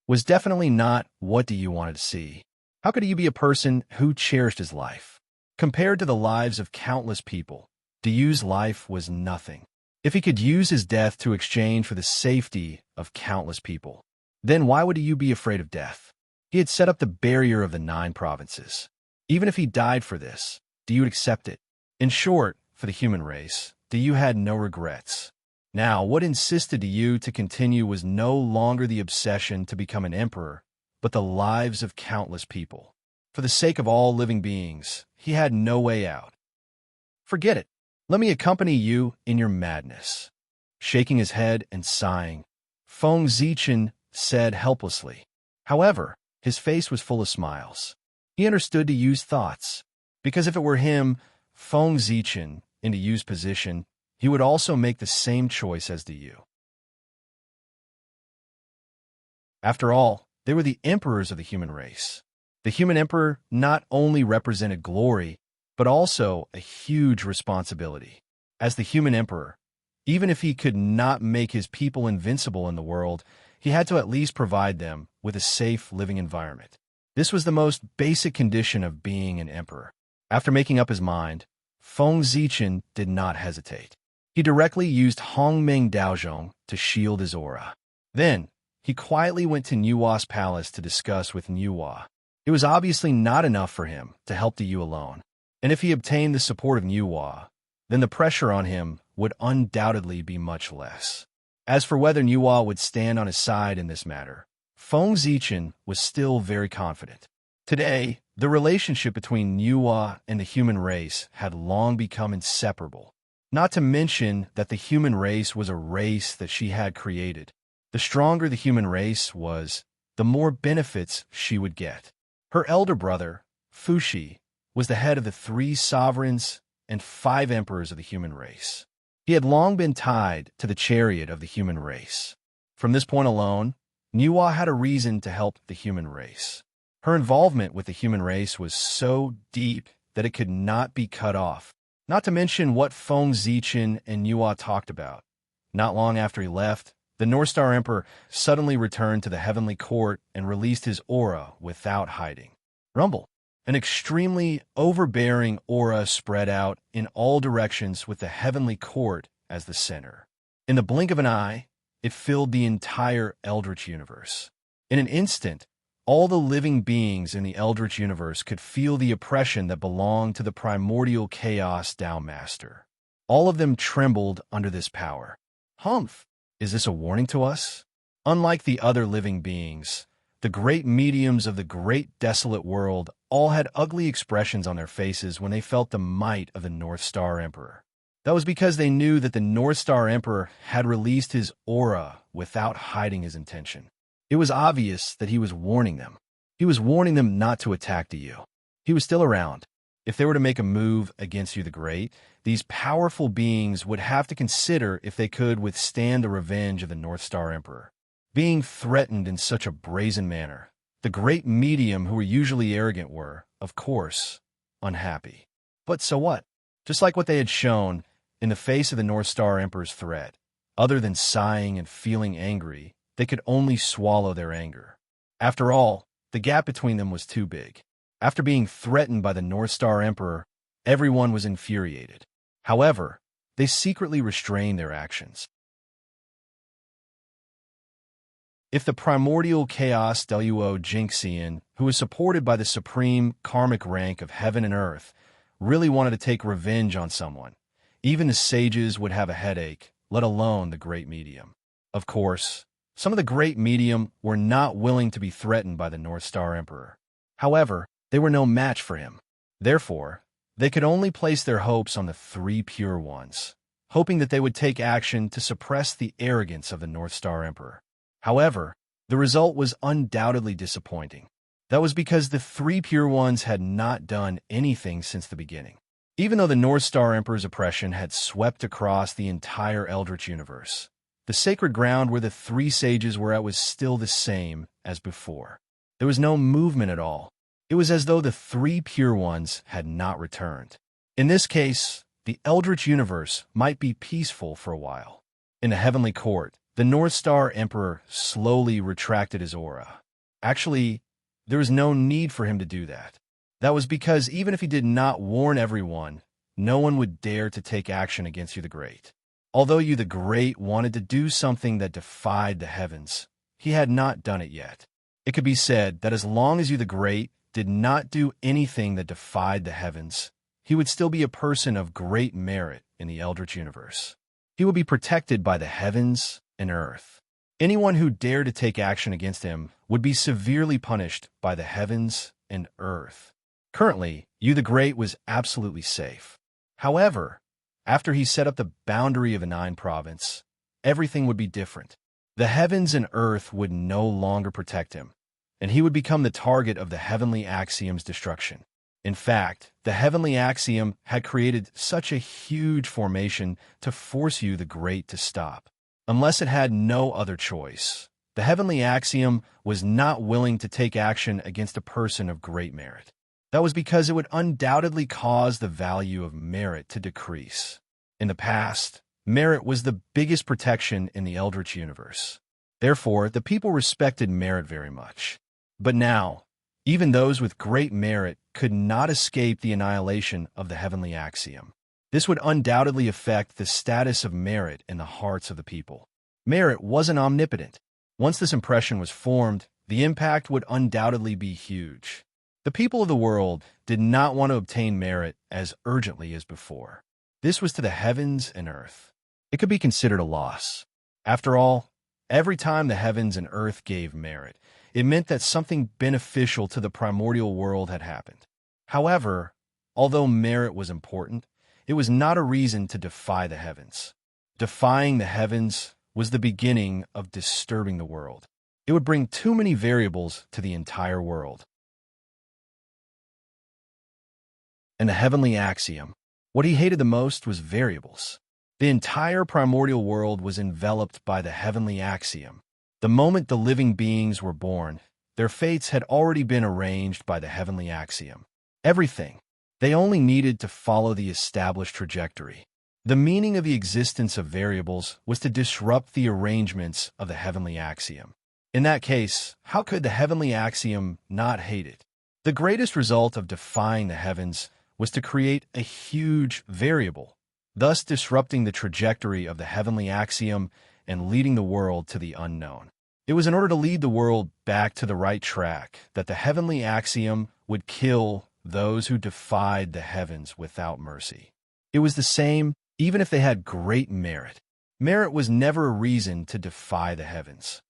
was definitely not what Yu wanted to see. How could Yu be a person who cherished his life? Compared to the lives of countless people, Yu's life was nothing. If he could use his death to exchange for the safety of countless people, then why would Yu be afraid of death? He had set up the barrier of the 9 provinces. Even if he died for this, Yu would accept it. In short, for the human race, Yu had no regrets. Now, what insisted Yu to continue was no longer the obsession to become an emperor, but the lives of countless people. For the sake of all living beings, he had no way out. "Forget it. Let me accompany you in your madness." Shaking his head and sighing, Feng Zichen said helplessly. However, his face was full of smiles. He understood Yu's thoughts, because if it were him, Feng Zichen, in Yu's position, he would also make the same choice as Yu. After all, they were the emperors of the human race. The human emperor not only represented glory, but also a huge responsibility. As the human emperor, even if he could not make his people invincible in the world, he had to at least provide them with a safe living environment. This was the most basic condition of being an emperor. After making up his mind, Feng Zichen did not hesitate. He directly used Hongmeng Daozhong to shield his aura. Then, he quietly went to Nuwa's palace to discuss with Nuwa. It was obviously not enough for him to help Yu alone, and if he obtained the support of Nuwa, then the pressure on him would undoubtedly be much less. As for whether Nuwa would stand on his side in this matter, Feng Zichen was still very confident. Today, the relationship between Nuwa and the human race had long become inseparable. Not to mention that the human race was a race that she had created. The stronger the human race was, the more benefits she would get. Her elder brother, Fushi, was the head of the 3 sovereigns and 5 emperors of the human race. He had long been tied to the chariot of the human race. From this point alone, Nuwa had a reason to help the human race. Her involvement with the human race was so deep that it could not be cut off. Not to mention what Feng Zichen and Nuwa talked about. Not long after he left, the North Star Emperor suddenly returned to the heavenly court and released his aura without hiding. Rumble. An extremely overbearing aura spread out in all directions with the heavenly court as the center. In the blink of an eye, it filled the entire Eldritch universe. In an instant, all the living beings in the Eldritch universe could feel the oppression that belonged to the primordial chaos Tao Master. All of them trembled under this power. Humph! Is this a warning to us? Unlike the other living beings, the great mediums of the great desolate world all had ugly expressions on their faces when they felt the might of the North Star Emperor. That was because they knew that the North Star Emperor had released his aura without hiding his intention. It was obvious that he was warning them. He was warning them not to attack you. He was still around. If they were to make a move against you the Great, these powerful beings would have to consider if they could withstand the revenge of the North Star Emperor. Being threatened in such a brazen manner, the great medium who were usually arrogant were, of course, unhappy. But so what? Just like what they had shown in the face of the North Star Emperor's threat, other than sighing and feeling angry, they could only swallow their anger. After all, the gap between them was too big. After being threatened by the North Star Emperor, everyone was infuriated. However, they secretly restrained their actions. If the primordial chaos Deluo Jinxian, who was supported by the supreme karmic rank of heaven and earth, really wanted to take revenge on someone, even the sages would have a headache, let alone the great medium. Of course, some of the great medium were not willing to be threatened by the North Star Emperor. However, they were no match for him. Therefore, they could only place their hopes on the 3 pure ones, hoping that they would take action to suppress the arrogance of the North Star Emperor. However, the result was undoubtedly disappointing. That was because the 3 pure ones had not done anything since the beginning. Even though the North Star Emperor's oppression had swept across the entire Eldritch universe, the sacred ground where the 3 sages were at was still the same as before. There was no movement at all. It was as though the 3 pure ones had not returned. In this case, the Eldritch universe might be peaceful for a while. In the heavenly court, the North Star Emperor slowly retracted his aura. Actually, there was no need for him to do that. That was because even if he did not warn everyone, no one would dare to take action against you the Great. Although you the Great wanted to do something that defied the heavens, he had not done it yet. It could be said that as long as you the Great did not do anything that defied the heavens, he would still be a person of great merit in the Eldritch universe. He would be protected by the heavens and earth. Anyone who dared to take action against him would be severely punished by the heavens and earth. Currently, you the Great was absolutely safe. However, after he set up the boundary of the 9 province, everything would be different. The heavens and earth would no longer protect him, and he would become the target of the heavenly axiom's destruction. In fact, the heavenly axiom had created such a huge formation to force you the Great to stop. Unless it had no other choice, the heavenly axiom was not willing to take action against a person of great merit. That was because it would undoubtedly cause the value of merit to decrease. In the past, merit was the biggest protection in the Eldritch universe. Therefore, the people respected merit very much. But now, even those with great merit could not escape the annihilation of the heavenly axiom. This would undoubtedly affect the status of merit in the hearts of the people. Merit wasn't omnipotent. Once this impression was formed, the impact would undoubtedly be huge. The people of the world did not want to obtain merit as urgently as before. This was to the heavens and earth. It could be considered a loss. After all, every time the heavens and earth gave merit, it meant that something beneficial to the primordial world had happened. However, although merit was important, it was not a reason to defy the heavens. Defying the heavens was the beginning of disturbing the world. It would bring too many variables to the entire world. And the heavenly axiom. What he hated the most was variables. The entire primordial world was enveloped by the heavenly axiom. The moment the living beings were born, their fates had already been arranged by the heavenly axiom. Everything. They only needed to follow the established trajectory. The meaning of the existence of variables was to disrupt the arrangements of the heavenly axiom. In that case, how could the heavenly axiom not hate it? The greatest result of defying the heavens was to create a huge variable, thus disrupting the trajectory of the heavenly axiom and leading the world to the unknown. It was in order to lead the world back to the right track that the heavenly axiom would kill those who defied the heavens without mercy. It was the same even if they had great merit. Merit was never a reason to defy the heavens.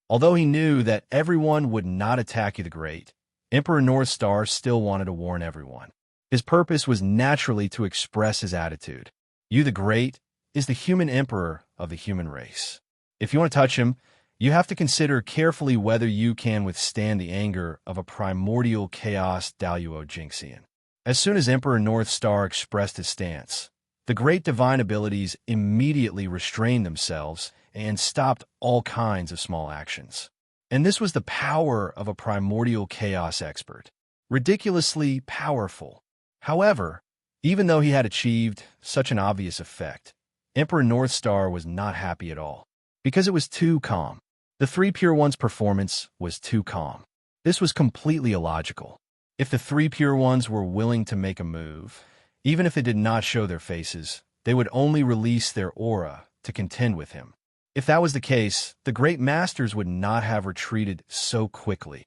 Although he knew that everyone would not attack you the Great, Emperor Northstar still wanted to warn everyone. His purpose was naturally to express his attitude. You the Great is the human emperor of the human race. If you want to touch him, you have to consider carefully whether you can withstand the anger of a primordial chaos Daluo Jinxian. As soon as Emperor Northstar expressed his stance, the great divine abilities immediately restrained themselves and stopped all kinds of small actions. And this was the power of a primordial chaos expert. Ridiculously powerful. However, even though he had achieved such an obvious effect, Emperor Northstar was not happy at all, because it was too calm. The Three Pure Ones' performance was too calm. This was completely illogical. If the Three Pure Ones were willing to make a move, even if they did not show their faces, they would only release their aura to contend with him. If that was the case, the great masters would not have retreated so quickly.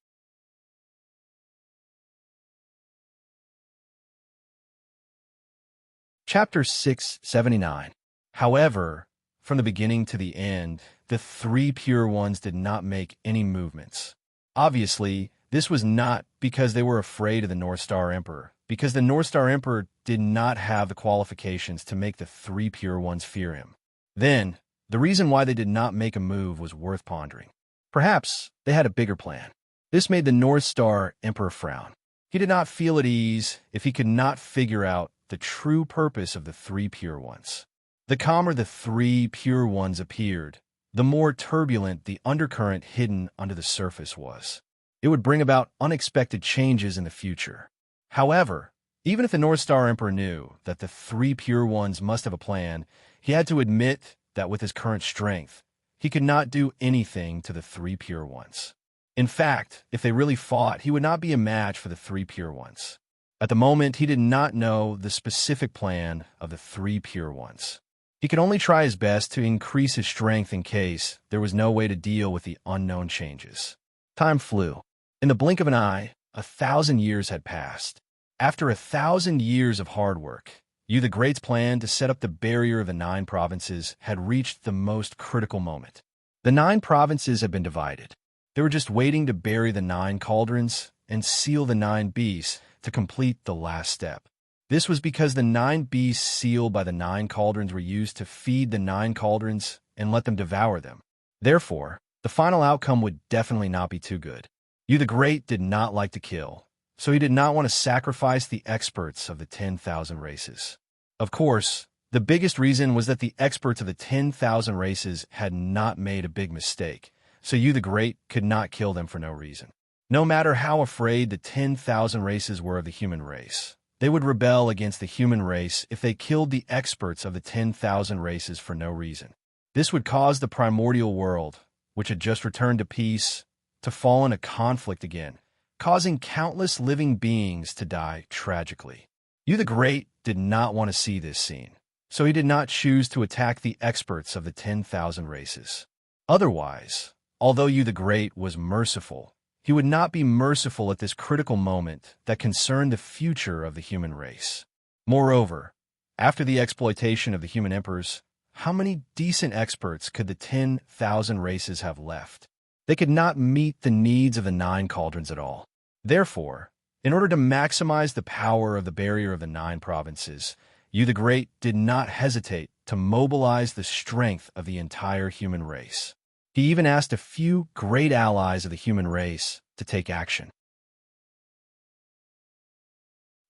Chapter 679. However, from the beginning to the end, the Three Pure Ones did not make any movements. Obviously, this was not because they were afraid of the Northstar Emperor, because the Northstar Emperor did not have the qualifications to make the Three Pure Ones fear him. Then, the reason why they did not make a move was worth pondering. Perhaps they had a bigger plan. This made the Northstar Emperor frown. He did not feel at ease if he could not figure out the true purpose of the Three Pure Ones. The calmer the Three Pure Ones appeared, the more turbulent the undercurrent hidden under the surface was. It would bring about unexpected changes in the future. However, even if the Northstar Emperor knew that the Three Pure Ones must have a plan, he had to admit that with his current strength, he could not do anything to the Three Pure Ones. In fact, if they really fought, he would not be a match for the Three Pure Ones. At the moment, he did not know the specific plan of the Three Pure Ones. He could only try his best to increase his strength in case there was no way to deal with the unknown changes. Time flew. In the blink of an eye, 1,000 years had passed. After 1,000 years of hard work, you the Great's plan to set up the barrier of the 9 provinces had reached the most critical moment. The 9 provinces had been divided. They were just waiting to bury the 9 cauldrons and seal the 9 beasts to complete the last step. This was because the 9 beasts sealed by the 9 cauldrons were used to feed the 9 cauldrons and let them devour them. Therefore, the final outcome would definitely not be too good. You the Great did not like to kill, so he did not want to sacrifice the experts of the 10,000 races. Of course, the biggest reason was that the experts of the 10,000 races had not made a big mistake, so you the Great could not kill them for no reason. No matter how afraid the 10,000 races were of the human race, they would rebel against the human race if they killed the experts of the 10,000 races for no reason. This would cause the primordial world, which had just returned to peace, to fall into conflict again, causing countless living beings to die tragically. You the Great did not want to see this scene, so he did not choose to attack the experts of the 10,000 races. Otherwise, although you the Great was merciful, he would not be merciful at this critical moment that concerned the future of the human race. Moreover, after the exploitation of the human emperors, how many decent experts could the 10,000 races have left? They could not meet the needs of the 9 cauldrons at all. Therefore, in order to maximize the power of the barrier of the 9 provinces, you the Great did not hesitate to mobilize the strength of the entire human race. He even asked a few great allies of the human race to take action.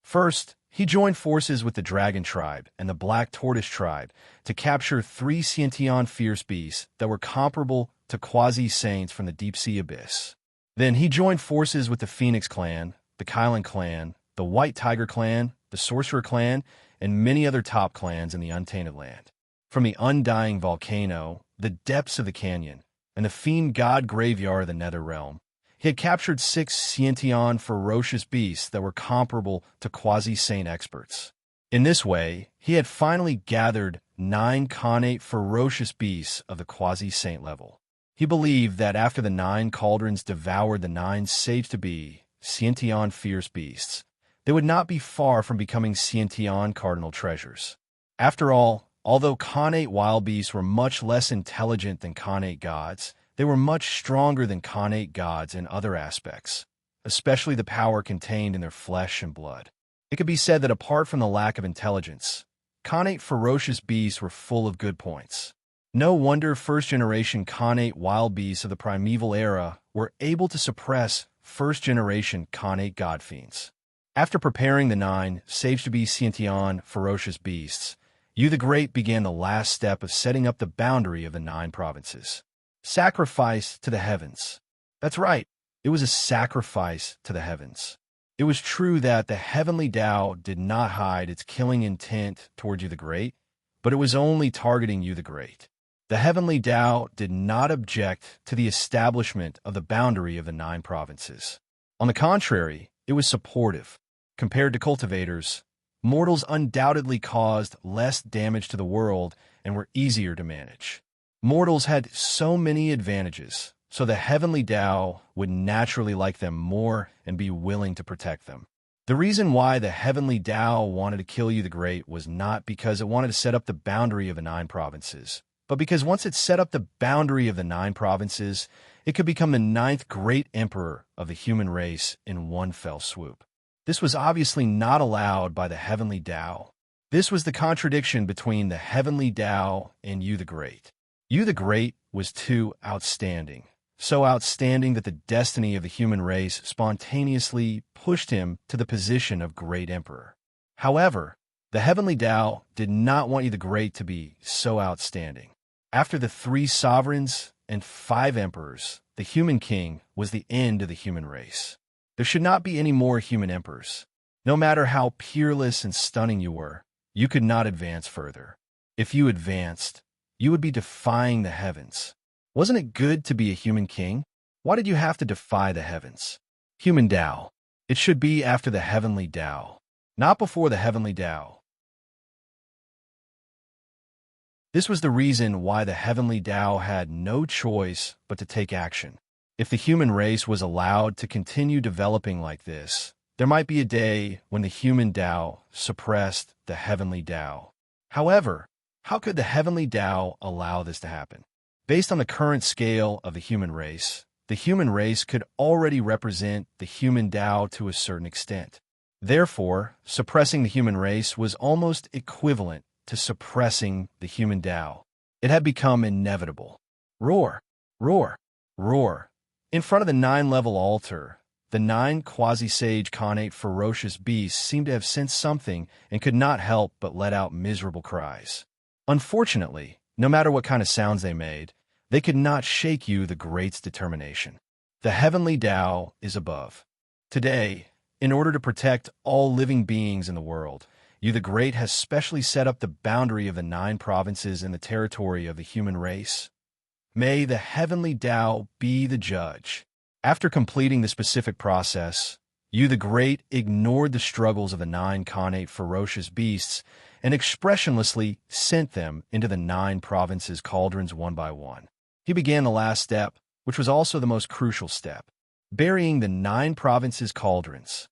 First, he joined forces with the Dragon Tribe and the Black Tortoise Tribe to capture 3 Sciention fierce beasts that were comparable to quasi-saints from the deep-sea abyss. Then he joined forces with the Phoenix Clan, the Kylan Clan, the White Tiger Clan, the Sorcerer Clan, and many other top clans in the Untainted Land. From the Undying Volcano, the depths of the canyon, and the Fiend God Graveyard of the Nether Realm, he had captured 6 Sciention ferocious beasts that were comparable to quasi-saint experts. In this way, he had finally gathered 9 connate ferocious beasts of the quasi-saint level. He believed that after the 9 cauldrons devoured the 9 safe-to-be Sciention fierce beasts, they would not be far from becoming Sciention cardinal treasures. After all, although connate wild beasts were much less intelligent than connate gods, they were much stronger than connate gods in other aspects, especially the power contained in their flesh and blood. It could be said that apart from the lack of intelligence, connate ferocious beasts were full of good points. No wonder first-generation connate wild beasts of the primeval era were able to suppress first-generation connate god fiends. After preparing the 9 safe-to-be Sciention ferocious beasts, you the Great began the last step of setting up the boundary of the 9 provinces. Sacrifice to the heavens. That's right, it was a sacrifice to the heavens. It was true that the heavenly Tao did not hide its killing intent toward you the Great, but it was only targeting you the Great. The heavenly Tao did not object to the establishment of the boundary of the 9 provinces. On the contrary, it was supportive. Compared to cultivators, mortals undoubtedly caused less damage to the world and were easier to manage. Mortals had so many advantages, so the heavenly Tao would naturally like them more and be willing to protect them. The reason why the heavenly Tao wanted to kill you the Great was not because it wanted to set up the boundary of the 9 provinces, but because once it set up the boundary of the 9 provinces, it could become the 9th great emperor of the human race in one fell swoop. This was obviously not allowed by the heavenly Tao. This was the contradiction between the heavenly Tao and you the Great. You the Great was too outstanding, so outstanding that the destiny of the human race spontaneously pushed him to the position of great emperor. However, the heavenly Tao did not want you the Great to be so outstanding. After the 3 sovereigns and 5 emperors, the human king was the end of the human race. There should not be any more human emperors. No matter how peerless and stunning you were, you could not advance further. If you advanced, you would be defying the heavens. Wasn't it good to be a human king? Why did you have to defy the heavens? Human Tao. It should be after the heavenly Tao, not before the heavenly Tao. This was the reason why the heavenly Tao had no choice but to take action. If the human race was allowed to continue developing like this, there might be a day when the human Tao suppressed the heavenly Tao. However, how could the heavenly Tao allow this to happen? Based on the current scale of the human race could already represent the human Tao to a certain extent. Therefore, suppressing the human race was almost equivalent to suppressing the human Tao. It had become inevitable. Roar, roar, roar. In front of the 9-level altar, the 9 quasi-sage connate ferocious beasts seemed to have sensed something and could not help but let out miserable cries. Unfortunately, no matter what kind of sounds they made, they could not shake you the Great's determination. The heavenly Tao is above. Today, in order to protect all living beings in the world, you the Great has specially set up the boundary of the 9 provinces in the territory of the human race. May the heavenly Tao be the judge. After completing the specific process, you the Great ignored the struggles of the 9 connate ferocious beasts and expressionlessly sent them into the 9 provinces' cauldrons one by one. He began the last step, which was also the most crucial step, burying the 9 provinces' cauldrons.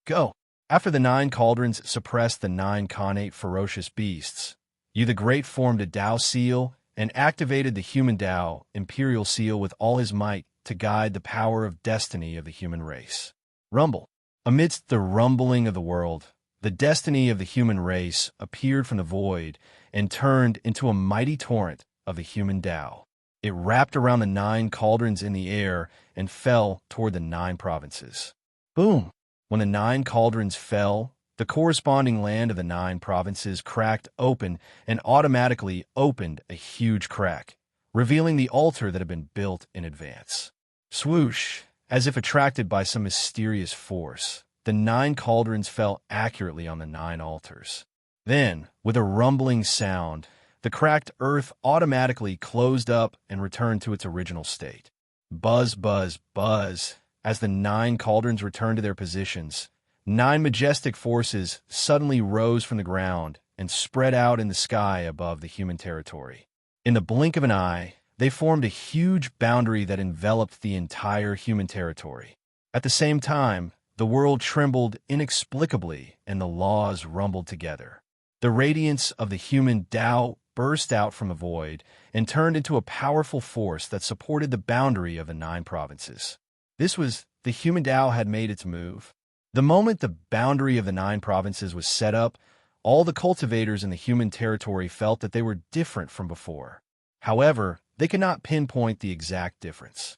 Go! After the 9 cauldrons suppressed the 9 connate ferocious beasts, you the Great formed a Tao seal and activated the human Tao imperial seal with all his might to guide the power of destiny of the human race. Rumble. Amidst the rumbling of the world, the destiny of the human race appeared from the void and turned into a mighty torrent of the human Tao. It wrapped around the 9 cauldrons in the air and fell toward the 9 provinces. Boom! When the 9 cauldrons fell, the corresponding land of the 9 provinces cracked open and automatically opened a huge crack, revealing the altar that had been built in advance. Swoosh! As if attracted by some mysterious force, the 9 cauldrons fell accurately on the 9 altars. Then, with a rumbling sound, the cracked earth automatically closed up and returned to its original state. Buzz, buzz, buzz. As the 9 cauldrons returned to their positions, 9 majestic forces suddenly rose from the ground and spread out in the sky above the human territory. In the blink of an eye, they formed a huge boundary that enveloped the entire human territory. At the same time, the world trembled inexplicably and the laws rumbled together. The radiance of the human Tao burst out from the void and turned into a powerful force that supported the boundary of the 9 provinces. This was the human Tao had made its move. The moment the boundary of the 9 provinces was set up, all the cultivators in the human territory felt that they were different from before. However, they could not pinpoint the exact difference.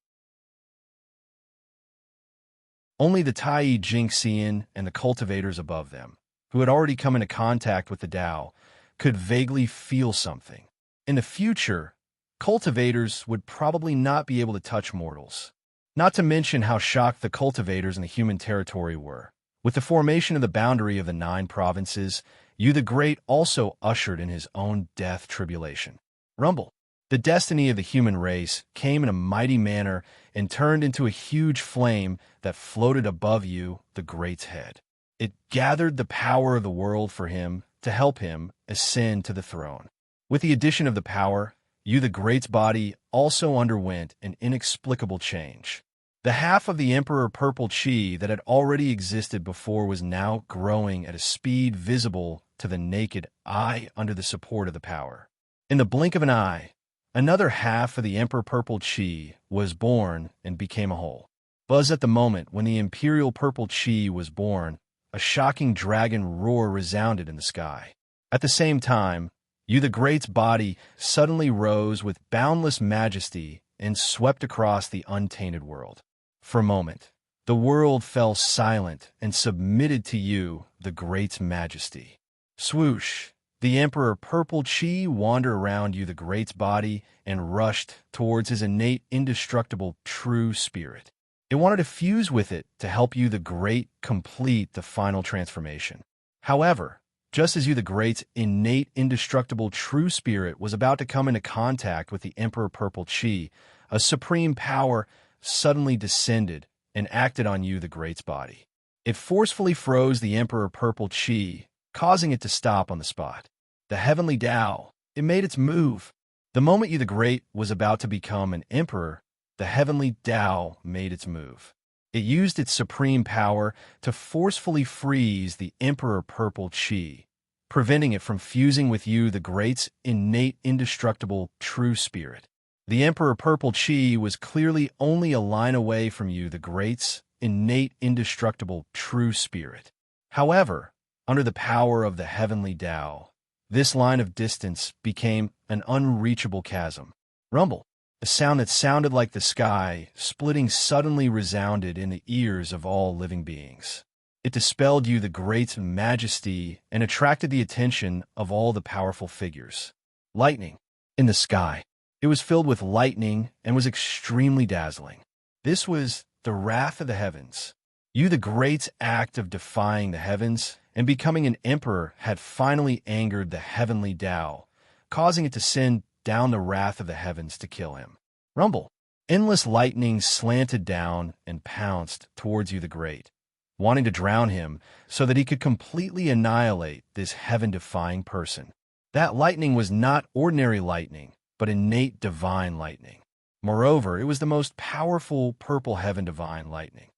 Only the Tai Jingxian and the cultivators above them, who had already come into contact with the Tao, could vaguely feel something. In the future, cultivators would probably not be able to touch mortals. Not to mention how shocked the cultivators in the human territory were. With the formation of the boundary of the 9 provinces, Yu the Great also ushered in his own death tribulation. Rumble. The destiny of the human race came in a mighty manner and turned into a huge flame that floated above Yu the Great's head. It gathered the power of the world for him to help him ascend to the throne. With the addition of the power, Yu the Great's body also underwent an inexplicable change. The half of the Emperor Purple Chi that had already existed before was now growing at a speed visible to the naked eye under the support of the power. In the blink of an eye, another half of the Emperor Purple Chi was born and became a whole. Buzz at the moment when the Imperial Purple Chi was born, a shocking dragon roar resounded in the sky. At the same time, Yu the Great's body suddenly rose with boundless majesty and swept across the untainted world. For a moment, the world fell silent and submitted to Yu the Great's majesty. Swoosh! The Emperor Purple Chi wandered around Yu the Great's body and rushed towards his innate, indestructible, true spirit. It wanted to fuse with it to help Yu the Great complete the final transformation. However, just as Yu the Great's innate, indestructible, true spirit was about to come into contact with the Emperor Purple Chi, a supreme power suddenly descended and acted on Yu the Great's body. It forcefully froze the Emperor Purple Chi, causing it to stop on the spot. The heavenly Tao, it made its move. The moment Yu the Great was about to become an emperor, the heavenly Tao made its move. It used its supreme power to forcefully freeze the Emperor Purple Chi, preventing it from fusing with Yu the Great's innate, indestructible, true spirit. The Emperor Purple Chi was clearly only a line away from Yu the Great's innate, indestructible, true spirit. However, under the power of the heavenly Tao, this line of distance became an unreachable chasm. Rumble. A sound that sounded like the sky splitting suddenly resounded in the ears of all living beings. It dispelled Yu the Great's majesty and attracted the attention of all the powerful figures. Lightning. In the sky. It was filled with lightning and was extremely dazzling. This was the wrath of the heavens. Yu the Great's act of defying the heavens and becoming an emperor had finally angered the heavenly Tao, causing it to send down the wrath of the heavens to kill him. Rumble. Endless lightning slanted down and pounced towards Yu the Great, wanting to drown him so that he could completely annihilate this heaven-defying person. That lightning was not ordinary lightning, but innate divine lightning. Moreover, it was the most powerful purple heaven divine lightning.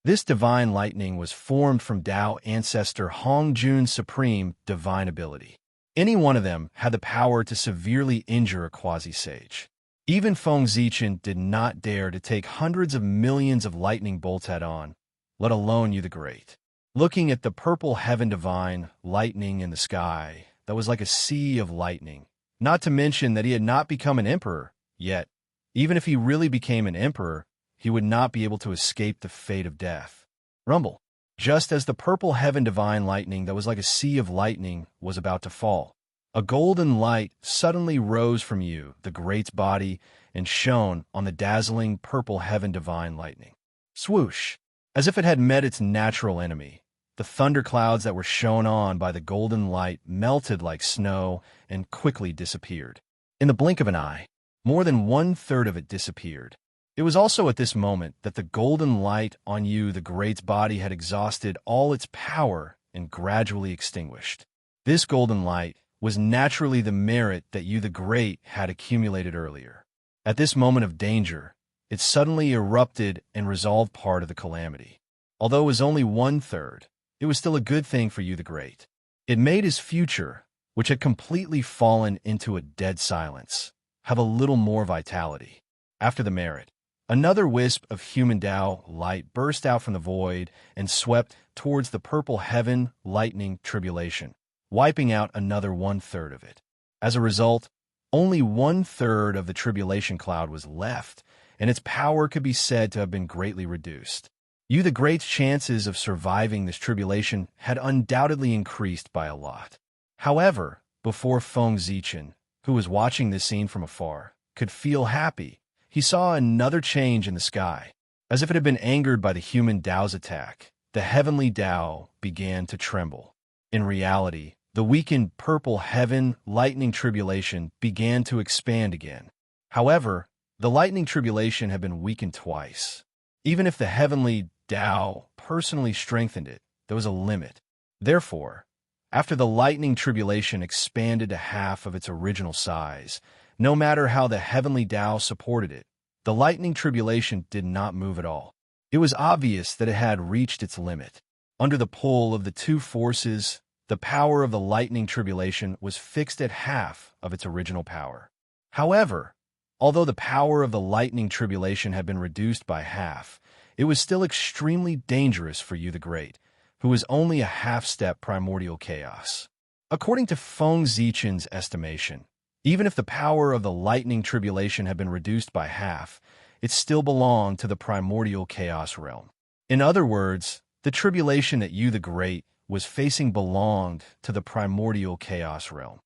This divine lightning was formed from Tao ancestor Hong Jun's supreme divine ability. Any one of them had the power to severely injure a quasi-sage. Even Feng Zichen did not dare to take hundreds of millions of lightning bolts head-on, let alone you the Great. Looking at the purple heaven divine lightning in the sky that was like a sea of lightning, not to mention that he had not become an emperor yet. Even if he really became an emperor, he would not be able to escape the fate of death. Rumble. Just as the purple heaven divine lightning that was like a sea of lightning was about to fall, a golden light suddenly rose from you, the Great's body, and shone on the dazzling purple heaven divine lightning. Swoosh! As if it had met its natural enemy, the thunderclouds that were shone on by the golden light melted like snow and quickly disappeared. In the blink of an eye, more than 1/3 of it disappeared. It was also at this moment that the golden light on you, the Great's body, had exhausted all its power and gradually extinguished. This golden light was naturally the merit that you, the Great, had accumulated earlier. At this moment of danger, it suddenly erupted and resolved part of the calamity. Although it was only 1/3, it was still a good thing for you, the Great. It made his future, which had completely fallen into a dead silence, have a little more vitality. After the merit, another wisp of human Tao light burst out from the void and swept towards the purple heaven lightning tribulation, wiping out another 1/3 of it. As a result, only 1/3 of the tribulation cloud was left, and its power could be said to have been greatly reduced. You, the Great's chances of surviving this tribulation had undoubtedly increased by a lot. However, before Feng Zichen, who was watching this scene from afar, could feel happy, he saw another change in the sky. As if it had been angered by the human Tao's attack, the heavenly Tao began to tremble. In reality, the weakened purple heaven lightning tribulation began to expand again. However, the lightning tribulation had been weakened twice. Even if the heavenly Tao personally strengthened it, there was a limit. Therefore, after the lightning tribulation expanded to half of its original size, no matter how the heavenly Tao supported it, the lightning tribulation did not move at all. It was obvious that it had reached its limit. Under the pull of the two forces, the power of the lightning tribulation was fixed at half of its original power. However, although the power of the lightning tribulation had been reduced by half, it was still extremely dangerous for you, the Great, who was only a half-step primordial chaos. According to Feng Zichen's estimation, even if the power of the lightning tribulation had been reduced by half, it still belonged to the primordial chaos realm. In other words, the tribulation that you, the Great, was facing belonged to the primordial chaos realm.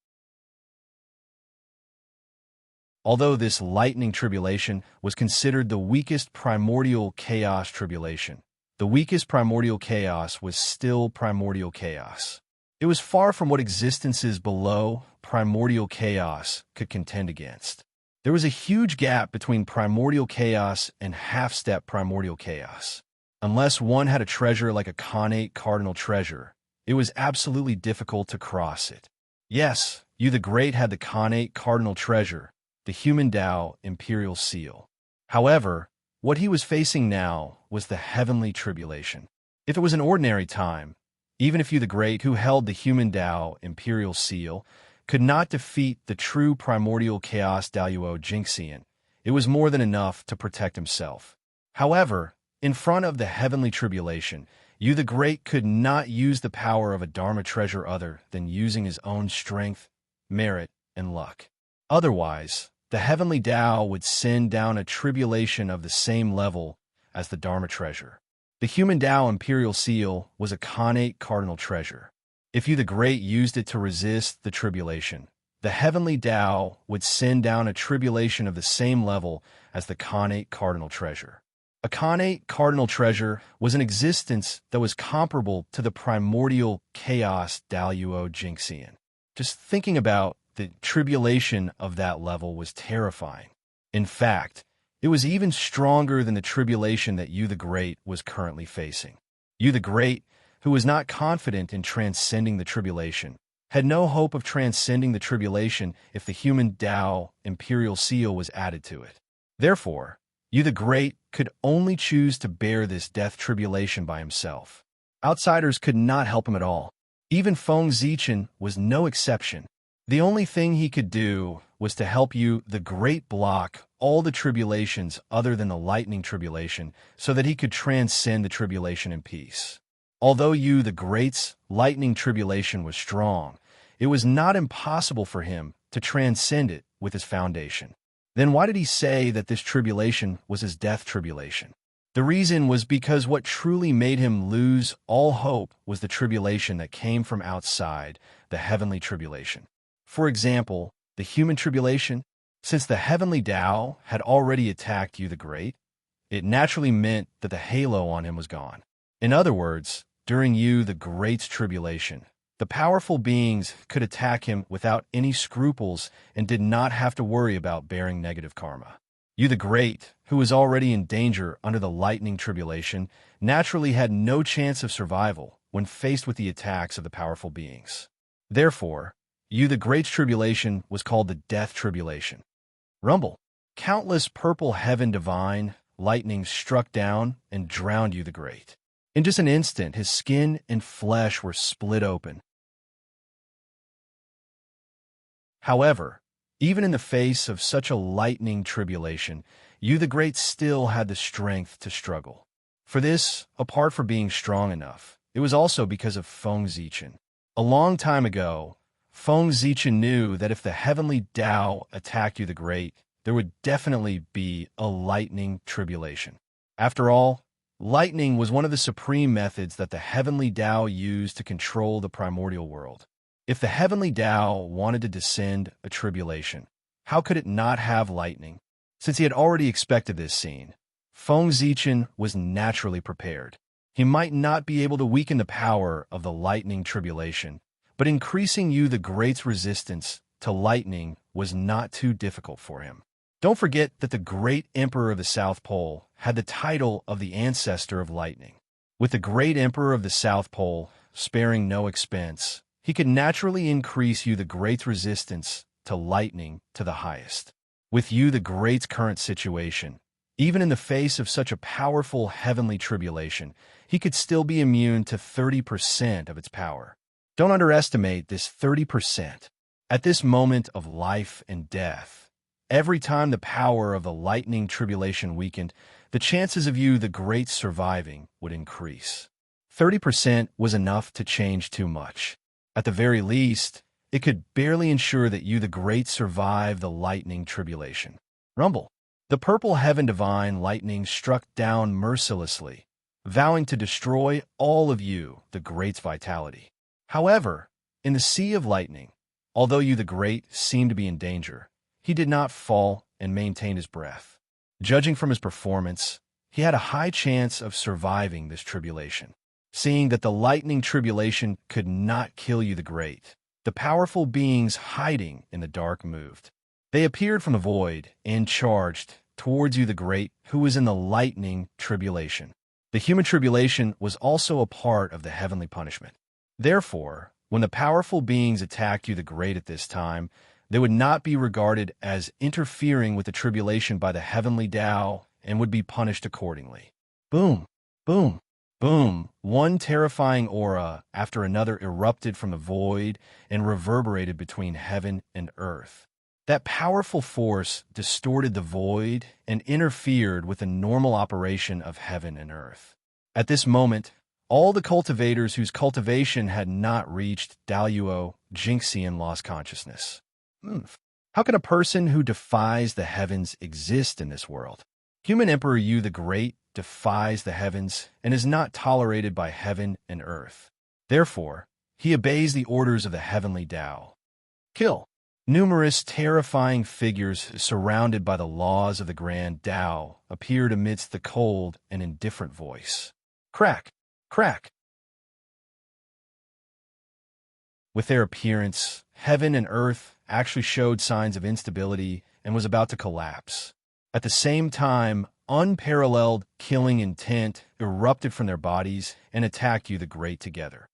Although this lightning tribulation was considered the weakest primordial chaos tribulation, the weakest primordial chaos was still primordial chaos. It was far from what existences below primordial chaos could contend against. There was a huge gap between primordial chaos and half-step primordial chaos. Unless one had a treasure like a connate cardinal treasure, it was absolutely difficult to cross it. Yes, you, the Great, had the connate cardinal treasure, the human Tao imperial seal. However, what he was facing now was the heavenly tribulation. If it was an ordinary time, even if you, the Great, who held the human Tao imperial seal, could not defeat the true primordial chaos Daoyuo Jingxian, it was more than enough to protect himself. However, in front of the heavenly tribulation, you, the Great, could not use the power of a Dharma treasure other than using his own strength, merit, and luck. Otherwise, the heavenly Tao would send down a tribulation of the same level as the Dharma treasure. The human Tao imperial seal was a connate cardinal treasure. If you, the Great, used it to resist the tribulation, the heavenly Tao would send down a tribulation of the same level as the connate cardinal treasure. A connate cardinal treasure was an existence that was comparable to the primordial chaos Daoyuo Jingxian. Just thinking about the tribulation of that level was terrifying. In fact, it was even stronger than the tribulation that you, the Great, was currently facing. You, the Great, who was not confident in transcending the tribulation, had no hope of transcending the tribulation if the human Tao imperial seal was added to it. Therefore, you, the Great, could only choose to bear this death tribulation by himself. Outsiders could not help him at all. Even Feng Zichen was no exception. The only thing he could do was to help you, the Great, block all the tribulations other than the lightning tribulation, so that he could transcend the tribulation in peace. Although you, the Great's lightning tribulation was strong, it was not impossible for him to transcend it with his foundation. Then why did he say that this tribulation was his death tribulation? The reason was because what truly made him lose all hope was the tribulation that came from outside, the heavenly tribulation. For example, the human tribulation, since the heavenly Tao had already attacked you, the Great, it naturally meant that the halo on him was gone. In other words, during you, the Great's tribulation, the powerful beings could attack him without any scruples and did not have to worry about bearing negative karma. You, the Great, who was already in danger under the lightning tribulation, naturally had no chance of survival when faced with the attacks of the powerful beings. Therefore, you, the Great's tribulation was called the death tribulation. Rumble. Countless purple heaven divine lightnings struck down and drowned you, the Great. In just an instant, his skin and flesh were split open. However, even in the face of such a lightning tribulation, you, the Great, still had the strength to struggle. For this, apart from being strong enough, it was also because of Feng Zichen. A long time ago, Feng Zichen knew that if the heavenly Tao attacked you, the Great, there would definitely be a lightning tribulation. After all, lightning was one of the supreme methods that the heavenly Tao used to control the primordial world. If the heavenly Tao wanted to descend a tribulation, how could it not have lightning? Since he had already expected this scene, Feng Zichen was naturally prepared. He might not be able to weaken the power of the lightning tribulation, but increasing you, the Great's resistance to lightning was not too difficult for him. Don't forget that the great Emperor of the South Pole had the title of the ancestor of lightning. With the great Emperor of the South Pole sparing no expense, he could naturally increase you, the Great's resistance to lightning to the highest. With you, the Great's current situation, even in the face of such a powerful heavenly tribulation, he could still be immune to 30% of its power. Don't underestimate this 30%. At this moment of life and death, every time the power of the lightning tribulation weakened, the chances of you, the Great, surviving would increase. 30% was enough to change too much. At the very least, it could barely ensure that you, the Great, survive the lightning tribulation. Rumble. The purple heaven divine lightning struck down mercilessly, vowing to destroy all of you, the Great's vitality. However, in the sea of lightning, although you, the Great, seemed to be in danger, he did not fall and maintained his breath. Judging from his performance, he had a high chance of surviving this tribulation. Seeing that the lightning tribulation could not kill you, the Great, the powerful beings hiding in the dark moved. They appeared from the void and charged towards you, the Great, who was in the lightning tribulation. The human tribulation was also a part of the heavenly punishment. Therefore, when the powerful beings attacked you, the Great, at this time, they would not be regarded as interfering with the tribulation by the heavenly Tao and would be punished accordingly. Boom, boom, boom. One terrifying aura after another erupted from the void and reverberated between heaven and earth. That powerful force distorted the void and interfered with the normal operation of heaven and earth. At this moment, all the cultivators whose cultivation had not reached Daluo Jinxian lost consciousness. How can a person who defies the heavens exist in this world? Human Emperor Yu the Great defies the heavens and is not tolerated by heaven and earth. Therefore, he obeys the orders of the heavenly Tao. Kill. Numerous terrifying figures surrounded by the laws of the grand Tao appeared amidst the cold and indifferent voice. Crack! Crack! With their appearance, heaven and earth actually showed signs of instability and was about to collapse. At the same time, unparalleled killing intent erupted from their bodies and attacked you, the Great, together.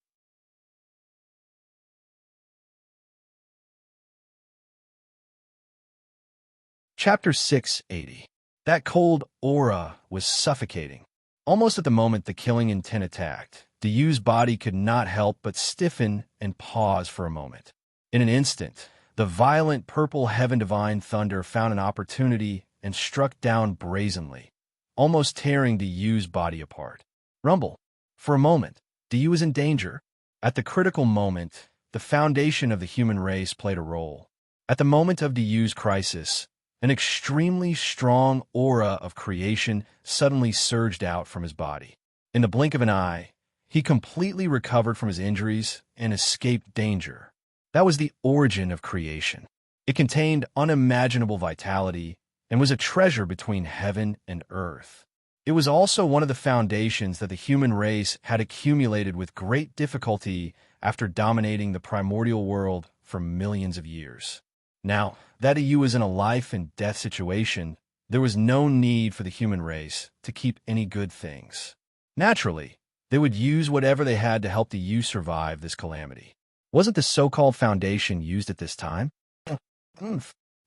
Chapter 680. That cold aura was suffocating. Almost at the moment the killing intent attacked, the Yu's body could not help but stiffen and pause for a moment. In an instant, The violent purple heaven divine thunder found an opportunity and struck down brazenly, almost tearing Diyu's body apart. Rumble. For a moment, Diyu was in danger. At the critical moment, the foundation of the human race played a role. At the moment of Diyu's crisis, an extremely strong aura of creation suddenly surged out from his body. In the blink of an eye, he completely recovered from his injuries and escaped danger. That was the origin of creation. It contained unimaginable vitality and was a treasure between heaven and earth. It was also one of the foundations that the human race had accumulated with great difficulty after dominating the primordial world for millions of years. Now, that Diyu was in a life and death situation, there was no need for the human race to keep any good things. Naturally, they would use whatever they had to help Diyu survive this calamity. Wasn't the so-called foundation used at this time?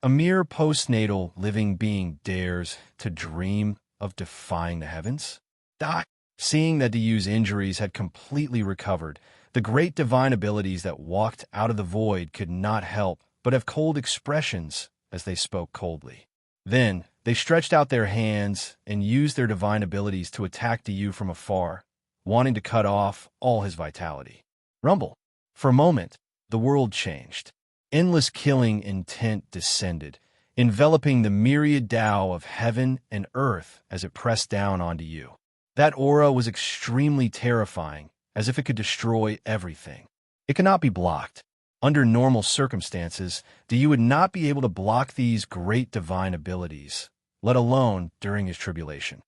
A mere postnatal living being dares to dream of defying the heavens? Seeing that Diyu's injuries had completely recovered, the great divine abilities that walked out of the void could not help but have cold expressions as they spoke coldly. Then, they stretched out their hands and used their divine abilities to attack Diyu from afar, wanting to cut off all his vitality. Rumble. For a moment, the world changed. Endless killing intent descended, enveloping the myriad Tao of heaven and earth as it pressed down on Diyu. That aura was extremely terrifying, as if it could destroy everything. It could not be blocked. Under normal circumstances, Diyu would not be able to block these great divine abilities, let alone during his tribulation.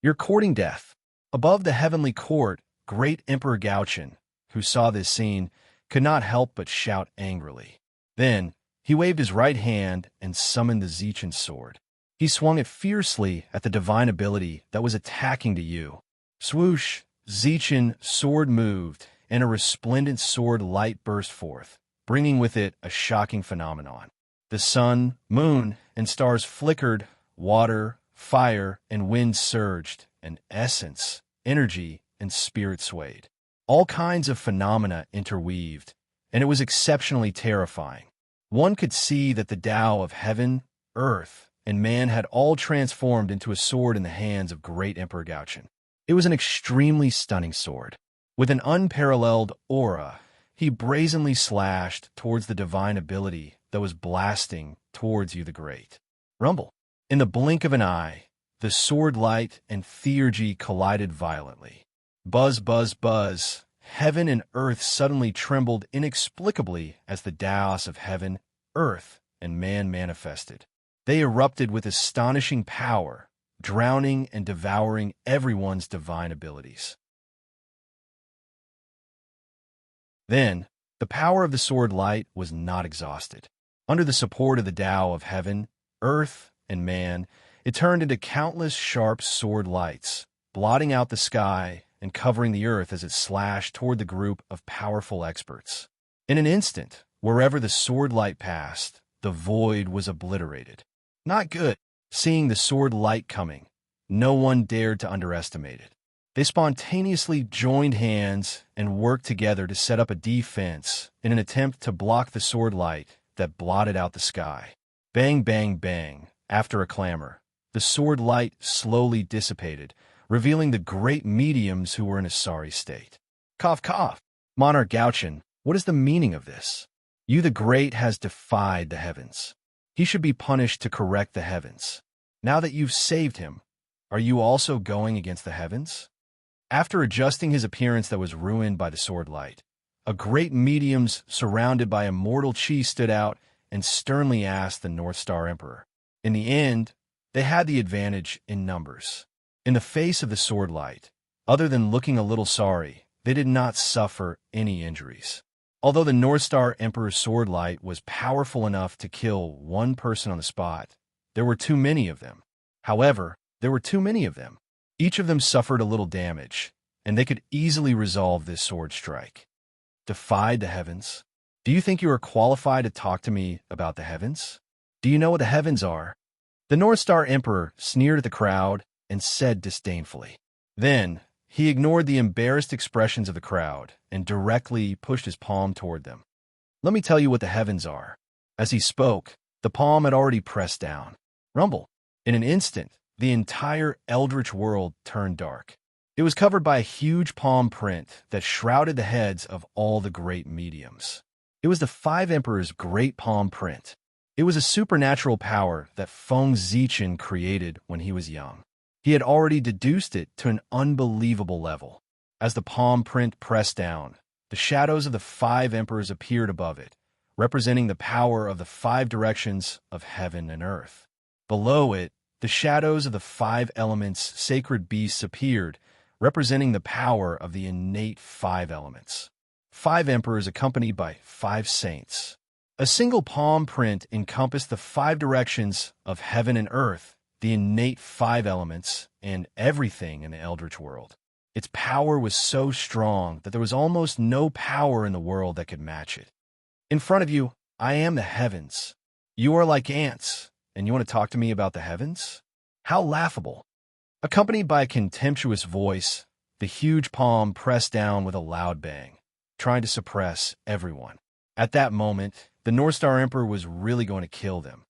You're courting death. Above the heavenly court, great Emperor Gaochen, who saw this scene, could not help but shout angrily. Then, he waved his right hand and summoned the Zichin sword. He swung it fiercely at the divine ability that was attacking Diyu. Swoosh! Zichin sword moved, and a resplendent sword light burst forth, bringing with it a shocking phenomenon. The sun, moon, and stars flickered, water, fire, and wind surged, and essence, energy, and spirit swayed. All kinds of phenomena interweaved, and it was exceptionally terrifying. One could see that the Tao of heaven, earth, and man had all transformed into a sword in the hands of great Emperor Gaochen. It was an extremely stunning sword. With an unparalleled aura, he brazenly slashed towards the divine ability that was blasting towards you the great. Rumble. In the blink of an eye, the sword light and theurgy collided violently. Buzz, buzz, buzz. Heaven and earth suddenly trembled inexplicably as the Taos of heaven, earth, and man manifested. They erupted with astonishing power, drowning and devouring everyone's divine abilities. Then, the power of the sword light was not exhausted. Under the support of the Tao of heaven, earth, and man, it turned into countless sharp sword lights, blotting out the sky and covering the earth as it slashed toward the group of powerful experts. In an instant, wherever the sword light passed, the void was obliterated. Not good. Seeing the sword light coming, no one dared to underestimate it. They spontaneously joined hands and worked together to set up a defense in an attempt to block the sword light that blotted out the sky. Bang, bang, bang. After a clamor, the sword light slowly dissipated, revealing the great mediums who were in a sorry state. Cough, cough. Monarch Gaochen, what is the meaning of this? You the Great has defied the heavens. He should be punished to correct the heavens. Now that you've saved him, are you also going against the heavens? After adjusting his appearance that was ruined by the sword light, a great mediums surrounded by immortal chi stood out and sternly asked the North Star Emperor. In the end, they had the advantage in numbers. In the face of the sword light, other than looking a little sorry, they did not suffer any injuries. Although the North Star Emperor's sword light was powerful enough to kill one person on the spot, there were too many of them. However, there were too many of them. Each of them suffered a little damage, and they could easily resolve this sword strike. Defied the heavens? Do you think you are qualified to talk to me about the heavens? Do you know what the heavens are? The North Star Emperor sneered at the crowd and said disdainfully. Then, he ignored the embarrassed expressions of the crowd and directly pushed his palm toward them. Let me tell you what the heavens are. As he spoke, the palm had already pressed down. Rumble. In an instant, the entire eldritch world turned dark. It was covered by a huge palm print that shrouded the heads of all the great mediums. It was the five emperors' great palm print. It was a supernatural power that Feng Zichen created when he was young. He had already deduced it to an unbelievable level. As the palm print pressed down, the shadows of the five emperors appeared above it, representing the power of the five directions of heaven and earth. Below it, the shadows of the five elements' sacred beasts appeared, representing the power of the innate five elements. Five emperors accompanied by five saints. A single palm print encompassed the five directions of heaven and earth, the innate five elements, and everything in the eldritch world. Its power was so strong that there was almost no power in the world that could match it. In front of you, I am the heavens. You are like ants, and you want to talk to me about the heavens? How laughable. Accompanied by a contemptuous voice, the huge palm pressed down with a loud bang, trying to suppress everyone. At that moment, the North Star Emperor was really going to kill them.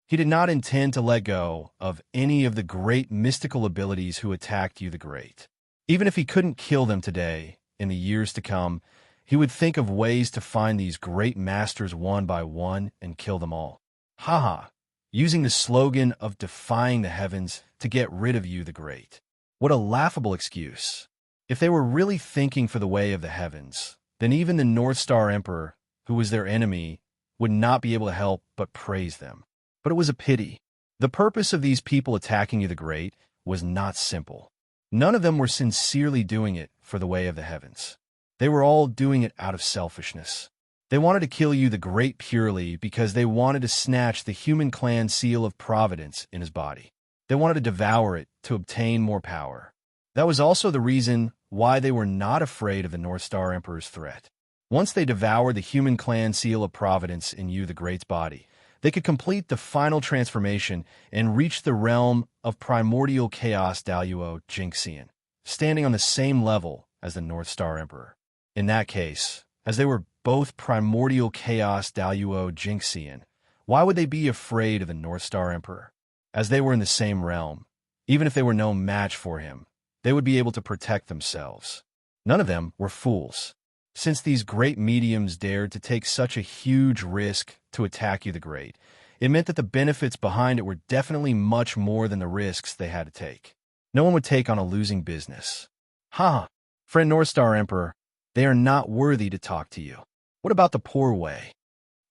He did not intend to let go of any of the great mystical abilities who attacked you the Great. Even if he couldn't kill them today, in the years to come, he would think of ways to find these great masters one by one and kill them all. Haha, using the slogan of defying the heavens to get rid of you the Great. What a laughable excuse. If they were really thinking for the way of the heavens, then even the North Star Emperor, who was their enemy, would not be able to help but praise them. But it was a pity. The purpose of these people attacking you the Great was not simple. None of them were sincerely doing it for the way of the heavens. They were all doing it out of selfishness. They wanted to kill you the Great purely because they wanted to snatch the human clan seal of providence in his body. They wanted to devour it to obtain more power. That was also the reason why they were not afraid of the North Star Emperor's threat. Once they devoured the human clan seal of providence in you the Great's body, they could complete the final transformation and reach the realm of primordial chaos Daluo Jinxian, standing on the same level as the North Star Emperor. In that case, as they were both primordial chaos Daluo Jinxian, why would they be afraid of the North Star Emperor? As they were in the same realm, even if they were no match for him, they would be able to protect themselves. None of them were fools. Since these great mediums dared to take such a huge risk to attack you the Great, it meant that the benefits behind it were definitely much more than the risks they had to take. No one would take on a losing business. Ha! Friend North Star Emperor, they are not worthy to talk to you. What about the poor way?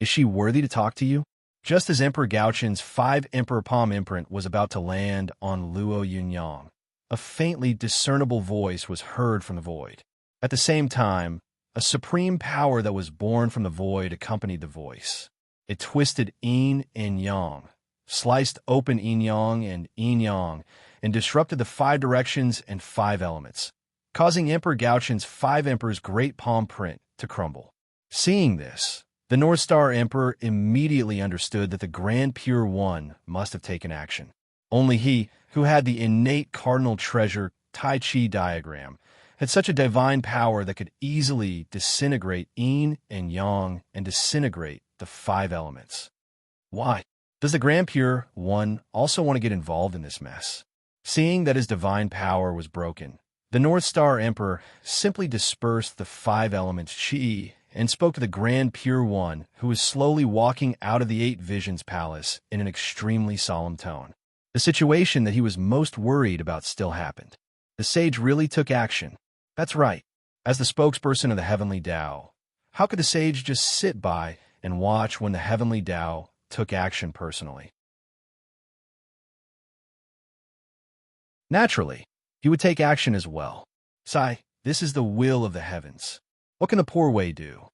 Is she worthy to talk to you? Just as Emperor Gaoqian's five Emperor palm imprint was about to land on Luo Yunyang, a faintly discernible voice was heard from the void. At the same time, a supreme power that was born from the void accompanied the voice. It twisted yin and yang, sliced open yin-yang and yin-yang, and disrupted the five directions and five elements, causing Emperor Gaoqian's five emperors' great palm print to crumble. Seeing this, the North Star Emperor immediately understood that the Grand Pure One must have taken action. Only he, who had the innate cardinal treasure Tai Chi diagram, had such a divine power that could easily disintegrate yin and yang and disintegrate the five elements. Why? Does the Grand Pure One also want to get involved in this mess? Seeing that his divine power was broken, the North Star Emperor simply dispersed the five elements Qi and spoke to the Grand Pure One, who was slowly walking out of the Eight Visions Palace in an extremely solemn tone. The situation that he was most worried about still happened. The sage really took action. That's right. As the spokesperson of the Heavenly Tao, how could the sage just sit by and watch when the Heavenly Tao took action personally? Naturally, he would take action as well. Sai, this is the will of the heavens. What can the poor way do?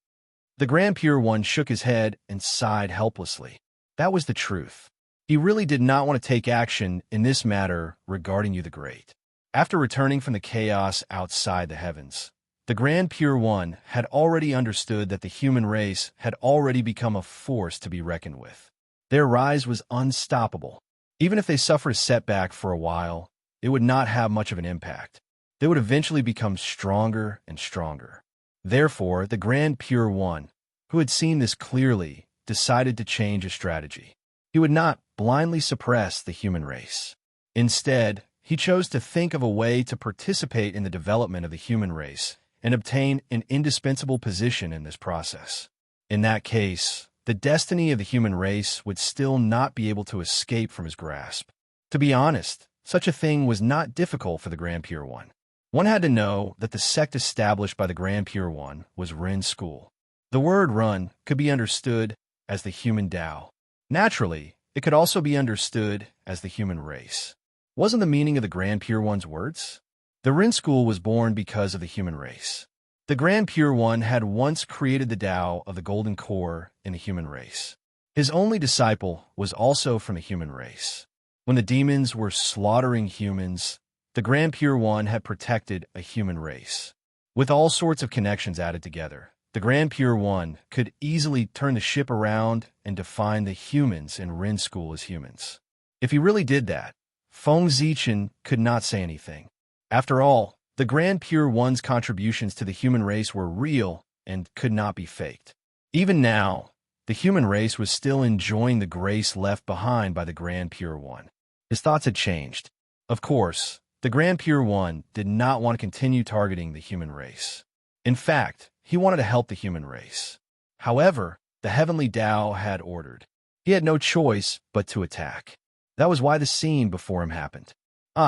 The Grand Pure One shook his head and sighed helplessly. That was the truth. He really did not want to take action in this matter regarding you the Great. After returning from the chaos outside the heavens, the Grand Pure One had already understood that the human race had already become a force to be reckoned with. Their rise was unstoppable. Even if they suffered a setback for a while, it would not have much of an impact. They would eventually become stronger and stronger. Therefore, the Grand Pure One, who had seen this clearly, decided to change his strategy. He would not blindly suppress the human race. Instead, he chose to think of a way to participate in the development of the human race and obtain an indispensable position in this process. In that case, the destiny of the human race would still not be able to escape from his grasp. To be honest, such a thing was not difficult for the Grand Pure One. One had to know that the sect established by the Grand Pure One was Ren School. The word Run could be understood as the human Tao. Naturally, it could also be understood as the human race. Wasn't the meaning of the Grand Pure One's words? The Ren School was born because of the human race. The Grand Pure One had once created the Tao of the Golden Core in the human race. His only disciple was also from the human race. When the demons were slaughtering humans, the Grand Pure One had protected a human race. With all sorts of connections added together, the Grand Pure One could easily turn the ship around and define the humans in Ren School as humans. If he really did that, Feng Zichen could not say anything. After all, the Grand Pure One's contributions to the human race were real and could not be faked. Even now, the human race was still enjoying the grace left behind by the Grand Pure One. His thoughts had changed. Of course, the Grand Pure One did not want to continue targeting the human race. In fact, he wanted to help the human race. However, the heavenly Tao had ordered. He had no choice but to attack. That was why the scene before him happened.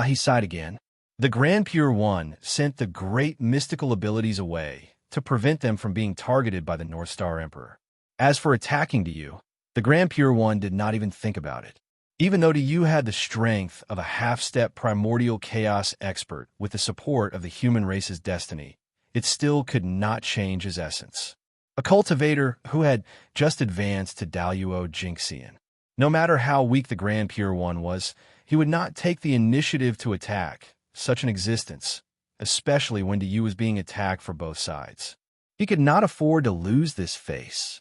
He sighed again. The Grand Pure One sent the great mystical abilities away to prevent them from being targeted by the North Star Emperor. As for attacking Diyu, the Grand Pure One did not even think about it. Even though Diyu had the strength of a half-step primordial chaos expert with the support of the human race's destiny, it still could not change his essence. A cultivator who had just advanced to Daluo Jinxian. No matter how weak the Grand Pure One was, he would not take the initiative to attack such an existence, especially when Diyu was being attacked from both sides. He could not afford to lose this face.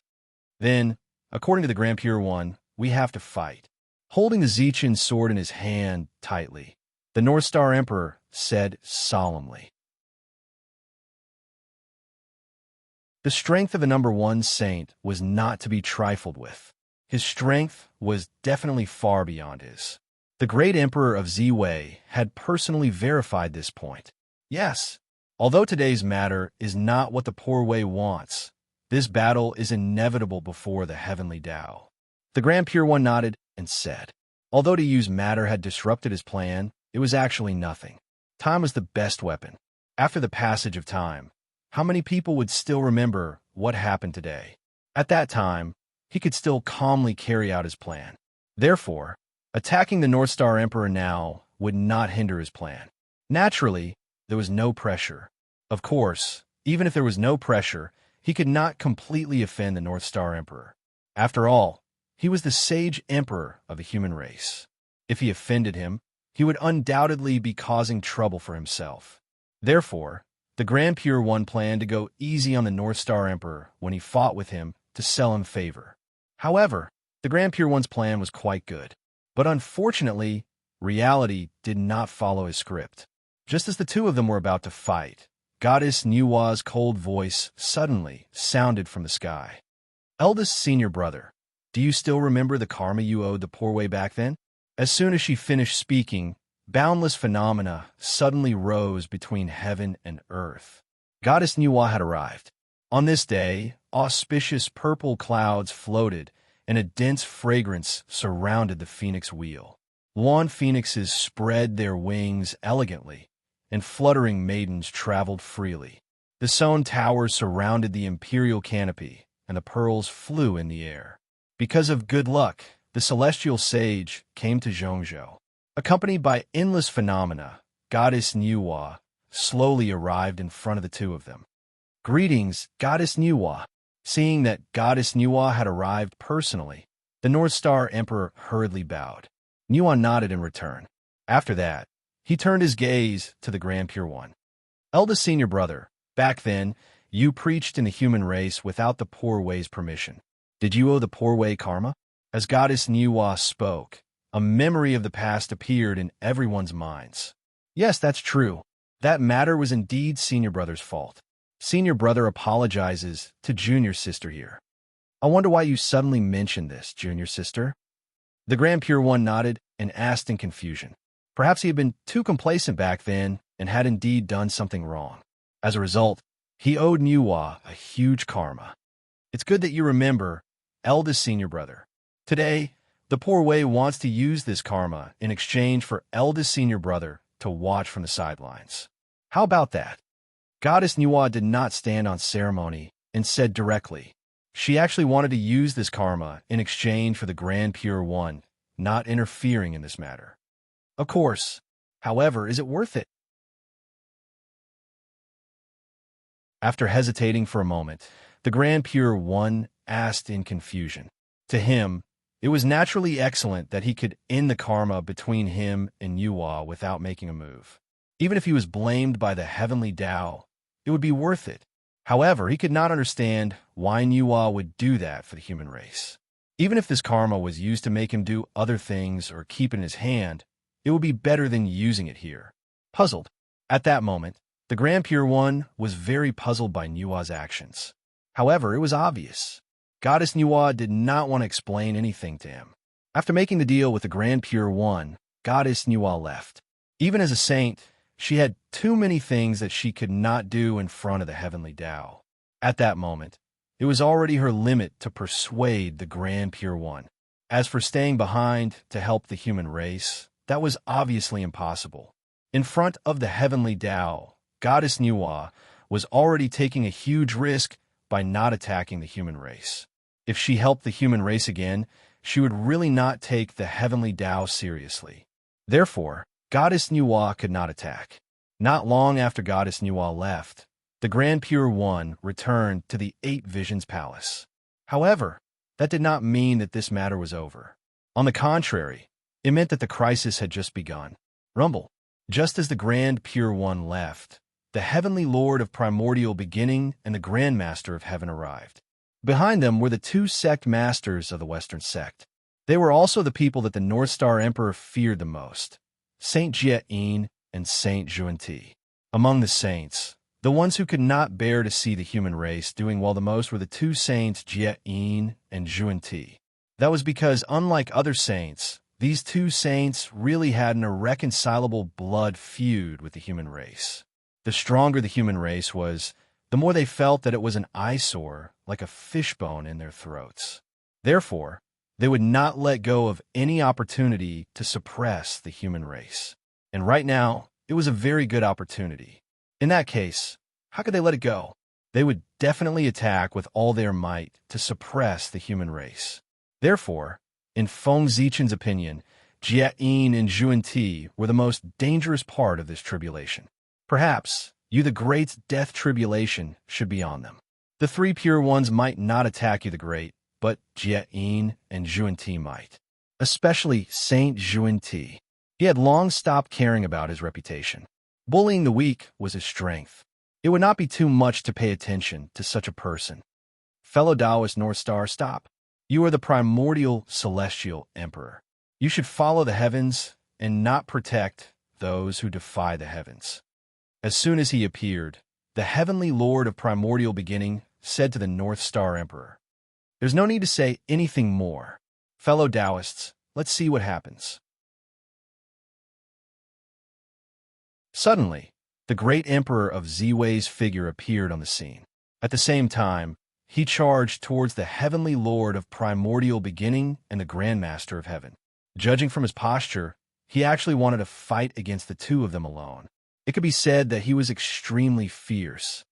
Then, according to the Grand Pure One, we have to fight. Holding the Zichen sword in his hand tightly, the North Star Emperor said solemnly. The strength of the number one saint was not to be trifled with. His strength was definitely far beyond his. The great Emperor of Ziwei had personally verified this point. Yes, although today's matter is not what the poor Wei wants, this battle is inevitable before the heavenly Tao. The Grand Pure One nodded and said, although Diyu's matter had disrupted his plan, it was actually nothing. Time was the best weapon. After the passage of time, how many people would still remember what happened today? At that time, he could still calmly carry out his plan. Therefore, attacking the North Star Emperor now would not hinder his plan. Naturally, there was no pressure. Of course, even if there was no pressure, he could not completely offend the North Star Emperor. After all, he was the sage emperor of the human race. If he offended him, he would undoubtedly be causing trouble for himself. Therefore, the Grand Pure One planned to go easy on the North Star Emperor when he fought with him to sell him favor. However, the Grand Pure One's plan was quite good. But unfortunately, reality did not follow his script. Just as the two of them were about to fight, Goddess Nuwa's cold voice suddenly sounded from the sky. Eldest senior brother, do you still remember the karma you owed the poor way back then? As soon as she finished speaking, boundless phenomena suddenly rose between heaven and earth. Goddess Nuwa had arrived. On this day, auspicious purple clouds floated, and a dense fragrance surrounded the phoenix wheel. Lawn phoenixes spread their wings elegantly, and fluttering maidens traveled freely. The stone towers surrounded the imperial canopy, and the pearls flew in the air. Because of good luck, the celestial sage came to Zhongzhou. Accompanied by endless phenomena, Goddess Nuwa slowly arrived in front of the two of them. Greetings, Goddess Nuwa. Seeing that Goddess Nuwa had arrived personally, the North Star Emperor hurriedly bowed. Nuwa nodded in return. After that, he turned his gaze to the Grand Pure One. Eldest senior brother, back then, you preached in the human race without the poor Wei's permission. Did you owe the poor Wei karma? As Goddess Nuwa spoke, a memory of the past appeared in everyone's minds. Yes, that's true. That matter was indeed senior brother's fault. Senior brother apologizes to junior sister here. I wonder why you suddenly mentioned this, junior sister. The Grand Pure One nodded and asked in confusion. Perhaps he had been too complacent back then and had indeed done something wrong. As a result, he owed Nuwa a huge karma. It's good that you remember, eldest senior brother. Today, the poor Wei wants to use this karma in exchange for eldest senior brother to watch from the sidelines. How about that? Goddess Nuwa did not stand on ceremony and said directly. She actually wanted to use this karma in exchange for the Grand Pure One not interfering in this matter. Of course. However, is it worth it? After hesitating for a moment, the Grand Pure One asked in confusion. To him, it was naturally excellent that he could end the karma between him and Nuwa without making a move. Even if he was blamed by the heavenly Tao, it would be worth it. However, he could not understand why Nuwa would do that for the human race. Even if this karma was used to make him do other things or keep it in his hand, it would be better than using it here. Puzzled. At that moment, the Grand Pure One was very puzzled by Nuwa's actions. However, it was obvious. Goddess Nuwa did not want to explain anything to him. After making the deal with the Grand Pure One, Goddess Nuwa left. Even as a saint, she had too many things that she could not do in front of the heavenly Tao. At that moment, it was already her limit to persuade the Grand Pure One. As for staying behind to help the human race, that was obviously impossible. In front of the heavenly Tao, Goddess Nuwa was already taking a huge risk by not attacking the human race. If she helped the human race again, she would really not take the heavenly Tao seriously. Therefore, Goddess Nuwa could not attack. Not long after Goddess Nuwa left, the Grand Pure One returned to the Eight Visions Palace. However, that did not mean that this matter was over. On the contrary, it meant that the crisis had just begun. Rumble. Just as the Grand Pure One left, the Heavenly Lord of Primordial Beginning and the Grand Master of Heaven arrived. Behind them were the two sect masters of the Western sect. They were also the people that the North Star Emperor feared the most, Saint Jie-in and Saint Juan-Ti. Among the saints, the ones who could not bear to see the human race doing well the most were the two saints Jie-in and Juan-Ti. That was because, unlike other saints, these two saints really had an irreconcilable blood feud with the human race. The stronger the human race was, the more they felt that it was an eyesore, like a fishbone in their throats. Therefore, they would not let go of any opportunity to suppress the human race. And right now, it was a very good opportunity. In that case, how could they let it go? They would definitely attack with all their might to suppress the human race. Therefore, in Feng Zichen's opinion, Jie-in and Juan-Ti were the most dangerous part of this tribulation. Perhaps, you the Great's death tribulation should be on them. The three pure ones might not attack you the Great, but Jie-in and Juan-Ti might. Especially Saint Juan-Ti. He had long stopped caring about his reputation. Bullying the weak was his strength. It would not be too much to pay attention to such a person. Fellow Taoist North Star, stop. You are the primordial celestial emperor. You should follow the heavens and not protect those who defy the heavens. As soon as he appeared, the heavenly Lord of Primordial Beginning said to the North Star Emperor, "There's no need to say anything more. Fellow Taoists, let's see what happens." Suddenly, the great emperor of Ziwei's figure appeared on the scene. At the same time, he charged towards the heavenly Lord of Primordial Beginning and the Grand Master of Heaven. Judging from his posture, he actually wanted to fight against the two of them alone. It could be said that he was extremely fierce,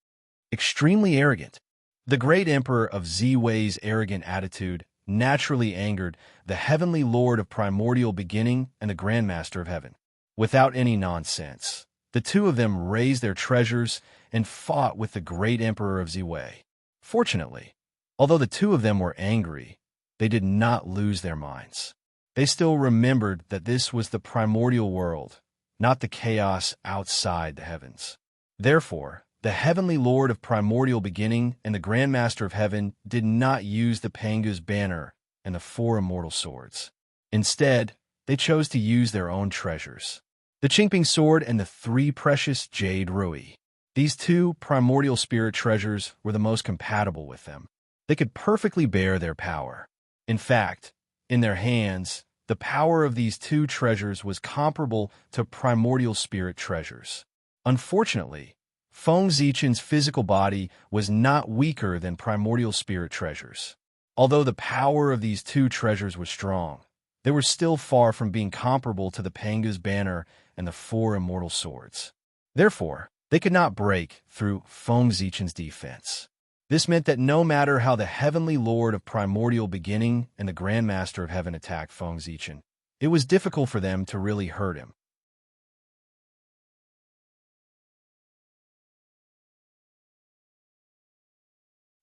extremely arrogant. The great emperor of Ziwei's arrogant attitude naturally angered the heavenly Lord of Primordial Beginning and the Grand Master of Heaven. Without any nonsense, the two of them raised their treasures and fought with the great emperor of Ziwei. Fortunately, although the two of them were angry, they did not lose their minds. They still remembered that this was the primordial world, not the chaos outside the heavens. Therefore, the heavenly Lord of Primordial Beginning and the Grand Master of Heaven did not use the Pangu's banner and the four immortal swords. Instead, they chose to use their own treasures. The Qingping sword and the three precious jade rui. These two primordial spirit treasures were the most compatible with them. They could perfectly bear their power. In fact, in their hands, the power of these two treasures was comparable to primordial spirit treasures. Unfortunately, Feng Zichen's physical body was not weaker than primordial spirit treasures. Although the power of these two treasures was strong, they were still far from being comparable to the Panga's banner and the four immortal swords. Therefore, they could not break through Feng Zichen's defense. This meant that no matter how the Heavenly Lord of Primordial Beginning and the Grand Master of Heaven attacked Feng Zichen, it was difficult for them to really hurt him.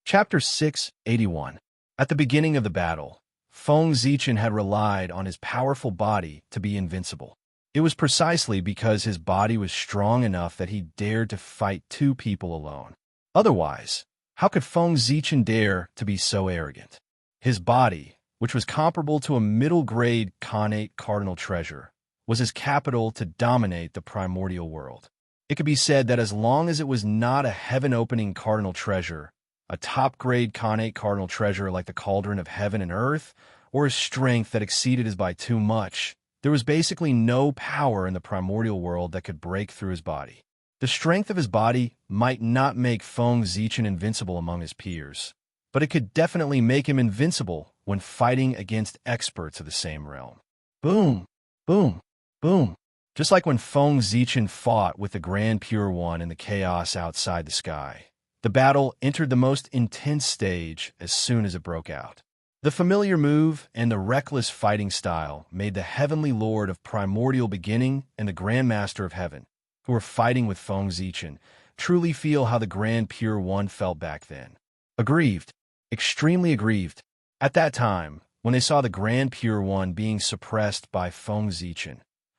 Chapter 681. At the beginning of the battle, Feng Zichen had relied on his powerful body to be invincible. It was precisely because his body was strong enough that he dared to fight two people alone. Otherwise, how could Feng Zichen dare to be so arrogant? His body, which was comparable to a middle-grade Khanate cardinal treasure, was his capital to dominate the primordial world. It could be said that as long as it was not a heaven-opening cardinal treasure, a top-grade Khanate cardinal treasure like the Cauldron of Heaven and Earth, or a strength that exceeded his by too much, there was basically no power in the primordial world that could break through his body. The strength of his body might not make Feng Zichen invincible among his peers, but it could definitely make him invincible when fighting against experts of the same realm. Boom! Boom! Boom! Just like when Feng Zichen fought with the Grand Pure One in the chaos outside the sky, the battle entered the most intense stage as soon as it broke out. The familiar move and the reckless fighting style made the Heavenly Lord of Primordial Beginning and the Grand Master of Heaven, who were fighting with Feng Zichen, truly feel how the Grand Pure One felt back then. Aggrieved, extremely aggrieved. At that time, when they saw the Grand Pure One being suppressed by Feng Zichen,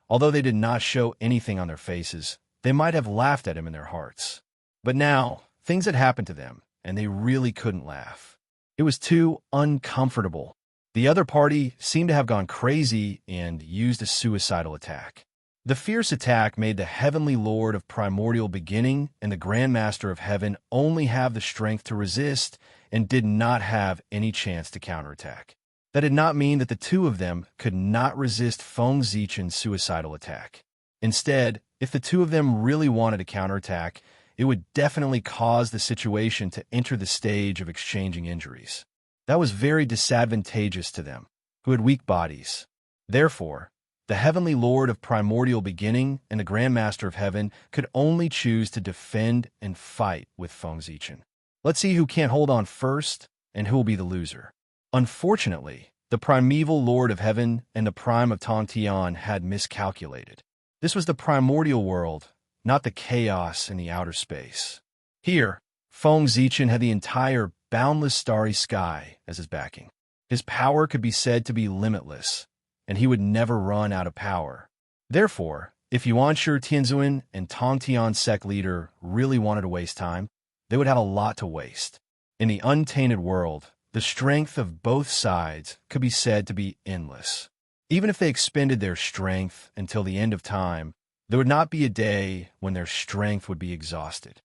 although they did not show anything on their faces, they might have laughed at him in their hearts. But now, things had happened to them, and they really couldn't laugh. It was too uncomfortable. The other party seemed to have gone crazy and used a suicidal attack. The fierce attack made the Heavenly Lord of Primordial Beginning and the Grand Master of Heaven only have the strength to resist and did not have any chance to counterattack. That did not mean that the two of them could not resist Feng Zichen's suicidal attack. Instead, if the two of them really wanted to counterattack, it would definitely cause the situation to enter the stage of exchanging injuries. That was very disadvantageous to them, who had weak bodies. Therefore, the Heavenly Lord of Primordial Beginning and the Grand Master of Heaven could only choose to defend and fight with Feng Zichen. Let's see who can't hold on first and who will be the loser. Unfortunately, the Primeval Lord of Heaven and the Prime of Tongtian had miscalculated. This was the primordial world, not the chaos in the outer space. Here, Feng Zichen had the entire boundless starry sky as his backing. His power could be said to be limitless, and he would never run out of power. Therefore, if Yuanshi Tianzuan and Tongtian sect leader really wanted to waste time, they would have a lot to waste. In the untainted world, the strength of both sides could be said to be endless. Even if they expended their strength until the end of time, there would not be a day when their strength would be exhausted.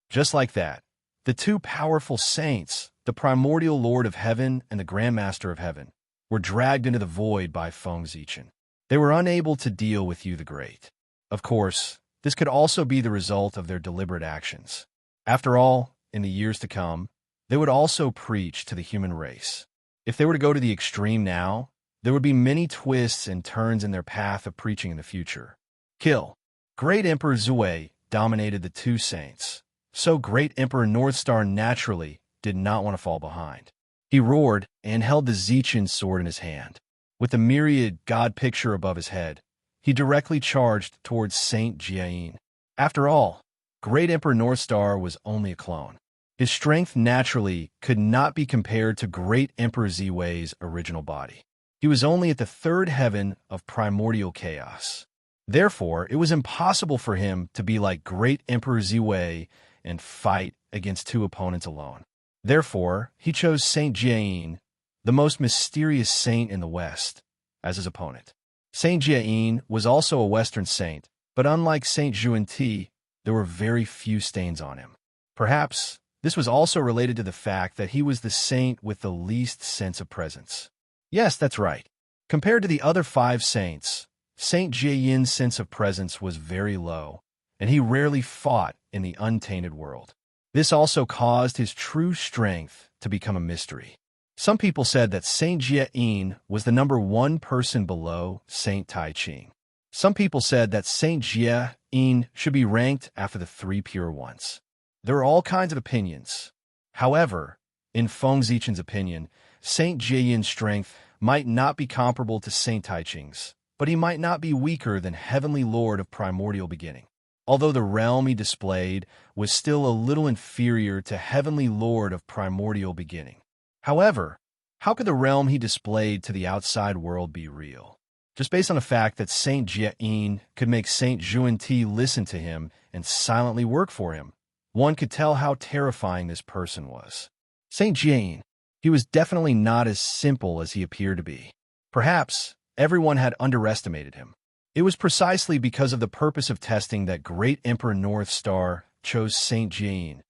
Just like that, the two powerful saints, the Primordial Lord of Heaven and the Grand Master of Heaven, were dragged into the void by Feng Zichen. They were unable to deal with Yu the Great. Of course, this could also be the result of their deliberate actions. After all, in the years to come, they would also preach to the human race. If they were to go to the extreme now, there would be many twists and turns in their path of preaching in the future. Kill. Great Emperor Zui dominated the two saints, so Great Emperor Northstar naturally did not want to fall behind. He roared and held the Zichen sword in his hand. With the myriad god picture above his head, he directly charged towards Saint Jiayin. After all, Great Emperor Northstar was only a clone. His strength naturally could not be compared to Great Emperor Ziwei's original body. He was only at the third heaven of primordial chaos. Therefore, it was impossible for him to be like Great Emperor Ziwei and fight against two opponents alone. Therefore, he chose Saint Jiayin, the most mysterious saint in the West, as his opponent. Saint Jiayin was also a Western saint, But unlike Saint Juan-Ti, there were very few stains on him. Perhaps this was also related to the fact that he was the saint with the least sense of presence. Yes, that's right. Compared to the other 5 saints, Saint Jiayin's sense of presence was very low, and he rarely fought in the untainted world. This also caused his true strength to become a mystery. Some people said that Saint Jiayin was the number 1 person below Saint Taiching. Some people said that Saint Jiayin should be ranked after the 3 pure ones. There are all kinds of opinions. However, in Feng Zichen's opinion, Saint Jiayin's strength might not be comparable to Saint Taiching's, but he might not be weaker than Heavenly Lord of Primordial Beginning. Although the realm he displayed was still a little inferior to Heavenly Lord of Primordial Beginning. However, how could the realm he displayed to the outside world be real? Just based on the fact that Saint Jiayin could make Saint Juan-Ti listen to him and silently work for him, one could tell how terrifying this person was. Saint Jiayin, he was definitely not as simple as he appeared to be. Perhaps everyone had underestimated him. It was precisely because of the purpose of testing that Great Emperor North Star chose Saint Jiayin,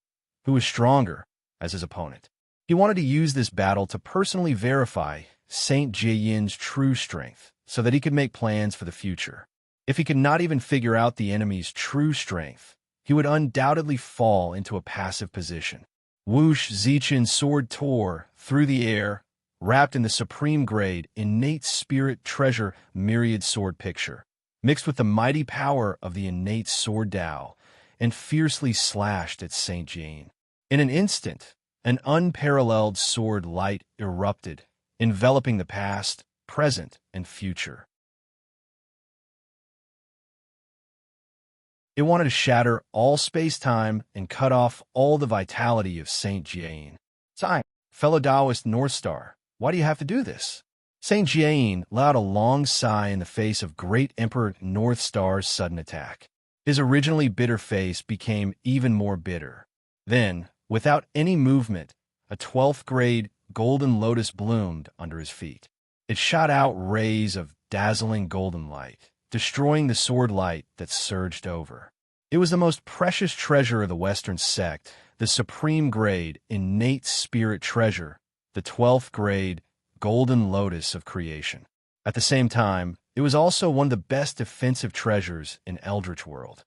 who was stronger, as his opponent. He wanted to use this battle to personally verify Saint Jiayin's true strength so that he could make plans for the future. If he could not even figure out the enemy's true strength, he would undoubtedly fall into a passive position. Whoosh Zichen's sword tore through the air, wrapped in the supreme grade, innate spirit treasure myriad sword picture, mixed with the mighty power of the innate sword Tao, and fiercely slashed at Saint Jiayin. In an instant, an unparalleled sword light erupted, enveloping the past, present, and future. It wanted to shatter all space-time and cut off all the vitality of Saint Jiayin. Time, fellow Taoist North Star, why do you have to do this? Saint Jiayin let out a long sigh in the face of Great Emperor North Star's sudden attack. His originally bitter face became even more bitter. Then, without any movement, a 12th grade golden lotus bloomed under his feet. It shot out rays of dazzling golden light, destroying the sword light that surged over. It was the most precious treasure of the Western sect, the supreme grade innate spirit treasure, the 12th grade golden lotus of creation. At the same time, it was also one of the best defensive treasures in Eldritch World.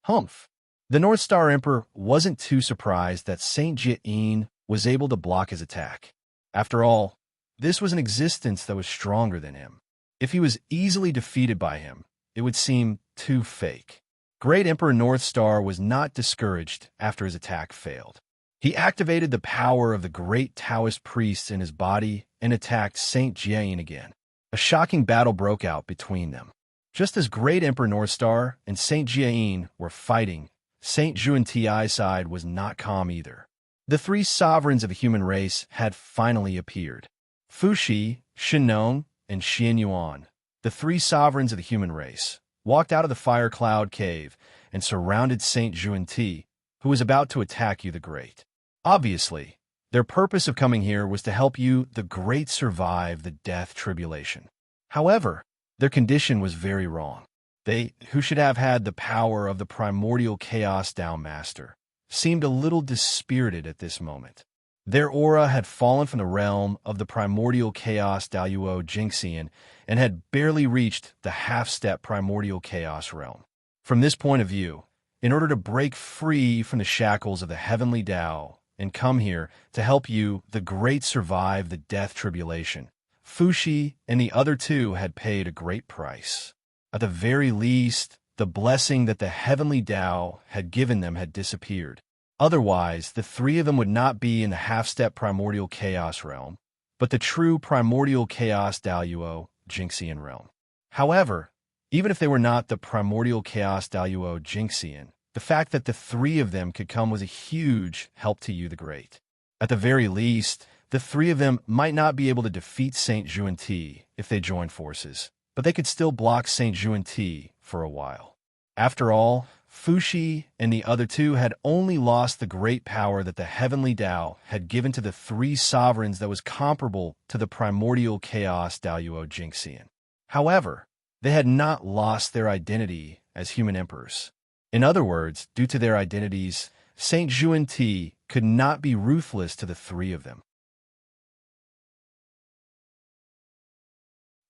Humph! The North Star Emperor wasn't too surprised that Saint Jiayin was able to block his attack. After all, this was an existence that was stronger than him. If he was easily defeated by him, it would seem too fake. Great Emperor North Star was not discouraged after his attack failed. He activated the power of the great Taoist priests in his body and attacked Saint Jiayin again. A shocking battle broke out between them. Just as Great Emperor North Star and Saint Jiayin were fighting, Saint Juan-Ti's side was not calm either. The 3 sovereigns of the human race had finally appeared. Fuxi, Shinnong, and Xianyuan, the 3 sovereigns of the human race, walked out of the fire cloud cave and surrounded Saint Juan-Ti, who was about to attack you the Great. Obviously, their purpose of coming here was to help you the Great survive the death tribulation. However, their condition was very wrong. They, who should have had the power of the primordial chaos Tao Master, seemed a little dispirited at this moment. Their aura had fallen from the realm of the primordial chaos Daoyuo Jingxian and had barely reached the half-step primordial chaos realm. From this point of view, in order to break free from the shackles of the heavenly Tao and come here to help you, the Great, survive the death tribulation, Fuxi and the other 2 had paid a great price. At the very least, the blessing that the heavenly Tao had given them had disappeared. Otherwise, the 3 of them would not be in the half-step primordial chaos realm, but the true primordial chaos Daoyuo Jingxian realm. However, even if they were not the primordial chaos Daoyuo Jingxian, the fact that the 3 of them could come was a huge help to you the Great. At the very least, the 3 of them might not be able to defeat Saint Juan-Ti if they joined forces, but they could still block Saint Juan-Ti for a while. After all, Fuxi and the other 2 had only lost the great power that the heavenly Tao had given to the 3 sovereigns that was comparable to the primordial chaos Daoyuo Jingxian. However, they had not lost their identity as human emperors. In other words, due to their identities, Saint Xuanti could not be ruthless to the three of them.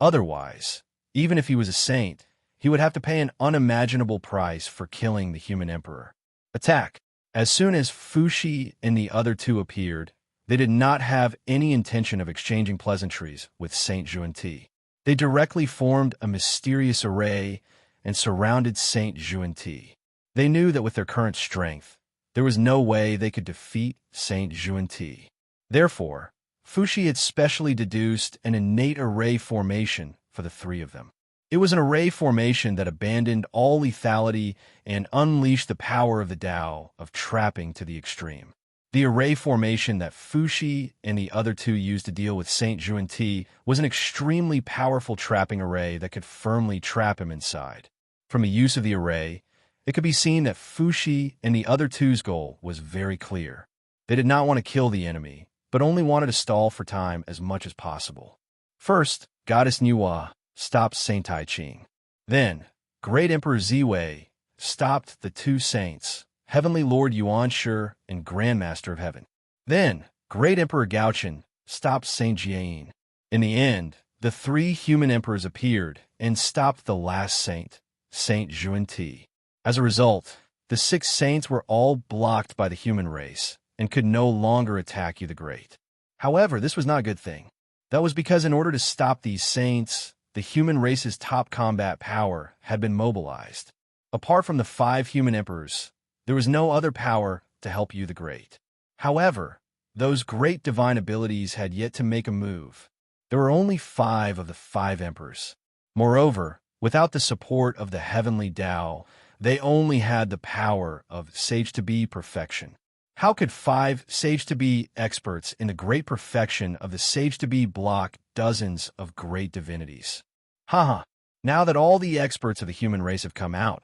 Otherwise, even if he was a saint, he would have to pay an unimaginable price for killing the human emperor. Attack! As soon as Fushi and the other two appeared, they did not have any intention of exchanging pleasantries with Saint Xuanti. They directly formed a mysterious array and surrounded Saint Xuanti. They knew that with their current strength, there was no way they could defeat Saint Xuanti. Therefore, Fushi had specially deduced an innate array formation for the three of them. It was an array formation that abandoned all lethality and unleashed the power of the Tao of trapping to the extreme. The array formation that Fushi and the other two used to deal with Saint Xuanti was an extremely powerful trapping array that could firmly trap him inside. From the use of the array, it could be seen that Fushi and the other two's goal was very clear. They did not want to kill the enemy, but only wanted to stall for time as much as possible. First, Goddess Nuwa stopped Saint Tai Ching. Then, Great Emperor Ziwei stopped the two saints, Heavenly Lord Yuan Shi and Grandmaster of Heaven. Then, Great Emperor Gaochen stopped Saint Jiayin. In the end, the three human emperors appeared and stopped the last saint, Saint Xuanti. As a result, the 6 saints were all blocked by the human race and could no longer attack you the Great. However, this was not a good thing. That was because in order to stop these saints, the human race's top combat power had been mobilized. Apart from the 5 human emperors, there was no other power to help you the Great. However, those great divine abilities had yet to make a move. There were only 5 of the 5 emperors. Moreover, without the support of the heavenly Tao, they only had the power of sage-to-be perfection. How could 5 sage-to-be experts in the great perfection of the sage-to-be block dozens of great divinities? Haha, now that all the experts of the human race have come out,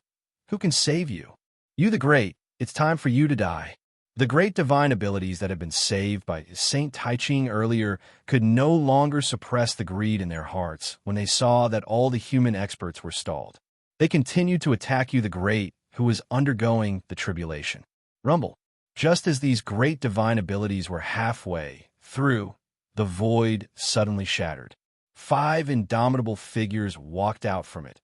who can save you? You the Great, it's time for you to die. The great divine abilities that had been saved by Saint Tai Ching earlier could no longer suppress the greed in their hearts when they saw that all the human experts were stalled. They continued to attack you the Great, who was undergoing the tribulation. Rumble. Just as these great divine abilities were halfway through, the void suddenly shattered. 5 indomitable figures walked out from it,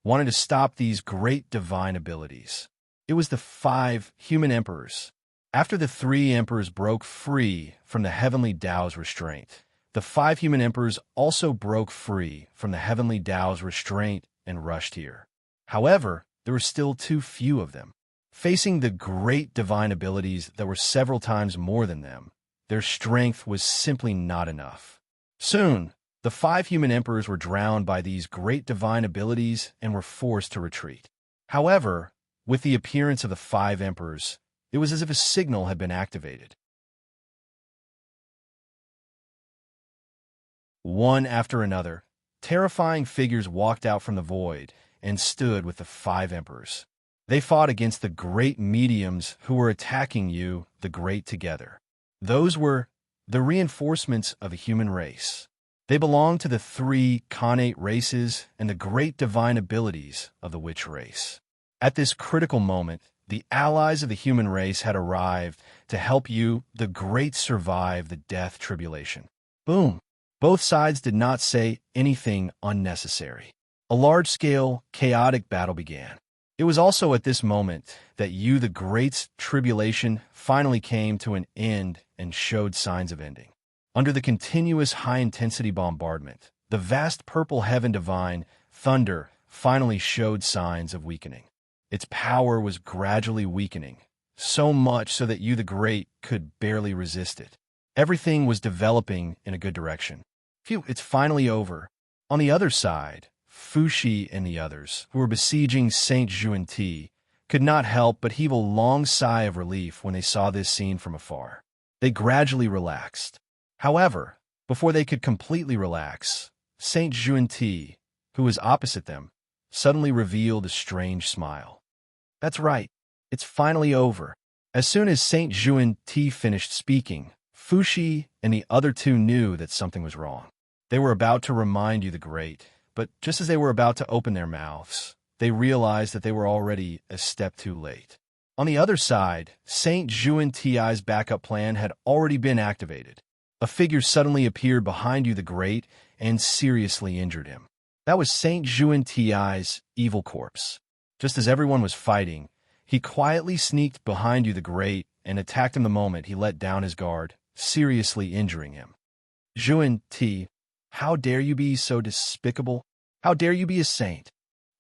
wanting to stop these great divine abilities. It was the 5 human emperors. After the 3 emperors broke free from the heavenly Tao's restraint, the 5 human emperors also broke free from the heavenly Tao's restraint and rushed here. However, there were still too few of them. Facing the great divine abilities that were several times more than them, their strength was simply not enough. Soon, the 5 human emperors were drowned by these great divine abilities and were forced to retreat. However, with the appearance of the 5 emperors, it was as if a signal had been activated. One after another, terrifying figures walked out from the void and stood with the 5 emperors. They fought against the great mediums who were attacking you, the Great, together. Those were the reinforcements of the human race. They belonged to the 3 connate races and the great divine abilities of the witch race. At this critical moment, the allies of the human race had arrived to help you, the Great, survive the death tribulation. Boom! Both sides did not say anything unnecessary. A large-scale, chaotic battle began. It was also at this moment that you, the Great's tribulation, finally came to an end and showed signs of ending. Under the continuous high-intensity bombardment, the vast purple heaven divine, thunder, finally showed signs of weakening. Its power was gradually weakening, so much so that you, the Great, could barely resist it. Everything was developing in a good direction. Phew, it's finally over. On the other side, Fushi and the others, who were besieging Saint Xuanti, could not help but heave a long sigh of relief when they saw this scene from afar. They gradually relaxed. However, before they could completely relax, Saint Xuanti, who was opposite them, suddenly revealed a strange smile. That's right, it's finally over. As soon as Saint Xuanti finished speaking, Fushi and the other 2 knew that something was wrong. They were about to remind you, the Great, but just as they were about to open their mouths, they realized that they were already a step too late. On the other side, Saint Juan Ti's backup plan had already been activated. A figure suddenly appeared behind you the Great and seriously injured him. That was Saint Juan Ti's evil corpse. Just as everyone was fighting, he quietly sneaked behind you the Great and attacked him the moment he let down his guard, seriously injuring him. Juan Ti, how dare you be so despicable? How dare you be a saint?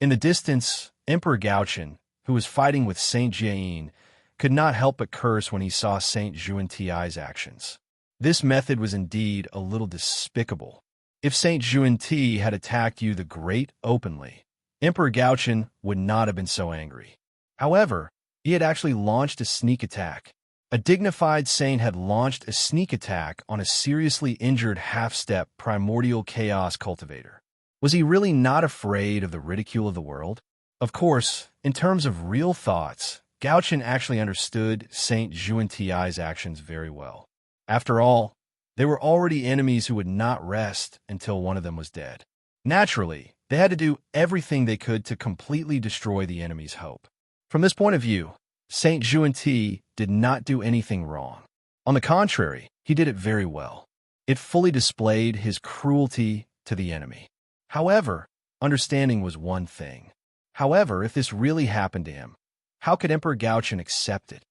In the distance, Emperor Gauchen, who was fighting with Saint Jiayin, could not help but curse when he saw Saint Juan Ti's actions. This method was indeed a little despicable. If Saint Juan Ti had attacked you the Great openly, Emperor Gauchen would not have been so angry. However, he had actually launched a sneak attack. A dignified saint had launched a sneak attack on a seriously injured half-step primordial chaos cultivator. Was he really not afraid of the ridicule of the world? Of course, in terms of real thoughts, Gauchen actually understood Saint Juan Ti's actions very well. After all, they were already enemies who would not rest until one of them was dead. Naturally, they had to do everything they could to completely destroy the enemy's hope. From this point of view, Saint Juan Ti did not do anything wrong. On the contrary, he did it very well. It fully displayed his cruelty to the enemy. However, understanding was one thing. However, if this really happened to him, how could Emperor Gauchen accept it?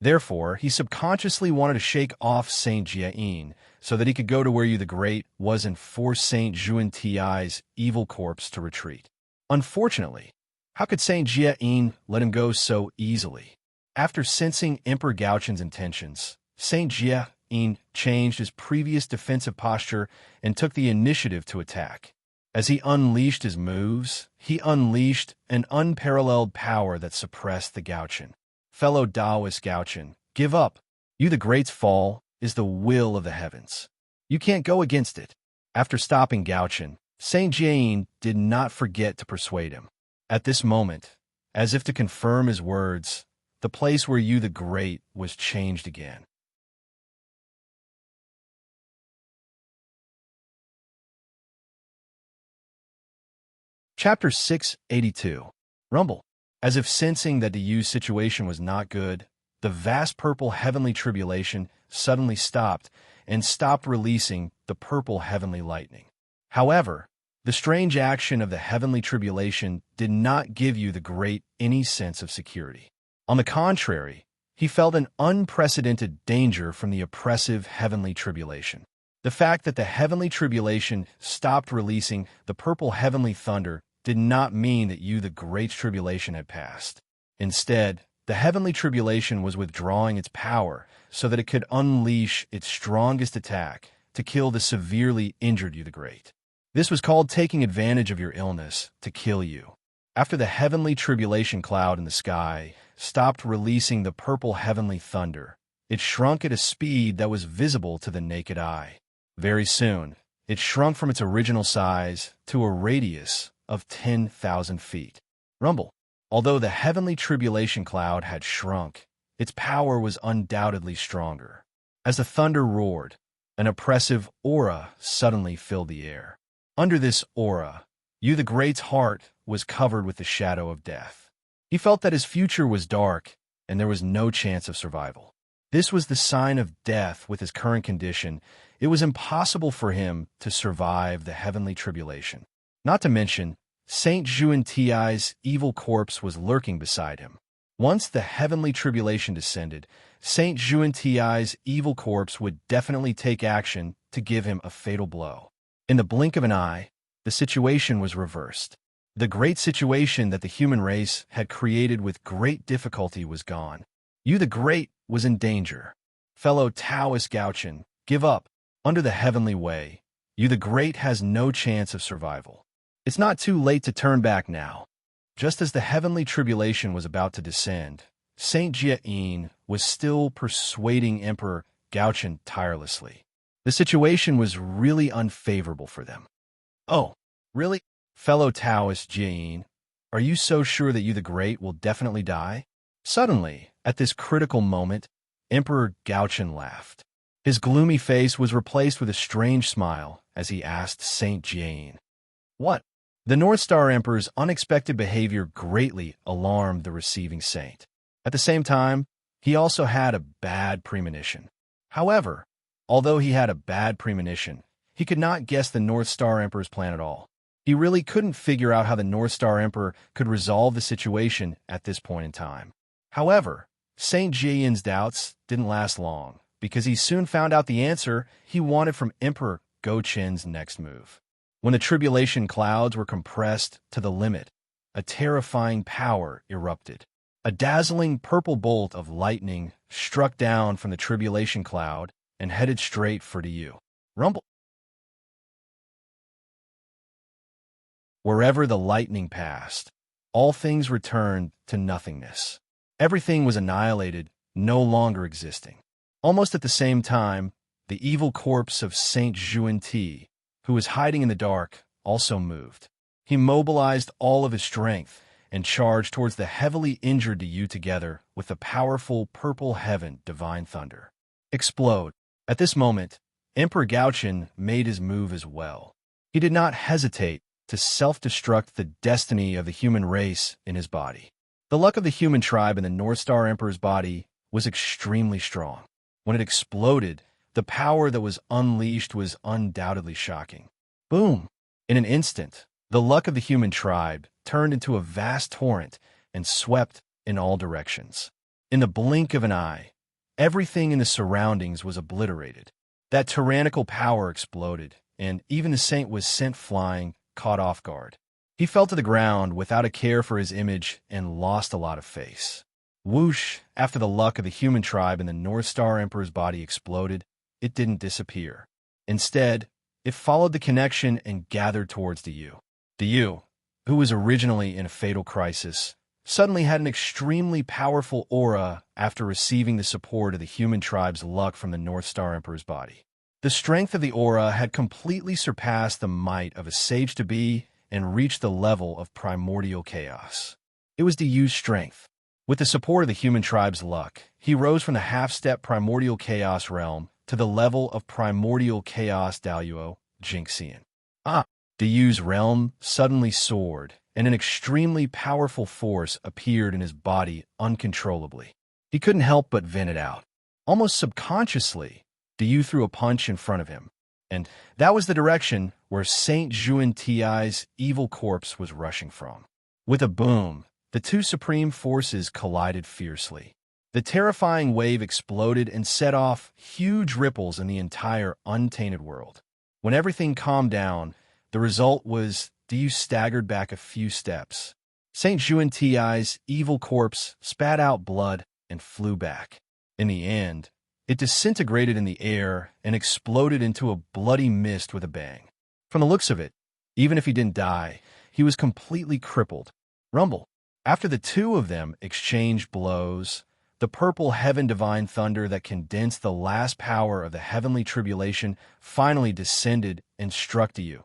Therefore, he subconsciously wanted to shake off Saint Jiayin so that he could go to where you the Great was and force Saint Juan Ti's evil corpse to retreat. Unfortunately, how could Saint Jiayin let him go so easily? After sensing Emperor Gauchen's intentions, Saint Jiayin changed his previous defensive posture and took the initiative to attack. As he unleashed his moves, he unleashed an unparalleled power that suppressed the Gauchen. Fellow Taoist Gauchen, give up. You the Great's fall is the will of the heavens. You can't go against it. After stopping Gauchen, Saint Jiayin did not forget to persuade him. At this moment, as if to confirm his words, the place where you the Great was changed again. Chapter 682. Rumble. As if sensing that the Yu's situation was not good, the vast purple heavenly tribulation suddenly stopped and stopped releasing the purple heavenly lightning. However, the strange action of the heavenly tribulation did not give you the Great any sense of security. On the contrary, he felt an unprecedented danger from the oppressive heavenly tribulation. The fact that the heavenly tribulation stopped releasing the purple heavenly thunder did not mean that you the Great Tribulation had passed. Instead, the heavenly tribulation was withdrawing its power so that it could unleash its strongest attack to kill the severely injured you the Great. This was called taking advantage of your illness to kill you. After the heavenly tribulation cloud in the sky stopped releasing the purple heavenly thunder, it shrunk at a speed that was visible to the naked eye. Very soon, it shrunk from its original size to a radius of 10,000 feet. Rumble. Although the heavenly tribulation cloud had shrunk, its power was undoubtedly stronger. As the thunder roared, an oppressive aura suddenly filled the air. Under this aura, you the Great's heart was covered with the shadow of death. He felt that his future was dark and there was no chance of survival. This was the sign of death with his current condition. It was impossible for him to survive the heavenly tribulation. Not to mention, Saint Juan Ti's evil corpse was lurking beside him. Once the heavenly tribulation descended, Saint Juan Ti's evil corpse would definitely take action to give him a fatal blow. In the blink of an eye, the situation was reversed. The great situation that the human race had created with great difficulty was gone. You the Great was in danger. Fellow Taoist Gauchen, give up. Under the heavenly way, you the Great has no chance of survival. It's not too late to turn back now. Just as the heavenly tribulation was about to descend, Saint Jiayin was still persuading Emperor Gauchen tirelessly. The situation was really unfavorable for them. Oh, really? Fellow Taoist Jiayin, are you so sure that you the Great will definitely die? Suddenly, at this critical moment, Emperor Gauchen laughed. His gloomy face was replaced with a strange smile as he asked Saint Jiayin, What? The North Star Emperor's unexpected behavior greatly alarmed the receiving saint. At the same time, he also had a bad premonition. However, although he had a bad premonition, he could not guess the North Star Emperor's plan at all. He really couldn't figure out how the North Star Emperor could resolve the situation at this point in time. However, Saint Jian's doubts didn't last long, because he soon found out the answer he wanted from Emperor Go Qin's next move. When the tribulation clouds were compressed to the limit, a terrifying power erupted. A dazzling purple bolt of lightning struck down from the tribulation cloud and headed straight for you. Rumble. Wherever the lightning passed, all things returned to nothingness. Everything was annihilated, no longer existing. Almost at the same time, the evil corpse of Saint Juan-Ti, who was hiding in the dark, also moved. He mobilized all of his strength and charged towards the heavily injured Yu together with the powerful purple heaven divine thunder. Explode. At this moment, Emperor Gaochen made his move as well. He did not hesitate to self-destruct the destiny of the human race in his body. The luck of the human tribe in the North Star Emperor's body was extremely strong. When it exploded, the power that was unleashed was undoubtedly shocking. Boom! In an instant, the luck of the human tribe turned into a vast torrent and swept in all directions. In the blink of an eye, everything in the surroundings was obliterated. That tyrannical power exploded, and even the saint was sent flying, caught off guard. He fell to the ground without a care for his image and lost a lot of face. Whoosh! After the luck of the human tribe in the North Star Emperor's body exploded, it didn't disappear. Instead, it followed the connection and gathered towards the Yu. The Yu, who was originally in a fatal crisis, suddenly had an extremely powerful aura after receiving the support of the human tribe's luck from the North Star Emperor's body. The strength of the aura had completely surpassed the might of a sage-to-be and reached the level of primordial chaos. It was the Yu's strength. With the support of the human tribe's luck, he rose from the half-step primordial chaos realm to the level of primordial chaos Daluo Jingxian. The Yu's realm suddenly soared, and an extremely powerful force appeared in his body uncontrollably. He couldn't help but vent it out. Almost subconsciously, the Yu threw a punch in front of him, and that was the direction where Saint Juan-Ti's evil corpse was rushing from. With a boom, the two supreme forces collided fiercely. The terrifying wave exploded and set off huge ripples in the entire untainted world. When everything calmed down, the result was the Yu staggered back a few steps. Saint Juan-Ti's evil corpse spat out blood and flew back. In the end, it disintegrated in the air and exploded into a bloody mist with a bang. From the looks of it, even if he didn't die, he was completely crippled. Rumble. After the two of them exchanged blows, the purple heaven divine thunder that condensed the last power of the heavenly tribulation finally descended and struck the Yu,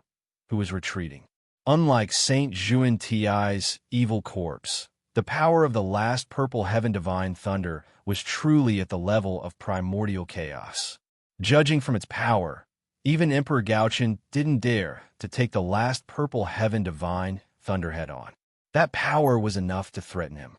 who was retreating. Unlike Saint Juan-Ti's evil corpse, the power of the last purple heaven divine thunder was truly at the level of primordial chaos. Judging from its power, even Emperor Gaochen didn't dare to take the last purple heaven divine thunder head on. That power was enough to threaten him.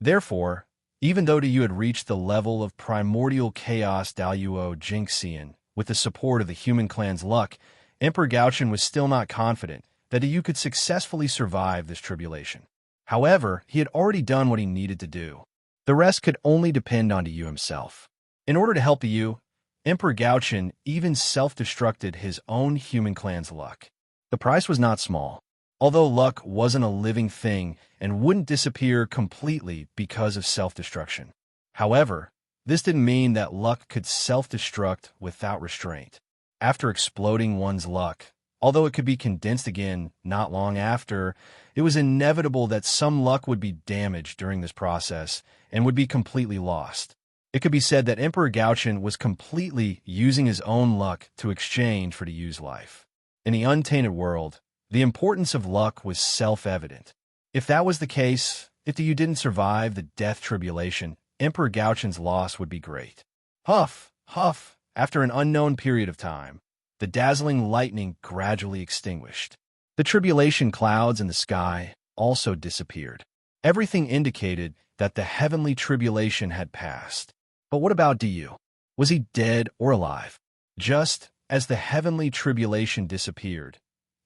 Therefore, even though Yu had reached the level of primordial chaos Daluo Jingxian with the support of the human clan's luck, Emperor Gaochen was still not confident that Yu could successfully survive this tribulation. However, he had already done what he needed to do. The rest could only depend on Yu himself. In order to help Yu, Emperor Gaochen even self-destructed his own human clan's luck. The price was not small. Although luck wasn't a living thing and wouldn't disappear completely because of self-destruction. However, this didn't mean that luck could self-destruct without restraint. After exploding one's luck, although it could be condensed again not long after, it was inevitable that some luck would be damaged during this process and would be completely lost. It could be said that Emperor Gaochen was completely using his own luck to exchange for the Yu's life. In the untainted world, the importance of luck was self-evident. If that was the case, if the Yu didn't survive the death tribulation, Emperor Gaochen's loss would be great. Huff, huff, after an unknown period of time, the dazzling lightning gradually extinguished. The tribulation clouds in the sky also disappeared. Everything indicated that the heavenly tribulation had passed. But what about Diyu? Was he dead or alive? Just as the heavenly tribulation disappeared,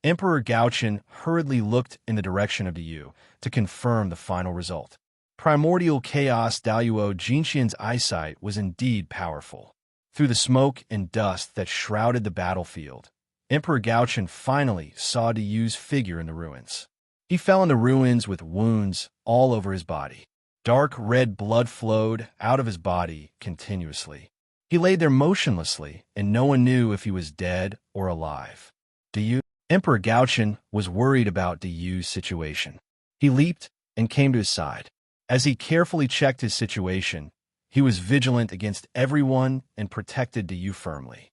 Emperor Gaochen hurriedly looked in the direction of Diyu to confirm the final result. Primordial chaos Daoyuo Jinxian's eyesight was indeed powerful. Through the smoke and dust that shrouded the battlefield, Emperor Gaochen finally saw Diyu's figure in the ruins. He fell in the ruins with wounds all over his body. Dark red blood flowed out of his body continuously. He lay there motionlessly, and no one knew if he was dead or alive. Diyu? Emperor Gaochen was worried about Diyu's situation. He leaped and came to his side. As he carefully checked his situation, he was vigilant against everyone and protected Diyu firmly.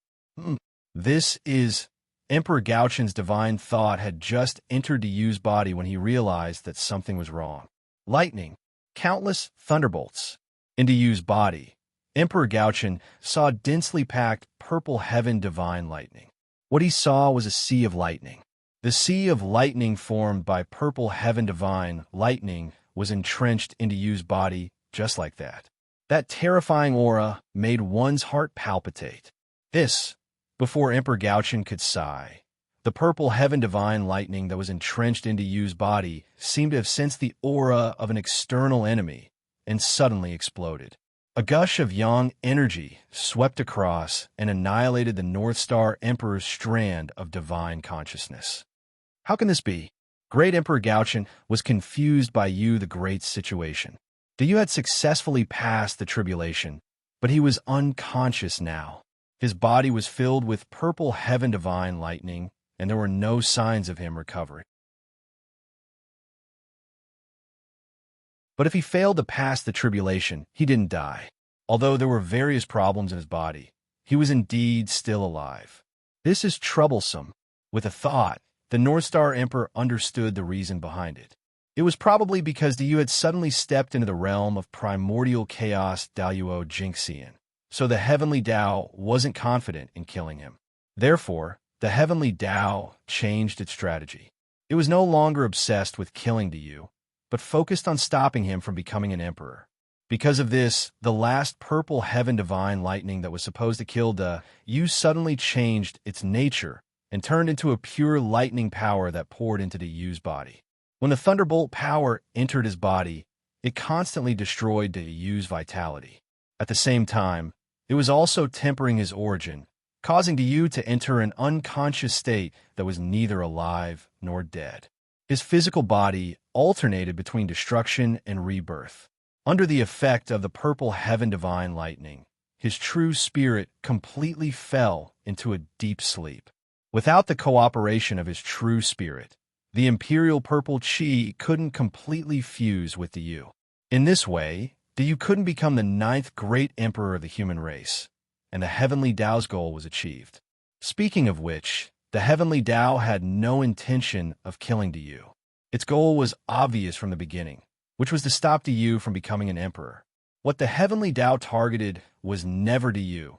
This is... Emperor Gaochen's divine thought had just entered Diyu's body when he realized that something was wrong. Lightning, countless thunderbolts. In Diyu's body, Emperor Gaochen saw densely packed purple heaven divine lightning. What he saw was a sea of lightning. The sea of lightning formed by purple heaven divine lightning was entrenched in Diyu's body just like that. That terrifying aura made one's heart palpitate. Before Emperor Gaochen could sigh, the purple heaven divine lightning that was entrenched into Yu's body seemed to have sensed the aura of an external enemy and suddenly exploded. A gush of yang energy swept across and annihilated the North Star Emperor's strand of divine consciousness. How can this be? Great Emperor Gaochen was confused by Yu the Great's situation. The Yu had successfully passed the tribulation, but he was unconscious now. His body was filled with purple heaven divine lightning, and there were no signs of him recovering. But if he failed to pass the tribulation, he didn't die. Although there were various problems in his body, he was indeed still alive. This is troublesome. With a thought, the North Star Emperor understood the reason behind it. It was probably because Diyu had suddenly stepped into the realm of primordial chaos Daoyuo Jinxian. So the heavenly Tao wasn't confident in killing him. Therefore, the heavenly Tao changed its strategy. It was no longer obsessed with killing Diyu, but focused on stopping him from becoming an emperor. Because of this, the last purple heaven divine lightning that was supposed to kill Diyu suddenly changed its nature and turned into a pure lightning power that poured into Diyu's body. When the thunderbolt power entered his body, it constantly destroyed Diyu's vitality. At the same time, it was also tempering his origin, causing Diyu to enter an unconscious state that was neither alive nor dead. His physical body alternated between destruction and rebirth. Under the effect of the purple heaven divine lightning, his true spirit completely fell into a deep sleep. Without the cooperation of his true spirit, the imperial purple chi couldn't completely fuse with Diyu. In this way, Diyu couldn't become the 9th great emperor of the human race, and the heavenly Tao's goal was achieved. Speaking of which, the heavenly Tao had no intention of killing Diyu. Its goal was obvious from the beginning, which was to stop Diyu from becoming an emperor. What the heavenly Tao targeted was never Diyu,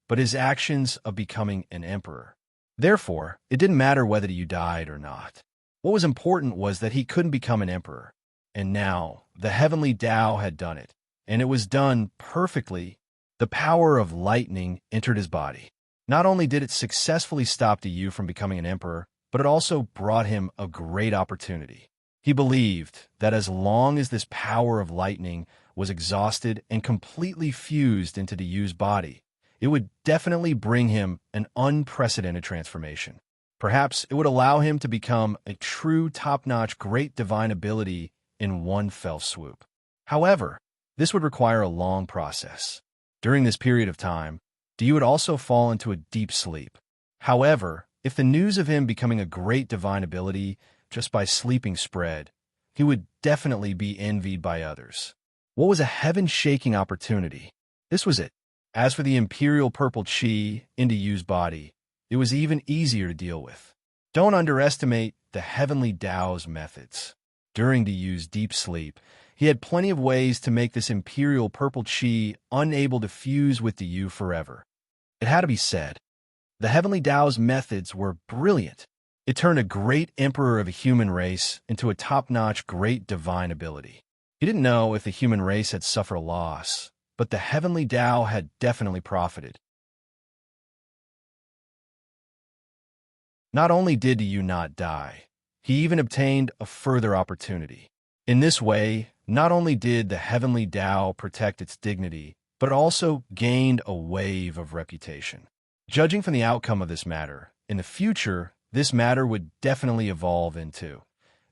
but his actions of becoming an emperor. Therefore, it didn't matter whether Diyu died or not. What was important was that he couldn't become an emperor. And now, the heavenly Tao had done it. And it was done perfectly. The power of lightning entered his body. Not only did it successfully stop Diyu from becoming an emperor, but it also brought him a great opportunity. He believed that as long as this power of lightning was exhausted and completely fused into Diyu's body, it would definitely bring him an unprecedented transformation. Perhaps it would allow him to become a true top-notch great divine ability in one fell swoop. However, this would require a long process. During this period of time, Diyu would also fall into a deep sleep. However, if the news of him becoming a great divine ability just by sleeping spread, he would definitely be envied by others. What was a heaven-shaking opportunity? This was it. As for the imperial purple chi in Diyu's body, it was even easier to deal with. Don't underestimate the heavenly Tao's methods. During Diyu's deep sleep, he had plenty of ways to make this imperial purple chi unable to fuse with Diyu forever. It had to be said, The Heavenly Tao's methods were brilliant. It turned a great emperor of a human race into a top-notch great divine ability. He didn't know if the human race had suffered a loss, but the Heavenly Tao had definitely profited. Not only did Yu not die, he even obtained a further opportunity. In this way, not only did the Heavenly Tao protect its dignity, but it also gained a wave of reputation. Judging from the outcome of this matter, in the future, this matter would definitely evolve into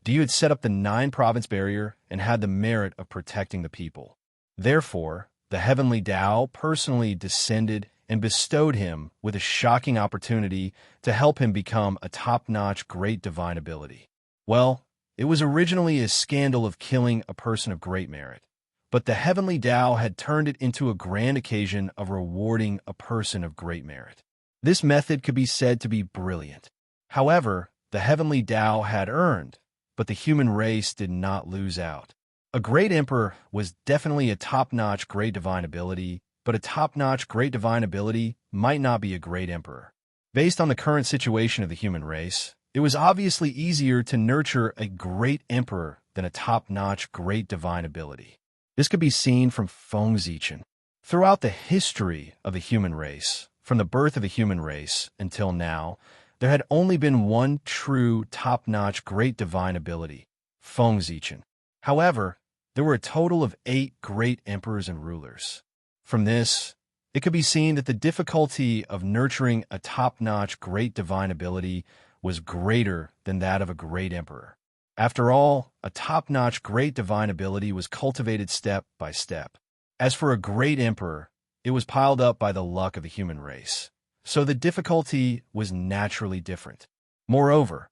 Yu had set up the 9-province barrier and had the merit of protecting the people. Therefore, the Heavenly Tao personally descended and bestowed him with a shocking opportunity to help him become a top-notch great divine ability. Well, it was originally a scandal of killing a person of great merit, but the Heavenly Tao had turned it into a grand occasion of rewarding a person of great merit. This method could be said to be brilliant. However, the Heavenly Tao had earned, but the human race did not lose out. A great emperor was definitely a top-notch great divine ability, but a top-notch great divine ability might not be a great emperor. Based on the current situation of the human race, it was obviously easier to nurture a great emperor than a top-notch great divine ability. This could be seen from Fengzichen. Throughout the history of the human race, from the birth of the human race until now, there had only been one true top-notch great divine ability, Fengzichen. However, there were a total of 8 great emperors and rulers. From this, it could be seen that the difficulty of nurturing a top-notch great divine ability was greater than that of a great emperor. After all, a top-notch great divine ability was cultivated step by step. As for a great emperor, it was piled up by the luck of the human race, so the difficulty was naturally different. Moreover,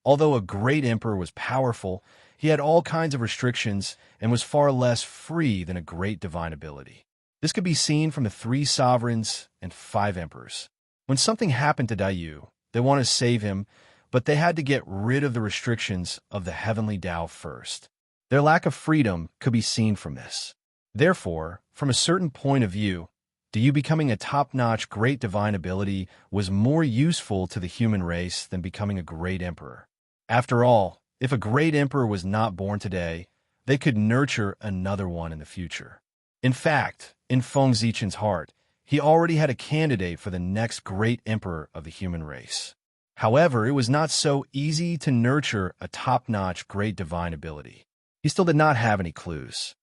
although a great emperor was powerful, he had all kinds of restrictions and was far less free than a great divine ability. This could be seen from the 3 sovereigns and 5 emperors. When something happened to Yu, they wanted to save him, but they had to get rid of the restrictions of the Heavenly Tao first. Their lack of freedom could be seen from this. Therefore, from a certain point of view, Yu becoming a top-notch great divine ability was more useful to the human race than becoming a great emperor. After all, if a great emperor was not born today, they could nurture another one in the future. In fact, in Fengzichen's heart, he already had a candidate for the next great emperor of the human race. However, it was not so easy to nurture a top-notch great divine ability. He still did not have any clues.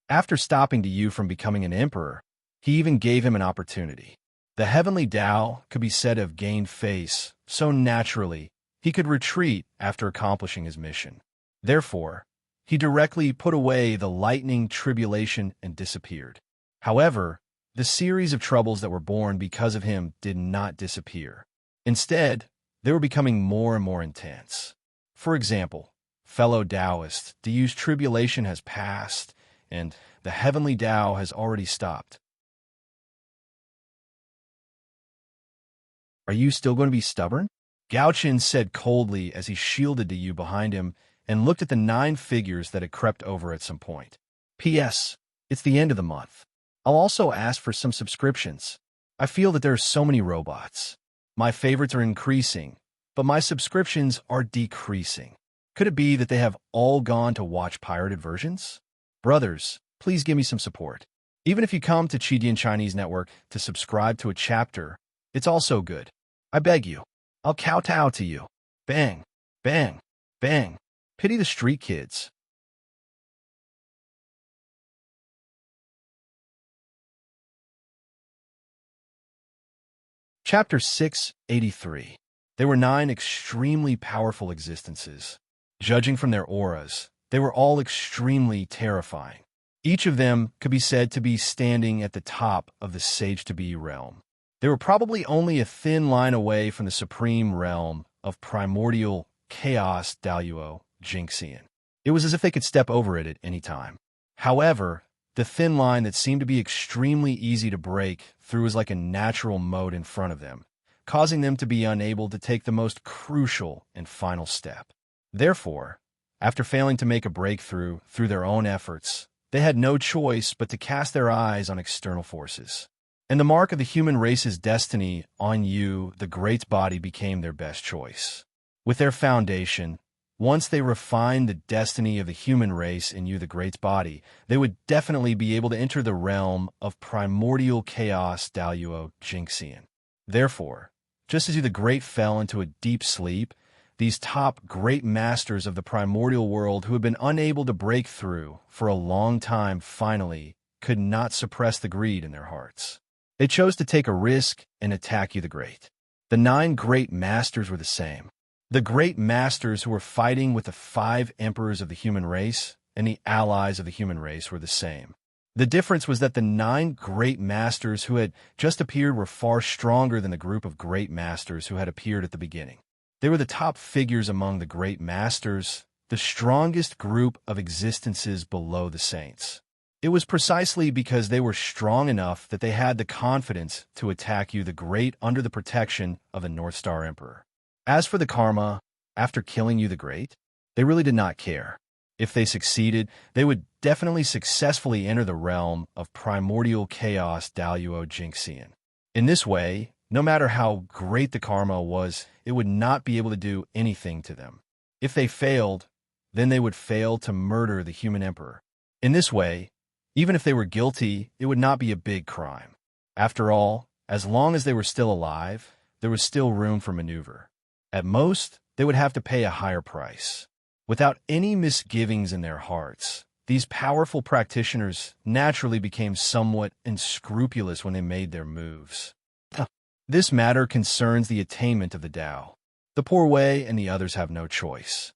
After stopping Yu from becoming an emperor, he even gave him an opportunity. The Heavenly Tao could be said to have gained face so naturally he could retreat after accomplishing his mission. Therefore, he directly put away the lightning tribulation and disappeared. However, the series of troubles that were born because of him did not disappear. Instead, they were becoming more and more intense. For example, fellow Taoists, Yu's tribulation has passed, and the Heavenly Tao has already stopped. Are you still going to be stubborn? Gao Qin said coldly as he shielded Yu behind him and looked at the 9 figures that had crept over at some point. P.S. It's the end of the month. I'll also ask for some subscriptions. I feel that there are so many robots. My favorites are increasing, but my subscriptions are decreasing. Could it be that they have all gone to watch pirated versions? Brothers, please give me some support. Even if you come to Chidian Chinese Network to subscribe to a chapter, it's also good. I beg you. I'll kowtow to you. Bang, bang, bang. Pity the street kids. Chapter 683. They were 9 extremely powerful existences. Judging from their auras, they were all extremely terrifying. Each of them could be said to be standing at the top of the Sage-to-Be realm. They were probably only a thin line away from the supreme realm of primordial chaos Daluo Jinxian. It was as if they could step over it at any time. However, the thin line that seemed to be extremely easy to break through was like a natural moat in front of them, causing them to be unable to take the most crucial and final step. Therefore, after failing to make a breakthrough through their own efforts, they had no choice but to cast their eyes on external forces. and the mark of the human race's destiny on you, the great body, became their best choice. With their foundation, once they refined the destiny of the human race in you, the great body, they would definitely be able to enter the realm of primordial chaos Daluo Jinxian. Therefore, just as you, the great, fell into a deep sleep, these top great masters of the primordial world who had been unable to break through for a long time finally could not suppress the greed in their hearts. They chose to take a risk and attack you, the great. The 9 great masters were the same. The great masters who were fighting with the 5 emperors of the human race and the allies of the human race were the same. The difference was that the 9 great masters who had just appeared were far stronger than the group of great masters who had appeared at the beginning. They were the top figures among the great masters, the strongest group of existences below the saints. It was precisely because they were strong enough that they had the confidence to attack you, the great, under the protection of the North Star Emperor. As for the karma, after killing you, the great, they really did not care. If they succeeded, they would definitely successfully enter the realm of primordial chaos Daluo Jinxian. In this way, no matter how great the karma was, it would not be able to do anything to them. If they failed, then they would fail to murder the human emperor. In this way, even if they were guilty, it would not be a big crime. After all, as long as they were still alive, there was still room for maneuver. At most, they would have to pay a higher price. Without any misgivings in their hearts, these powerful practitioners naturally became somewhat unscrupulous when they made their moves. This matter concerns the attainment of the Tao. The poor Wei and the others have no choice.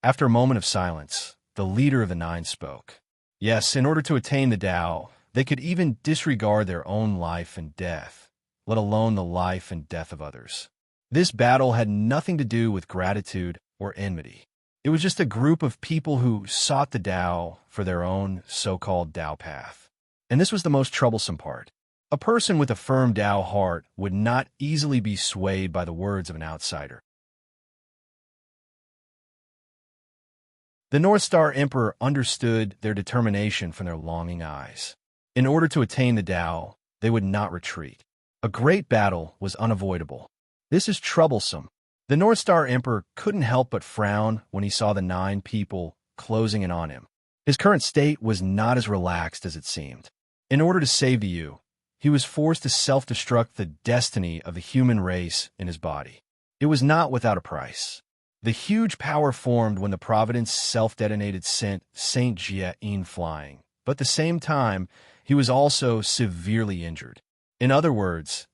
After a moment of silence, the leader of the 9 spoke. Yes, in order to attain the Tao, they could even disregard their own life and death, let alone the life and death of others. This battle had nothing to do with gratitude or enmity. It was just a group of people who sought the Tao for their own so-called Tao path. And this was the most troublesome part. A person with a firm Tao heart would not easily be swayed by the words of an outsider. The North Star Emperor understood their determination from their longing eyes. In order to attain the Tao, they would not retreat. A great battle was unavoidable. This is troublesome. The North Star Emperor couldn't help but frown when he saw the 9 people closing in on him. His current state was not as relaxed as it seemed. In order to save the you, he was forced to self-destruct the destiny of the human race in his body. It was not without a price. The huge power formed when the Providence self-detonated sent Saint Jia-in flying, but at the same time, he was also severely injured. In other words,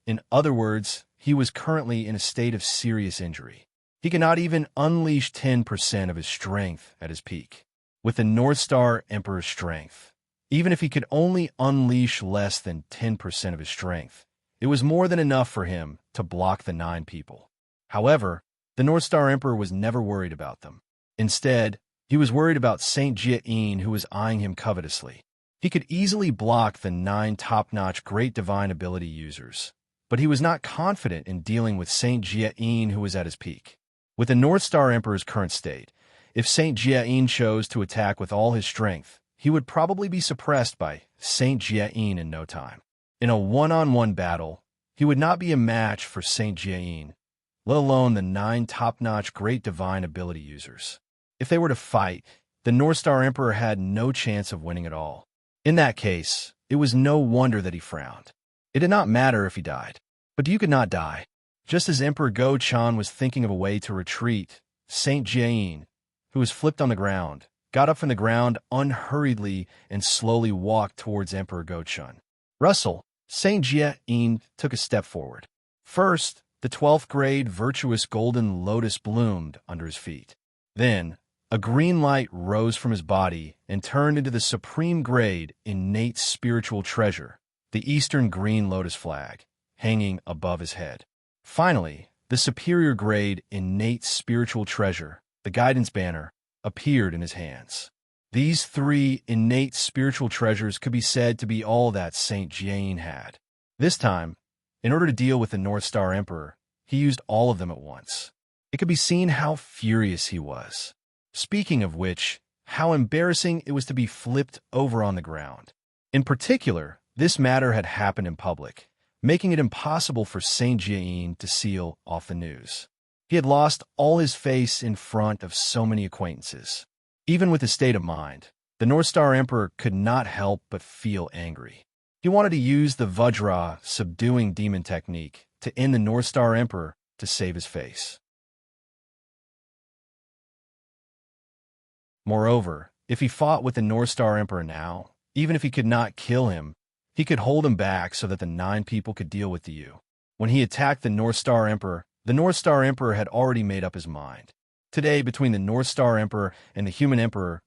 he was currently in a state of serious injury. He could not even unleash 10% of his strength at his peak. With the North Star Emperor's strength, even if he could only unleash less than 10% of his strength, it was more than enough for him to block the 9 people. However, the North Star Emperor was never worried about them. Instead, he was worried about Saint Jia-in, who was eyeing him covetously. He could easily block the 9 top-notch great divine ability users, but he was not confident in dealing with Saint Jia-in, who was at his peak. With the North Star Emperor's current state, if Saint Jia-in chose to attack with all his strength, he would probably be suppressed by Saint Jia-in in no time. In a one-on-one battle, he would not be a match for Saint Jia-in, let alone the 9 top-notch great divine ability users. If they were to fight, the North Star Emperor had no chance of winning at all. In that case, it was no wonder that he frowned. It did not matter if he died. But you could not die. Just as Emperor Go-chan was thinking of a way to retreat, Saint Jia-in, who was flipped on the ground, got up from the ground unhurriedly and slowly walked towards Emperor Go-chan. Russell, Saint Jia-in took a step forward. First, the 12th grade virtuous golden lotus bloomed under his feet. Then, a green light rose from his body and turned into the supreme grade innate spiritual treasure, the Eastern green lotus flag, hanging above his head. Finally, the superior grade innate spiritual treasure, the guidance banner, appeared in his hands. These 3 innate spiritual treasures could be said to be all that Saint Jia-in had. This time, in order to deal with the North Star Emperor, he used all of them at once. It could be seen how furious he was. Speaking of which, how embarrassing it was to be flipped over on the ground. In particular, this matter had happened in public, making it impossible for Saint Jean to seal off the news. He had lost all his face in front of so many acquaintances. Even with his state of mind, the North Star Emperor could not help but feel angry. He wanted to use the Vajra subduing demon technique to end the North Star Emperor to save his face. Moreover, if he fought with the North Star Emperor now, even if he could not kill him, he could hold him back so that the 9 people could deal with you. When he attacked the North Star Emperor had already made up his mind. Today, between the North Star Emperor and the Human Emperor,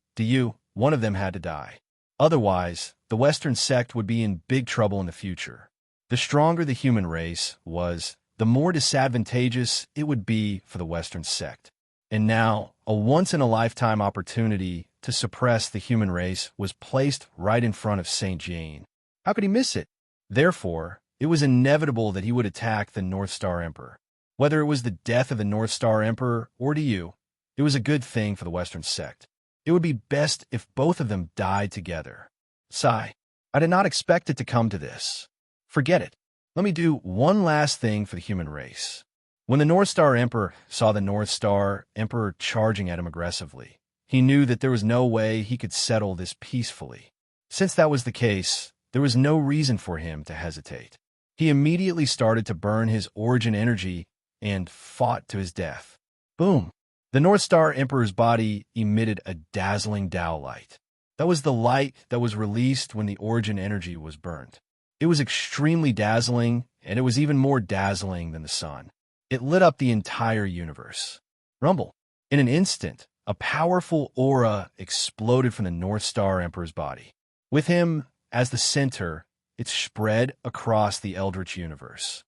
one of them had to die. Otherwise, the Western sect would be in big trouble in the future. The stronger the human race was, the more disadvantageous it would be for the Western sect. And now, a once-in-a-lifetime opportunity to suppress the human race was placed right in front of Saint Jean. How could he miss it? Therefore, it was inevitable that he would attack the North Star Emperor. Whether it was the death of the North Star Emperor or it was a good thing for the Western sect. It would be best if both of them died together. Sigh. I did not expect it to come to this. Forget it. Let me do one last thing for the human race. When the North Star Emperor saw the North Star Emperor charging at him aggressively, he knew that there was no way he could settle this peacefully. Since that was the case, there was no reason for him to hesitate. He immediately started to burn his origin energy and fought to his death. Boom! The North Star Emperor's body emitted a dazzling Tao light. That was the light that was released when the origin energy was burned. It was extremely dazzling, and it was even more dazzling than the sun. It lit up the entire universe. Rumble. In an instant, a powerful aura exploded from the North Star Emperor's body. With him as the center, it spread across the Eldritch universe.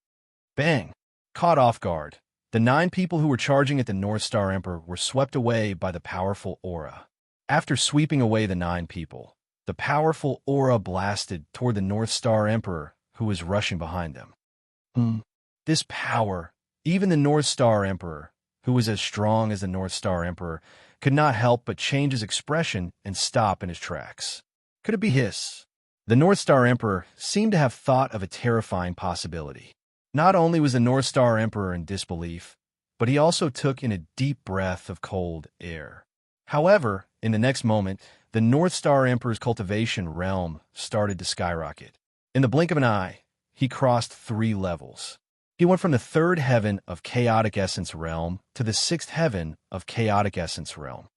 Bang! Caught off guard, the 9 people who were charging at the North Star Emperor were swept away by the powerful aura. After sweeping away the 9 people, the powerful aura blasted toward the North Star Emperor, who was rushing behind them. This power, even the North Star Emperor, who was as strong as the North Star Emperor, could not help but change his expression and stop in his tracks. Could it be his? The North Star Emperor seemed to have thought of a terrifying possibility. Not only was the North Star Emperor in disbelief, but he also took in a deep breath of cold air. However, in the next moment, the North Star Emperor's cultivation realm started to skyrocket. In the blink of an eye, he crossed 3 levels. He went from the 3rd heaven of Chaotic Essence Realm to the 6th heaven of Chaotic Essence Realm.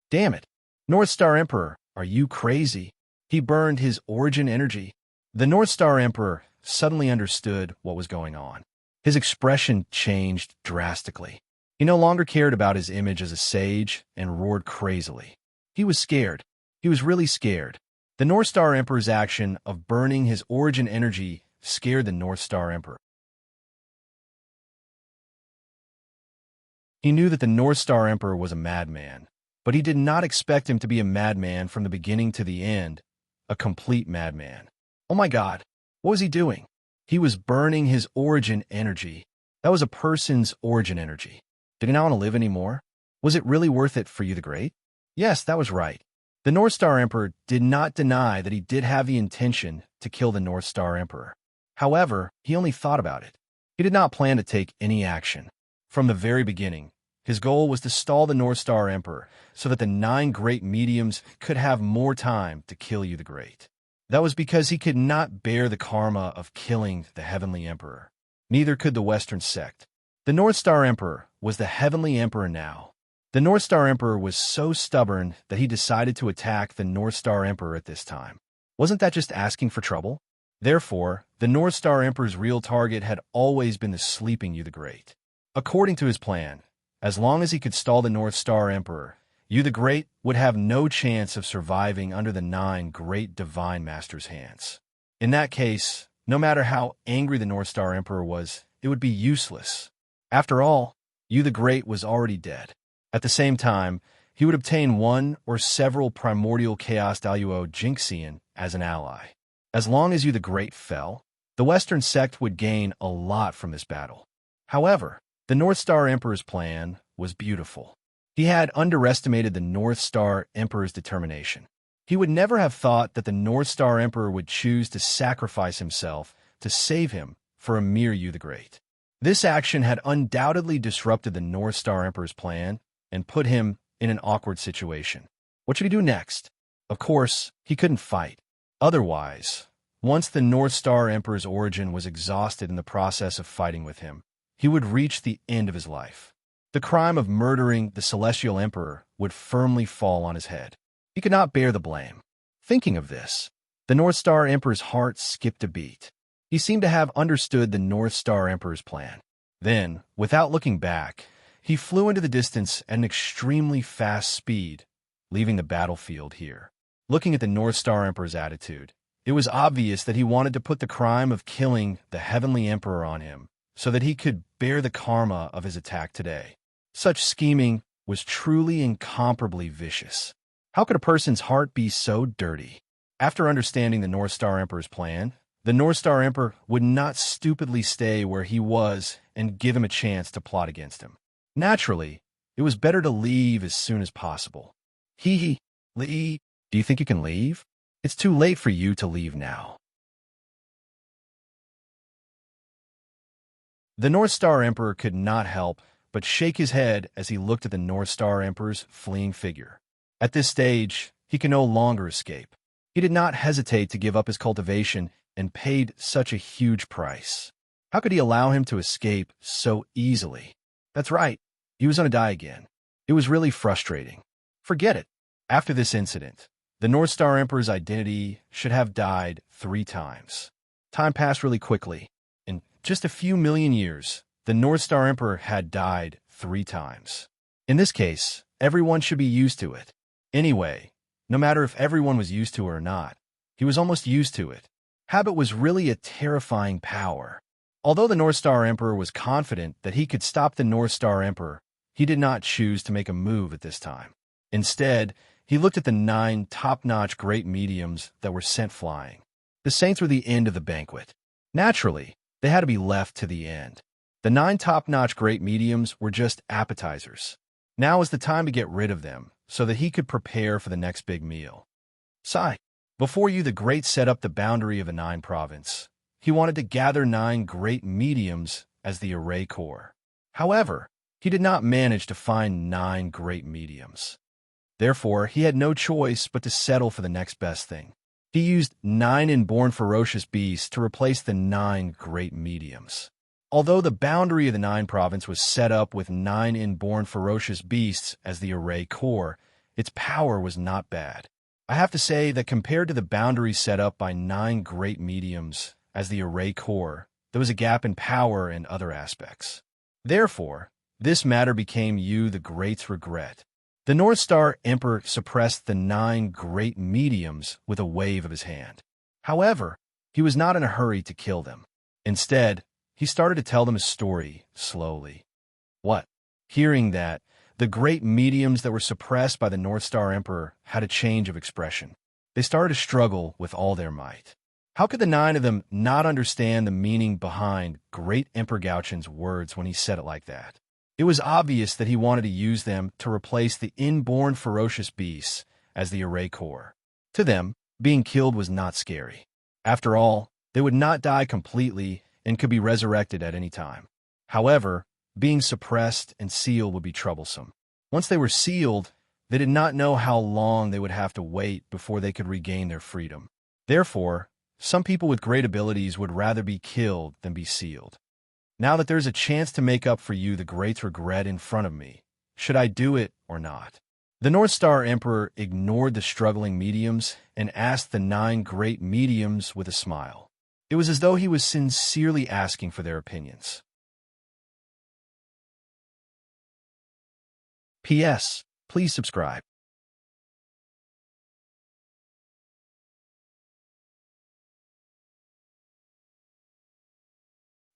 Damn it! North Star Emperor, are you crazy? He burned his origin energy. The North Star Emperor suddenly understood what was going on. His expression changed drastically. He no longer cared about his image as a sage and roared crazily. He was scared. He was really scared. The North Star Emperor's action of burning his origin energy scared the North Star Emperor. He knew that the North Star Emperor was a madman, but he did not expect him to be a madman from the beginning to the end, a complete madman. Oh my God, what was he doing? He was burning his origin energy. That was a person's origin energy. Did he not want to live anymore? Was it really worth it for you the Great? Yes, that was right. The North Star Emperor did not deny that he did have the intention to kill the North Star Emperor. However, he only thought about it. He did not plan to take any action. From the very beginning, his goal was to stall the North Star Emperor so that the 9 great mediums could have more time to kill you the Great. That was because he could not bear the karma of killing the Heavenly Emperor. Neither could the Western sect. The North Star Emperor was the Heavenly Emperor now. The North Star Emperor was so stubborn that he decided to attack the North Star Emperor at this time. Wasn't that just asking for trouble? Therefore, the North Star Emperor's real target had always been the Sleeping You the Great. According to his plan, as long as he could stall the North Star Emperor, You the Great would have no chance of surviving under the 9 great Divine Masters' hands. In that case, no matter how angry the North Star Emperor was, it would be useless. After all, You the Great was already dead. At the same time, he would obtain 1 or several primordial Chaos Daluo Jinxian as an ally. As long as You the Great fell, the Western sect would gain a lot from this battle. However, the North Star Emperor's plan was beautiful. He had underestimated the North Star Emperor's determination. He would never have thought that the North Star Emperor would choose to sacrifice himself to save him for a mere you the Great. This action had undoubtedly disrupted the North Star Emperor's plan and put him in an awkward situation. What should he do next? Of course, he couldn't fight. Otherwise, once the North Star Emperor's origin was exhausted in the process of fighting with him, he would reach the end of his life. The crime of murdering the Celestial Emperor would firmly fall on his head. He could not bear the blame. Thinking of this, the North Star Emperor's heart skipped a beat. He seemed to have understood the North Star Emperor's plan. Then, without looking back, he flew into the distance at an extremely fast speed, leaving the battlefield here. Looking at the North Star Emperor's attitude, it was obvious that he wanted to put the crime of killing the Heavenly Emperor on him so that he could bear the karma of his attack today. Such scheming was truly incomparably vicious. How could a person's heart be so dirty? After understanding the North Star Emperor's plan, the North Star Emperor would not stupidly stay where he was and give him a chance to plot against him. Naturally, it was better to leave as soon as possible. Leave? Do you think you can leave? It's too late for you to leave now. The North Star Emperor could not help but shake his head as he looked at the North Star Emperor's fleeing figure. At this stage, he could no longer escape. He did not hesitate to give up his cultivation and paid such a huge price. How could he allow him to escape so easily? That's right, he was going to die again. It was really frustrating. Forget it. After this incident, the North Star Emperor's identity should have died 3 times. Time passed really quickly. In just a few million years, the North Star Emperor had died 3 times. In this case, everyone should be used to it. Anyway, no matter if everyone was used to it or not, he was almost used to it. Habit was really a terrifying power. Although the North Star Emperor was confident that he could stop the North Star Emperor, he did not choose to make a move at this time. Instead, he looked at the 9 top-notch great mediums that were sent flying. The saints were the end of the banquet. Naturally, they had to be left to the end. The 9 top-notch great mediums were just appetizers. Now was the time to get rid of them, so that he could prepare for the next big meal. Sai, before you the Great set up the boundary of the 9 province. He wanted to gather 9 great mediums as the array core. However, he did not manage to find 9 great mediums. Therefore, he had no choice but to settle for the next best thing. He used 9 inborn ferocious beasts to replace the 9 great mediums. Although the boundary of the 9 province was set up with 9 inborn ferocious beasts as the array core, its power was not bad. I have to say that compared to the boundary set up by 9 great mediums as the array core, there was a gap in power in other aspects. Therefore, this matter became you the Great's regret. The North Star Emperor suppressed the 9 great mediums with a wave of his hand. However, he was not in a hurry to kill them. Instead, he started to tell them a story slowly. What? Hearing that, the great mediums that were suppressed by the North Star Emperor had a change of expression. They started to struggle with all their might. How could the 9 of them not understand the meaning behind Great Emperor Gauchen's words when he said it like that? It was obvious that he wanted to use them to replace the inborn ferocious beasts as the array core. To them, being killed was not scary. After all, they would not die completely and could be resurrected at any time. However, being suppressed and sealed would be troublesome. Once they were sealed, they did not know how long they would have to wait before they could regain their freedom. Therefore, some people with great abilities would rather be killed than be sealed. Now that there's a chance to make up for you the Great's regret in front of me, should I do it or not? The North Star Emperor ignored the struggling mediums and asked the 9 great mediums with a smile. It was as though he was sincerely asking for their opinions. P.S. Please subscribe.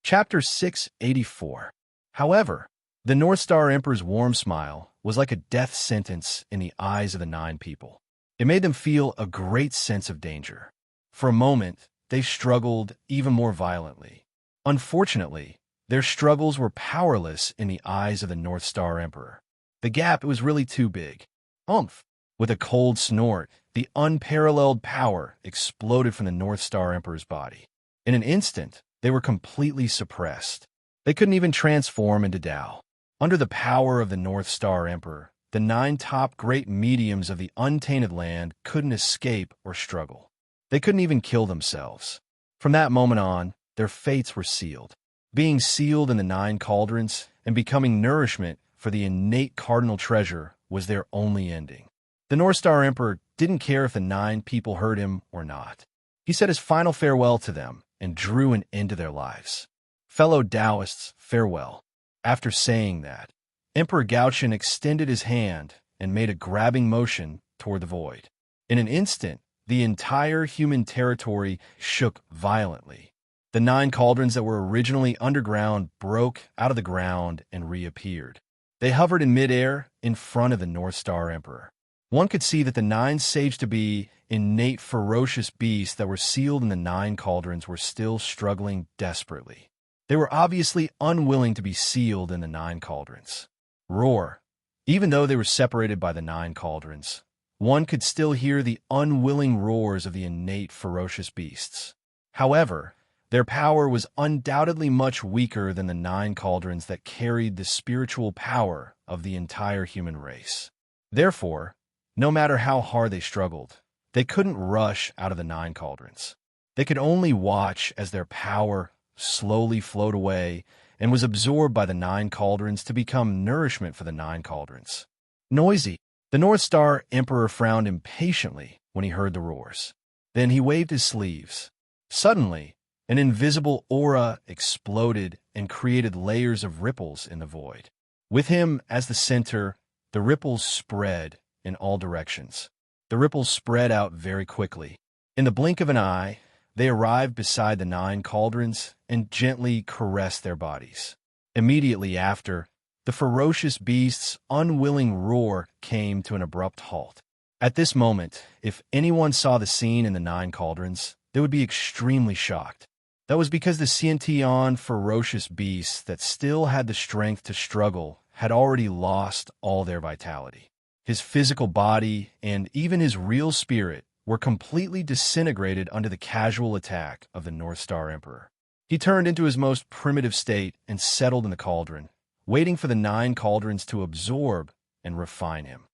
Chapter 684. However, the North Star Emperor's warm smile was like a death sentence in the eyes of the 9 people. It made them feel a great sense of danger. For a moment, they struggled even more violently. Unfortunately, their struggles were powerless in the eyes of the North Star Emperor. The gap was really too big. Umph! With a cold snort, the unparalleled power exploded from the North Star Emperor's body. In an instant, They were completely suppressed. They couldn't even transform into Tao. Under the power of the North Star Emperor, the 9 top great mediums of the untainted land couldn't escape or struggle. They couldn't even kill themselves. From that moment on, their fates were sealed. Being sealed in the 9 cauldrons and becoming nourishment for the innate cardinal treasure was their only ending. The North Star Emperor didn't care if the 9 people heard him or not. He said his final farewell to them and drew an end to their lives. Fellow Taoists, farewell. After saying that, Emperor Gaochen extended his hand and made a grabbing motion toward the void. In an instant, the entire human territory shook violently. The 9 cauldrons that were originally underground broke out of the ground and reappeared. They hovered in midair in front of the North Star Emperor. One could see that the 9 saged-to-be innate ferocious beasts that were sealed in the 9 cauldrons were still struggling desperately. They were obviously unwilling to be sealed in the 9 cauldrons. Roar. Even though they were separated by the 9 cauldrons, one could still hear the unwilling roars of the innate ferocious beasts. However, their power was undoubtedly much weaker than the 9 cauldrons that carried the spiritual power of the entire human race. Therefore, no matter how hard they struggled, they couldn't rush out of the 9 cauldrons. They could only watch as their power slowly flowed away and was absorbed by the 9 cauldrons to become nourishment for the 9 cauldrons. Noisy. The North Star Emperor frowned impatiently when he heard the roars. Then he waved his sleeves. Suddenly, an invisible aura exploded and created layers of ripples in the void. With him as the center, the ripples spread in all directions. The ripples spread out very quickly. In the blink of an eye, they arrived beside the 9 cauldrons and gently caressed their bodies. Immediately after, the ferocious beast's unwilling roar came to an abrupt halt. At this moment, if anyone saw the scene in the 9 cauldrons, they would be extremely shocked. That was because the sentient ferocious beasts that still had the strength to struggle had already lost all their vitality. His physical body and even his real spirit were completely disintegrated under the casual attack of the North Star Emperor. He turned into his most primitive state and settled in the cauldron, waiting for the 9 cauldrons to absorb and refine him.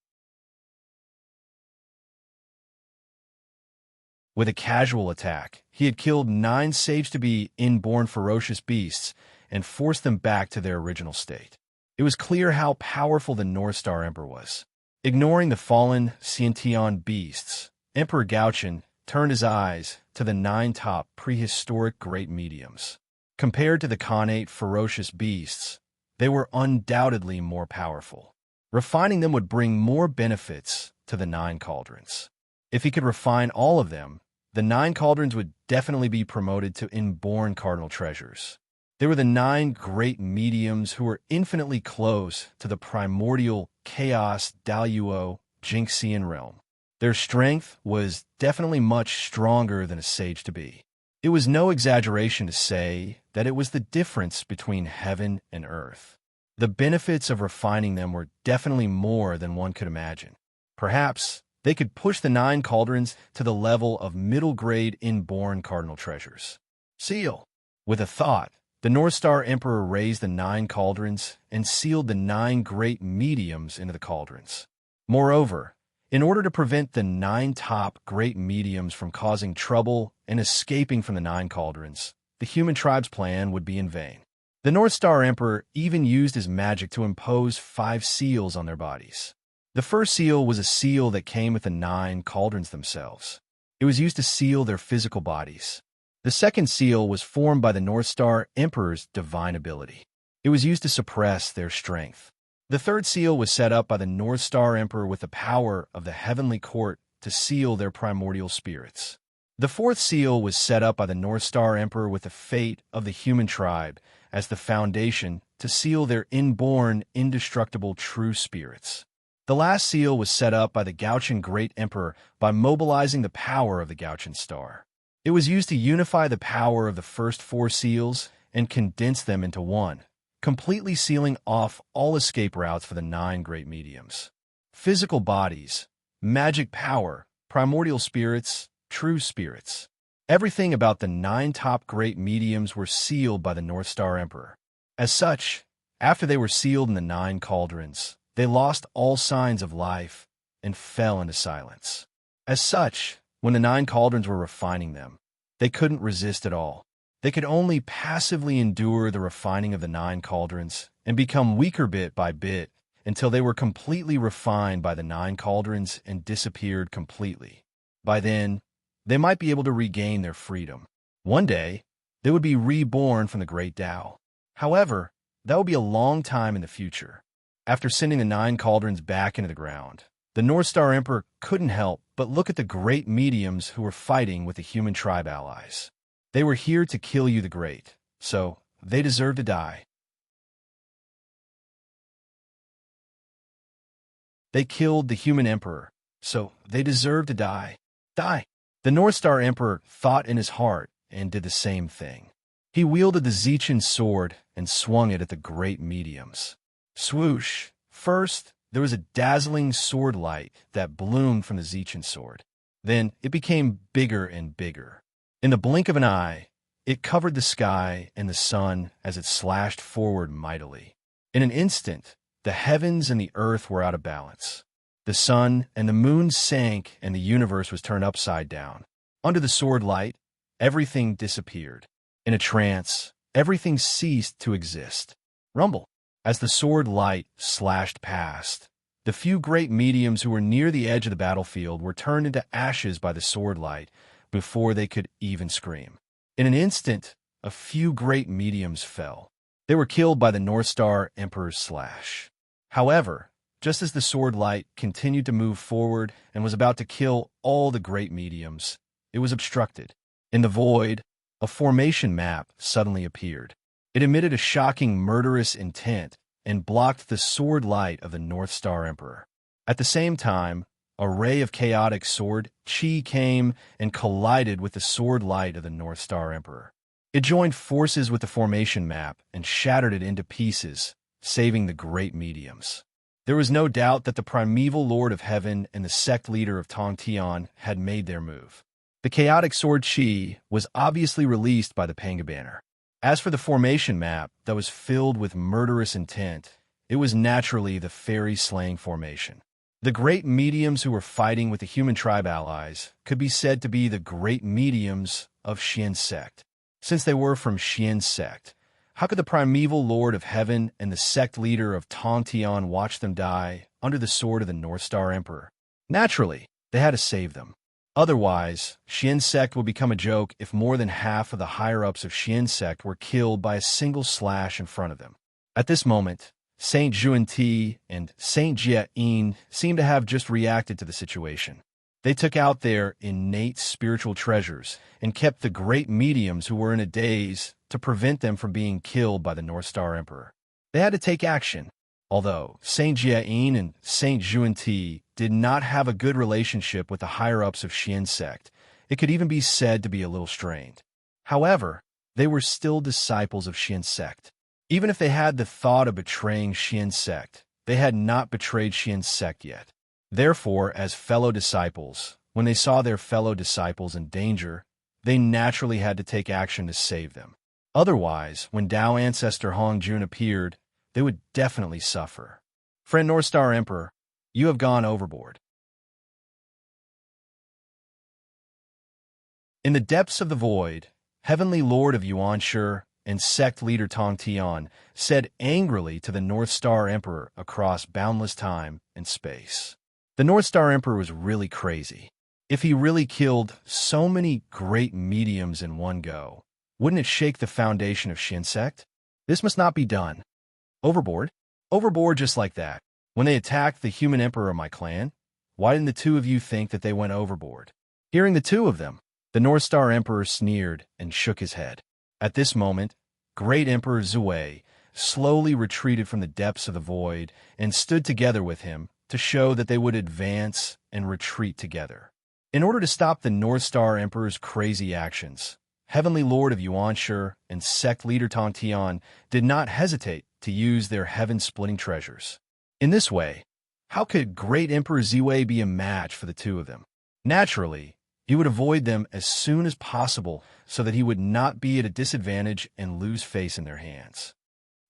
With a casual attack, he had killed 9 saged-to-be inborn ferocious beasts and forced them back to their original state. It was clear how powerful the North Star Emperor was. Ignoring the fallen sentient beasts, Emperor Gaochen turned his eyes to the 9 top prehistoric great mediums. Compared to the connate ferocious beasts, they were undoubtedly more powerful. Refining them would bring more benefits to the 9 cauldrons. If he could refine all of them, the 9 cauldrons would definitely be promoted to inborn cardinal treasures. They were the 9 great mediums who were infinitely close to the primordial chaos Daluo Jinxian realm. Their strength was definitely much stronger than a sage-to-be. It was no exaggeration to say that it was the difference between heaven and earth. The benefits of refining them were definitely more than one could imagine. Perhaps they could push the 9 cauldrons to the level of middle-grade inborn cardinal treasures. Seal. With a thought, the North Star Emperor raised the 9 cauldrons and sealed the 9 great mediums into the cauldrons. Moreover, in order to prevent the 9 top great mediums from causing trouble and escaping from the 9 cauldrons, the human tribe's plan would be in vain. The North Star Emperor even used his magic to impose 5 seals on their bodies. The first seal was a seal that came with the 9 cauldrons themselves. It was used to seal their physical bodies. The second seal was formed by the North Star Emperor's divine ability. It was used to suppress their strength. The third seal was set up by the North Star Emperor with the power of the heavenly court to seal their primordial spirits. The fourth seal was set up by the North Star Emperor with the fate of the human tribe as the foundation to seal their inborn, indestructible true spirits. The last seal was set up by the Gaochen Great Emperor by mobilizing the power of the Gaochen Star. It was used to unify the power of the first 4 seals and condense them into one, completely sealing off all escape routes for the 9 great mediums. Physical bodies, magic power, primordial spirits, true spirits. Everything about the 9 top great mediums were sealed by the North Star Emperor. As such, after they were sealed in the 9 cauldrons, they lost all signs of life and fell into silence. As such, when the 9 cauldrons were refining them, they couldn't resist at all. They could only passively endure the refining of the 9 cauldrons and become weaker bit by bit until they were completely refined by the 9 cauldrons and disappeared completely. By then, they might be able to regain their freedom. One day, they would be reborn from the Great Tao. However, that would be a long time in the future. After sending the 9 cauldrons back into the ground, the North Star Emperor couldn't help but look at the great mediums who were fighting with the human tribe allies. They were here to kill you the great, so they deserve to die. They killed the human emperor, so they deserve to die. Die. The North Star Emperor thought in his heart and did the same thing. He wielded the Zichin sword and swung it at the great mediums. Swoosh! First, there was a dazzling sword light that bloomed from the Zichin sword. Then it became bigger and bigger. In the blink of an eye, it covered the sky and the sun as it slashed forward mightily. In an instant, the heavens and the earth were out of balance. The sun and the moon sank and the universe was turned upside down. Under the sword light, everything disappeared. In a trance, everything ceased to exist. Rumble. As the sword light slashed past, the few great mediums who were near the edge of the battlefield were turned into ashes by the sword light before they could even scream. In an instant, a few great mediums fell. They were killed by the North Star Emperor's slash. However, just as the sword light continued to move forward and was about to kill all the great mediums, it was obstructed. In the void, a formation map suddenly appeared. It emitted a shocking murderous intent and blocked the sword light of the North Star Emperor. At the same time, a ray of chaotic sword chi came and collided with the sword light of the North Star Emperor. It joined forces with the formation map and shattered it into pieces, saving the great mediums. There was no doubt that the primeval Lord of Heaven and the sect leader of Tong Tian had made their move. The chaotic sword chi was obviously released by the Panga banner. As for the formation map that was filled with murderous intent, it was naturally the fairy-slaying formation. The great mediums who were fighting with the human tribe allies could be said to be the great mediums of Xian sect. Since they were from Xian sect, how could the primeval Lord of Heaven and the sect leader of Tong Tian watch them die under the sword of the North Star Emperor? Naturally, they had to save them. Otherwise, Xian sect would become a joke if more than half of the higher-ups of Xian sect were killed by a single slash in front of them. At this moment, Saint Juanti and Saint Jia-in seemed to have just reacted to the situation. They took out their innate spiritual treasures and kept the great mediums who were in a daze to prevent them from being killed by the North Star Emperor. They had to take action. Although Saint Jia-in and Saint Juanti did not have a good relationship with the higher-ups of Xian sect, it could even be said to be a little strained. However, they were still disciples of Xian sect. Even if they had the thought of betraying Xian sect, they had not betrayed Xian sect yet. Therefore, as fellow disciples, when they saw their fellow disciples in danger, they naturally had to take action to save them. Otherwise, when Tao ancestor Hong Jun appeared, they would definitely suffer. Friend North Star Emperor, you have gone overboard. In the depths of the void, Heavenly Lord of Yuanshi and sect leader Tong Tian said angrily to the North Star Emperor across boundless time and space. The North Star Emperor was really crazy. If he really killed so many great mediums in one go, wouldn't it shake the foundation of Xian sect? This must not be done. Overboard? Overboard just like that. When they attacked the human emperor of my clan, why didn't the two of you think that they went overboard? Hearing the two of them, the North Star Emperor sneered and shook his head. At this moment, Great Emperor Zui slowly retreated from the depths of the void and stood together with him to show that they would advance and retreat together. In order to stop the North Star Emperor's crazy actions, Heavenly Lord of Yuanshi and sect leader Tong Tian did not hesitate to use their heaven-splitting treasures. In this way, how could Great Emperor Zui be a match for the two of them? Naturally, He would avoid them as soon as possible so that he would not be at a disadvantage and lose face in their hands.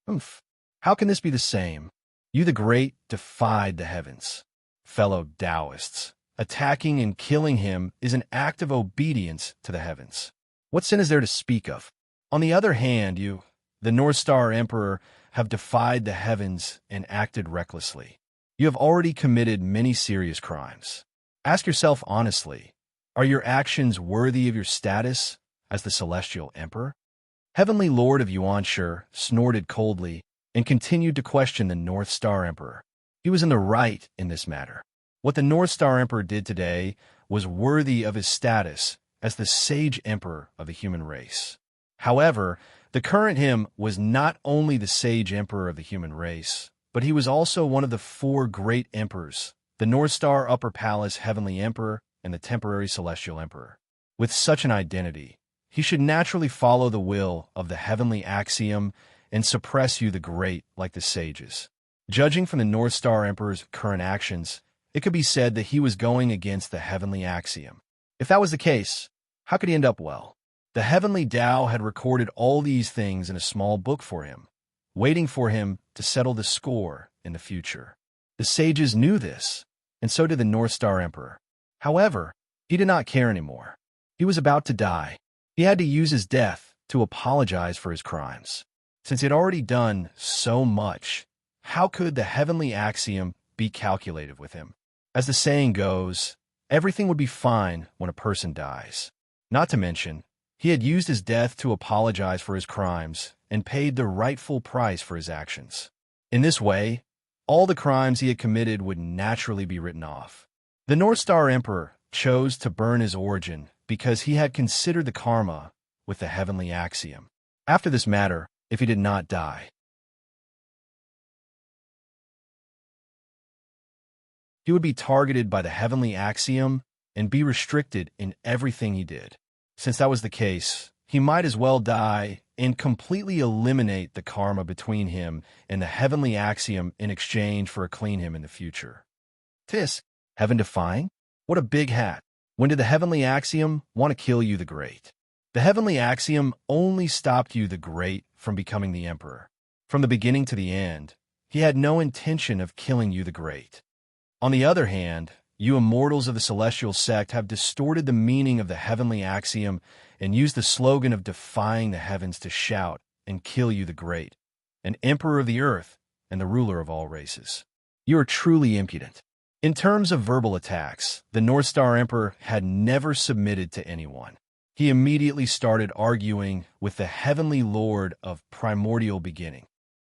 Oomph. How can this be the same? You the Great defied the heavens. Fellow Taoists, attacking and killing him is an act of obedience to the heavens. What sin is there to speak of? On the other hand, you, the North Star Emperor, have defied the heavens and acted recklessly. You have already committed many serious crimes. Ask yourself honestly, are your actions worthy of your status as the Celestial Emperor? Heavenly Lord of Yuanshi snorted coldly and continued to question the North Star Emperor. He was in the right in this matter. What the North Star Emperor did today was worthy of his status as the Sage Emperor of the human race. However, the current him was not only the Sage Emperor of the human race, but he was also one of the four great emperors, the North Star Upper Palace Heavenly Emperor and the Temporary Celestial Emperor. With such an identity, he should naturally follow the will of the heavenly axiom and suppress you the great like the sages. Judging from the North Star Emperor's current actions, it could be said that he was going against the heavenly axiom. If that was the case, how could he end up well? The heavenly Tao had recorded all these things in a small book for him, waiting for him to settle the score in the future. The sages knew this, and so did the North Star Emperor. However, he did not care anymore. He was about to die. He had to use his death to apologize for his crimes. Since he had already done so much, how could the heavenly axiom be calculated with him? As the saying goes, everything would be fine when a person dies. Not to mention, he had used his death to apologize for his crimes and paid the rightful price for his actions. In this way, all the crimes he had committed would naturally be written off. The North Star Emperor chose to burn his origin because he had considered the karma with the heavenly axiom. After this matter, if he did not die, he would be targeted by the heavenly axiom and be restricted in everything he did. Since that was the case, he might as well die and completely eliminate the karma between him and the heavenly axiom in exchange for a clean him in the future. Tis, heaven-defying? What a big hat. When did the heavenly axiom want to kill you the Great? The heavenly axiom only stopped you the Great from becoming the Emperor. From the beginning to the end, he had no intention of killing you the Great. On the other hand, you immortals of the Celestial Sect have distorted the meaning of the heavenly axiom and used the slogan of defying the heavens to shout and kill you the Great, an Emperor of the Earth and the ruler of all races. You are truly impudent. In terms of verbal attacks, the North Star Emperor had never submitted to anyone. He immediately started arguing with the Heavenly Lord of Primordial Beginning.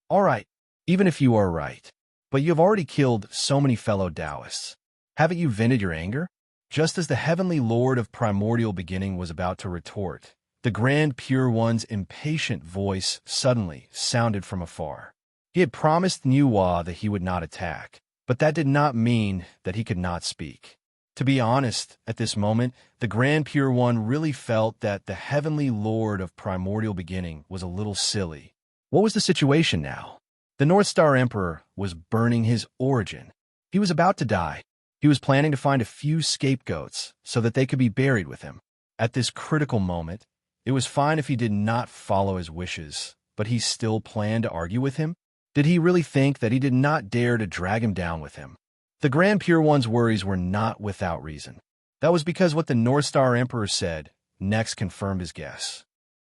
All right, even if you are right, but you have already killed so many fellow Taoists. Haven't you vented your anger? Just as the Heavenly Lord of Primordial Beginning was about to retort, the Grand Pure One's impatient voice suddenly sounded from afar. He had promised Nuwa that he would not attack, but that did not mean that he could not speak. To be honest, at this moment, the Grand Pure One really felt that the Heavenly Lord of Primordial Beginning was a little silly. What was the situation now? The North Star Emperor was burning his origin. He was about to die. He was planning to find a few scapegoats so that they could be buried with him. At this critical moment, it was fine if he did not follow his wishes, but he still planned to argue with him? Did he really think that he did not dare to drag him down with him? The Grand Pure One's worries were not without reason. That was because what the North Star Emperor said next confirmed his guess.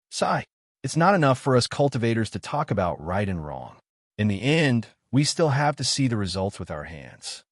Sigh, it's not enough for us cultivators to talk about right and wrong. In the end, we still have to see the results with our hands.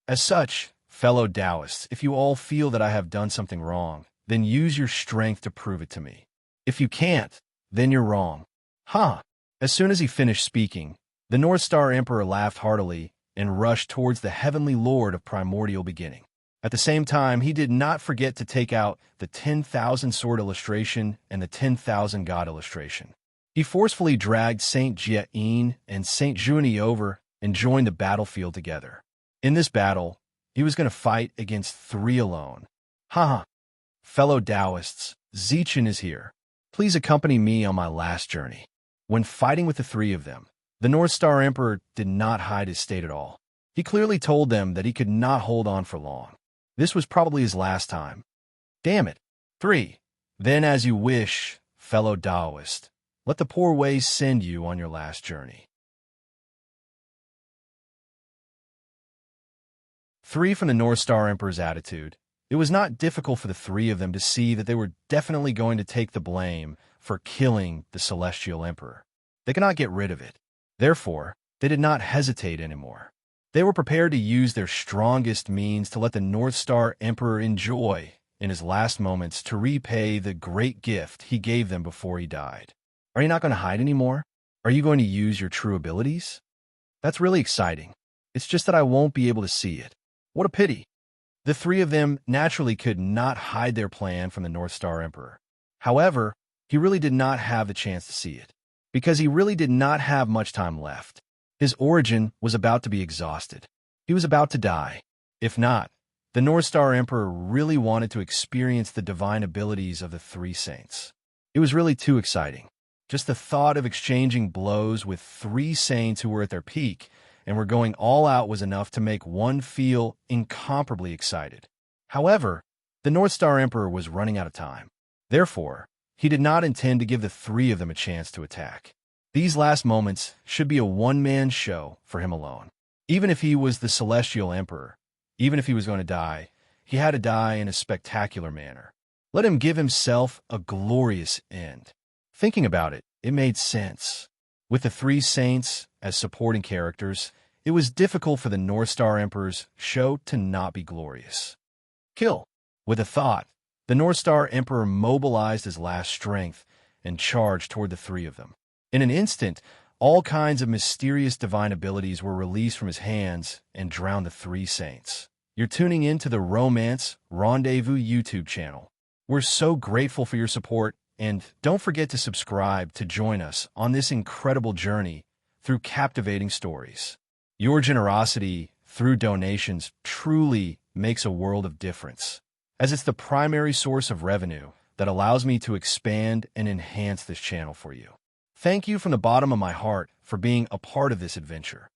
As such, fellow Taoists, if you all feel that I have done something wrong, then use your strength to prove it to me. If you can't, then you're wrong. Huh. As soon as he finished speaking, the North Star Emperor laughed heartily and rushed towards the Heavenly Lord of Primordial Beginning. At the same time, he did not forget to take out the 10,000 sword illustration and the 10,000 god illustration. He forcefully dragged Saint Jia-in and Saint Junie over and joined the battlefield together. In this battle, he was going to fight against 3 alone. Haha. Fellow Taoists, Zichen is here. Please accompany me on my last journey. When fighting with the 3 of them, the North Star Emperor did not hide his state at all. He clearly told them that he could not hold on for long. This was probably his last time. Damn it. 3. Then as you wish, fellow Taoist, let the poor ways send you on your last journey. 3. From the North Star Emperor's attitude, it was not difficult for the three of them to see that they were definitely going to take the blame for killing the Celestial Emperor. They could not get rid of it. Therefore, they did not hesitate anymore. They were prepared to use their strongest means to let the North Star Emperor enjoy, in his last moments, to repay the great gift he gave them before he died. Are you not going to hide anymore? Are you going to use your true abilities? That's really exciting. It's just that I won't be able to see it. What a pity. The three of them naturally could not hide their plan from the North Star Emperor. However, he really did not have the chance to see it, because he really did not have much time left. His origin was about to be exhausted. He was about to die. If not, the North Star Emperor really wanted to experience the divine abilities of the three saints. It was really too exciting. Just the thought of exchanging blows with three saints who were at their peak and were going all out was enough to make one feel incomparably excited. However, the North Star Emperor was running out of time. Therefore, he did not intend to give the three of them a chance to attack. These last moments should be a one-man show for him alone. Even if he was the Celestial Emperor, even if he was going to die, he had to die in a spectacular manner. Let him give himself a glorious end. Thinking about it, it made sense. With the three saints as supporting characters, it was difficult for the North Star Emperor's show to not be glorious. Kill. With a thought, the North Star Emperor mobilized his last strength and charged toward the three of them. In an instant, all kinds of mysterious divine abilities were released from his hands and drowned the three saints. You're tuning in to the Romance Rendezvous YouTube channel. We're so grateful for your support, and don't forget to subscribe to join us on this incredible journey through captivating stories. Your generosity through donations truly makes a world of difference, as it's the primary source of revenue that allows me to expand and enhance this channel for you. Thank you from the bottom of my heart for being a part of this adventure.